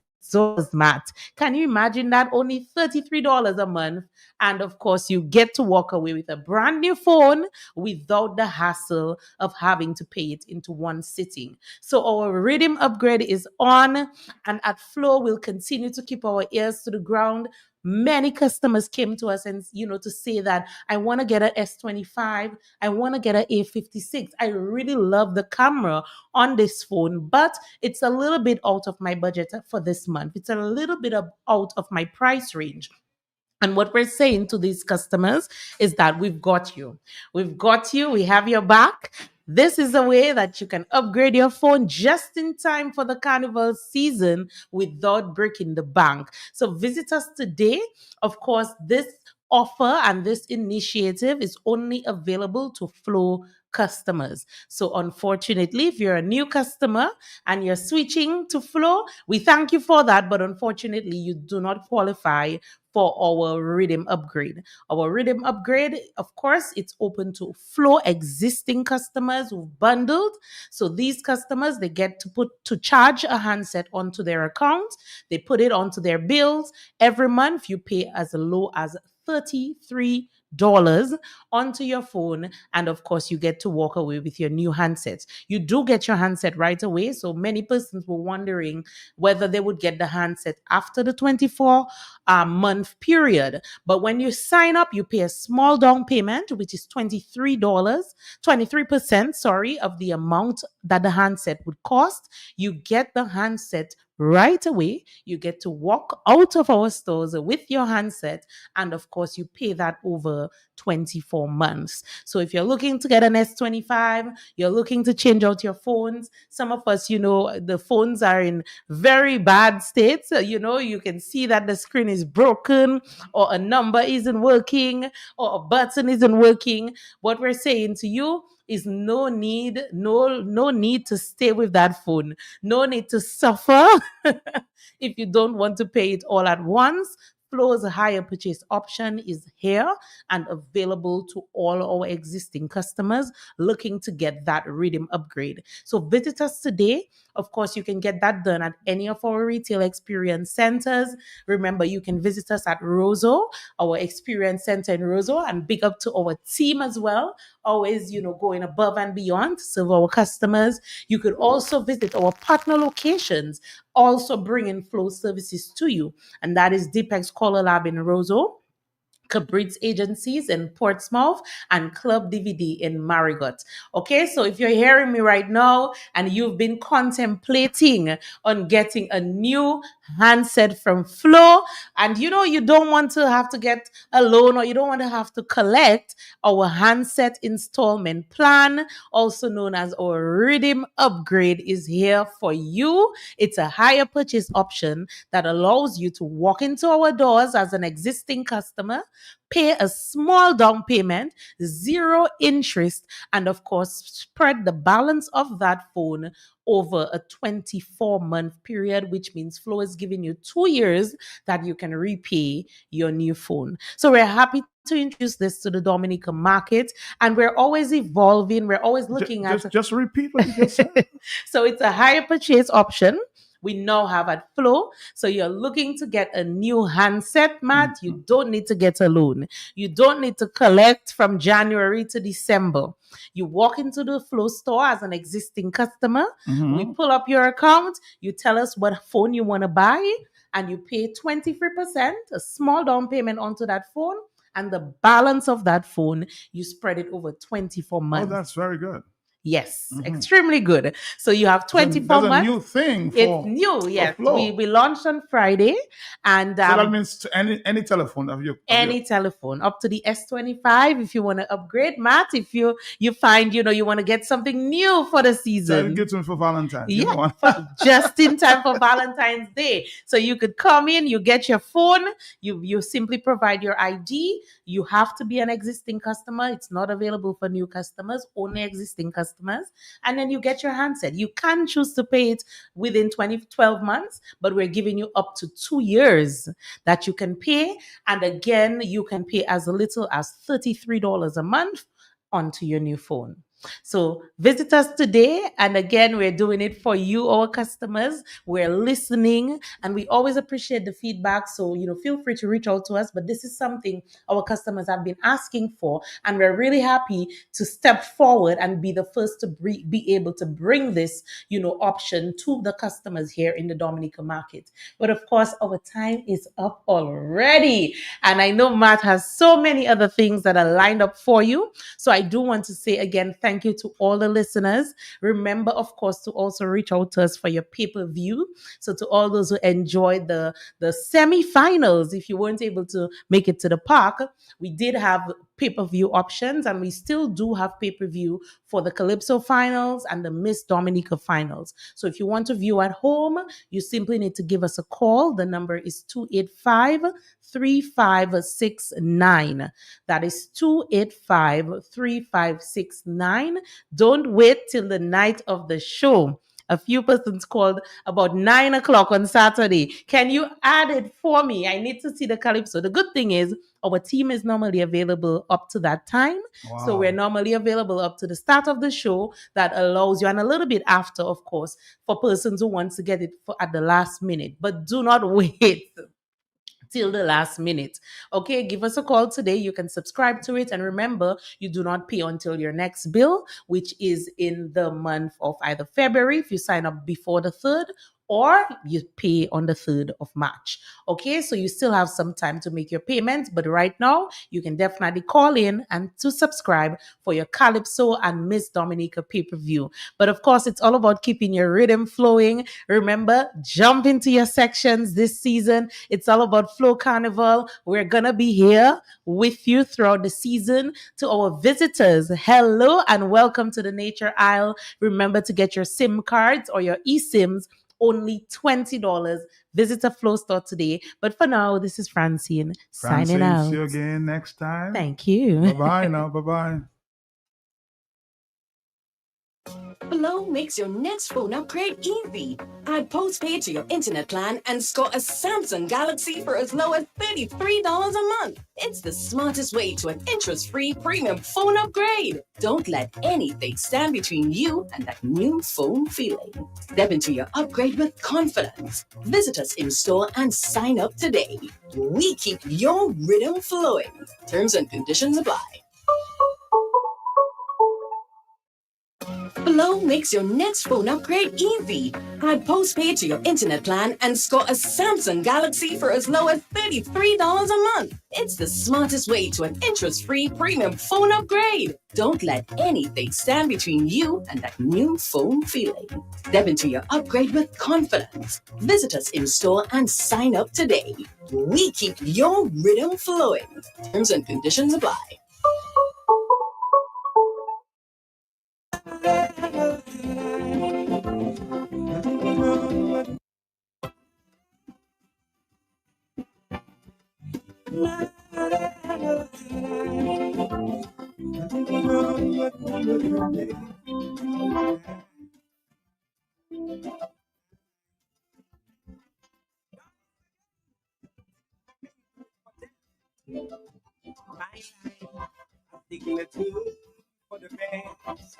Matt. Can you imagine that? Only $33 a month. And of course, you get to walk away with a brand new phone without the hassle of having to pay it into one sitting. So our rhythm upgrade is on, and at Flow, we'll continue to keep our ears to the ground. Many customers came to us and to say that I want to get a S25, I want to get an A56. I really love the camera on this phone, but it's a little bit out of my budget for this month. It's a little bit out of my price range. And what we're saying to these customers is that we've got you. We've got you. We have your back. This is a way that you can upgrade your phone just in time for the carnival season without breaking the bank. So visit us today. Of course, this offer and this initiative is only available to Flow customers. So unfortunately, if you're a new customer and you're switching to Flow, we thank you for that. But unfortunately, you do not qualify for our rhythm upgrade. Our rhythm upgrade, of course, it's open to Flow existing customers who've bundled. So these customers, they get to charge a handset onto their account. They put it onto their bills. Every month, you pay as low as $33 onto your phone, and of course you get to walk away with your new handset. You do get your handset right away. So many persons were wondering whether they would get the handset after the 24 month period. But when you sign up, you pay a small down payment, which is $23% of the amount that the handset would cost. You get the handset right away. You get to walk out of our stores with your handset, and of course you pay that over 24 months. So if you're looking to get an S25, you're looking to change out your phones. Some of us, the phones are in very bad states. You can see that the screen is broken, or a number isn't working, or a button isn't working. What we're saying to you is no need to stay with that phone. No need to suffer if you don't want to pay it all at once. Flow's higher purchase option is here and available to all our existing customers looking to get that rhythm upgrade. So visit us today. Of course, you can get that done at any of our retail experience centers. Remember, you can visit us at Roseau, our experience center in Roseau, and big up to our team as well. Always, going above and beyond to serve our customers. You could also visit our partner locations, also bringing Flow services to you. And that is Deepex Color Lab in Roseau, Cabrit's Agencies in Portsmouth, and Club DVD in Marigot. Okay, so if you're hearing me right now and you've been contemplating on getting a new handset from Flow, and you don't want to have to get a loan, or you don't want to have to collect, our handset installment plan, also known as our rhythm upgrade, is here for you. It's a higher purchase option that allows you to walk into our doors as an existing customer, pay a small down payment, 0 interest, and of course, spread the balance of that phone over a 24-month period, which means Flow is giving you 2 years that you can repay your new phone. So we're happy to introduce this to the Dominican market, and we're always evolving. We're always looking at... Just repeat what you just said. So it's a higher purchase option we now have at Flow. So you're looking to get a new handset, Matt. You don't need to get a loan. You don't need to collect from January to December. You walk into the Flow store as an existing customer. We pull up your account. You tell us what phone you want to buy, and you pay 23%, a small down payment onto that phone, and the balance of that phone, you spread it over 24 months. Oh, that's very good. Yes, extremely good. So you have 24 That's months. a new thing. It's new, yes. We launched on Friday, and so that means any telephone of you. Any telephone up to the S25 if you want to upgrade, Matt. If you find you want to get something new for the season, so get one for Valentine's. Yeah, just in time for Valentine's Day. So you could come in, you get your phone, you simply provide your ID. You have to be an existing customer. It's not available for new customers. Only existing customers customers, and then you get your handset. You can choose to pay it within 12 months, but we're giving you up to 2 years that you can pay. And again, you can pay as little as $33 a month onto your new phone. So visit us today. And again, we're doing it for you, our customers. We're listening and we always appreciate the feedback. So, feel free to reach out to us. But this is something our customers have been asking for. And we're really happy to step forward and be the first to be able to bring this, option to the customers here in the Dominica market. But of course, our time is up already. And I know Matt has so many other things that are lined up for you. So I do want to say again, thank you to all the listeners. Remember, of course, to also reach out to us for your pay-per-view. So to all those who enjoyed the semi-finals, if you weren't able to make it to the park, we did have pay-per-view options, and we still do have pay-per-view for the Calypso finals and the Miss Dominica finals. So if you want to view at home, you simply need to give us a call. The number is 285-3569. That is 285-3569. Don't wait till the night of the show. A few persons called about 9 o'clock on Saturday. Can you add it for me? I need to see the Calypso. The good thing is our team is normally available up to that time. Wow. So we're normally available up to the start of the show. That allows you, and a little bit after, of course, for persons who want to get it at the last minute. But do not wait till the last minute. Okay, give us a call today. You can subscribe to it. And remember, you do not pay until your next bill, which is in the month of either February, if you sign up before the 3rd, or you pay on the 3rd of March. Okay, so you still have some time to make your payments, but right now you can definitely call in and to subscribe for your Calypso and Miss Dominica pay-per-view. But of course, it's all about keeping your rhythm flowing. Remember, jump into your sections this season. It's all about Flow Carnival. We're gonna be here with you throughout the season. To our visitors, hello and welcome to the Nature Isle. Remember to get your SIM cards or your eSIMs, only $20. Visit a Flow store today. But for now, this is Francine signing out. See you again next time. Thank you. Bye-bye now. Bye-bye. Flow makes your next phone upgrade easy. Add postpaid to your internet plan and score a Samsung Galaxy for as low as $33 a month. It's the smartest way to an interest-free premium phone upgrade. Don't let anything stand between you and that new phone feeling. Step into your upgrade with confidence. Visit us in store and sign up today. We keep your rhythm flowing. Terms and conditions apply. Flow makes your next phone upgrade easy. Add postpaid to your internet plan and score a Samsung Galaxy for as low as $33 a month. It's the smartest way to an interest-free premium phone upgrade. Don't let anything stand between you and that new phone feeling. Step into your upgrade with confidence. Visit us in store and sign up today. We keep your rhythm flowing. Terms and conditions apply. Dignity for the best,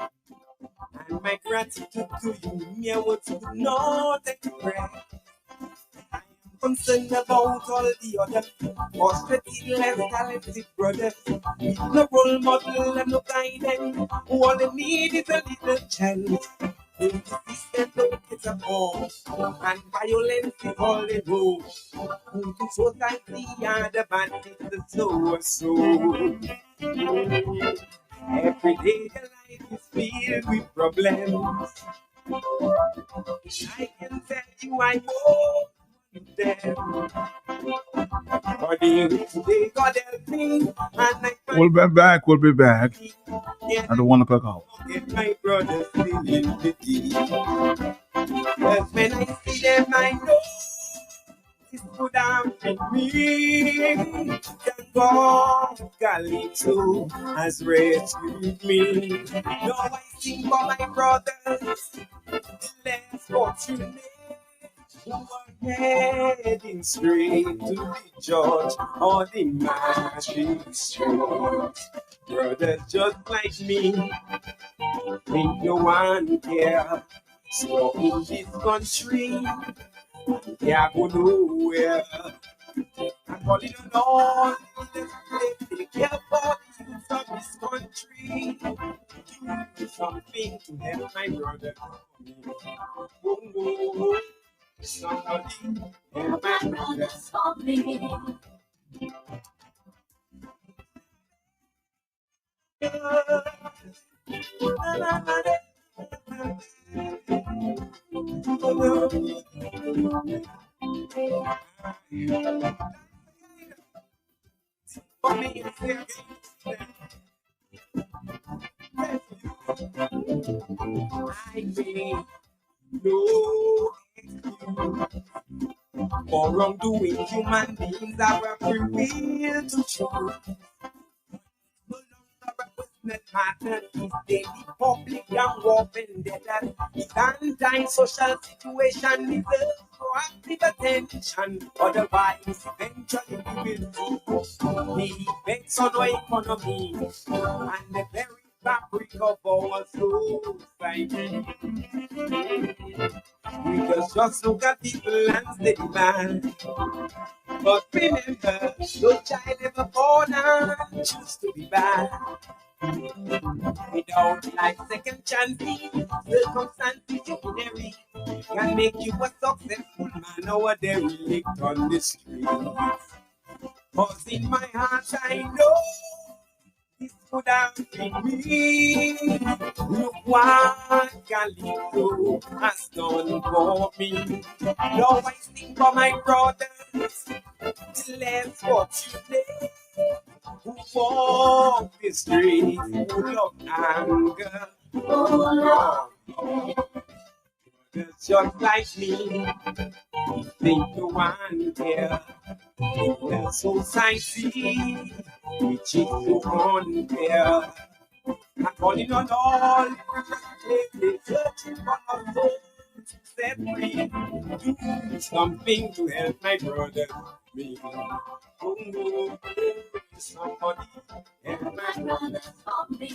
and my gratitude to you, me I want to know that you pray. I am concerned about all the other frustrated, less talented brothers, with no role model and no guidance, who all they need is a little chance. The system don't get a ball, and violence is all they know. Who to society and the bandits, the so. Every day the life is filled with problems. I can tell you I know them. But they got help me, and I We'll be back. We'll be back at the 1 o'clock hour. get my brothers feeling the deep. Cause when I see them, I know this could have been me. Thank God Calypso has rescued me. Now I sing for my brothers, less fortunate, who are heading straight to the judge or the magistrate. Brothers just like me, ain't no one care. So in this country, yeah, go nowhere. I'm calling on all the take care for the youth of this country. Do something to help my brother. Oh, oh, somebody help my brother. For wrongdoing, human beings have a free will to choose. Matter is daily public and open that the anti-social situation deserves proactive attention. Otherwise, eventually we will see the effects on our economy and the very fabric of our society. We just look at people and say man. But remember, no child ever born and choose to be bad. Without like second chances, circumstances ordinary can make you a successful man or a derelict on the street. Cause in my heart I know this could have been me. Look what Calypso has done for me. Now I sing for my brothers, less fortunate, who walk the streets full of anger. Oh, it's just like me, think no one care. The society, which is so unfair. I'm calling on all the searching for a soul to set free. Do something to help my brother, me. Oh, somebody help my brother for me.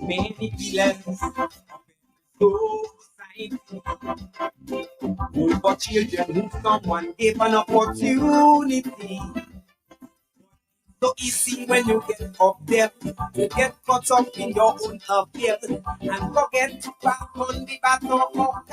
Many villains society, for children who someone gave an opportunity. So easy when you get up there, you get caught up in your own affairs and forget to pass on the baton of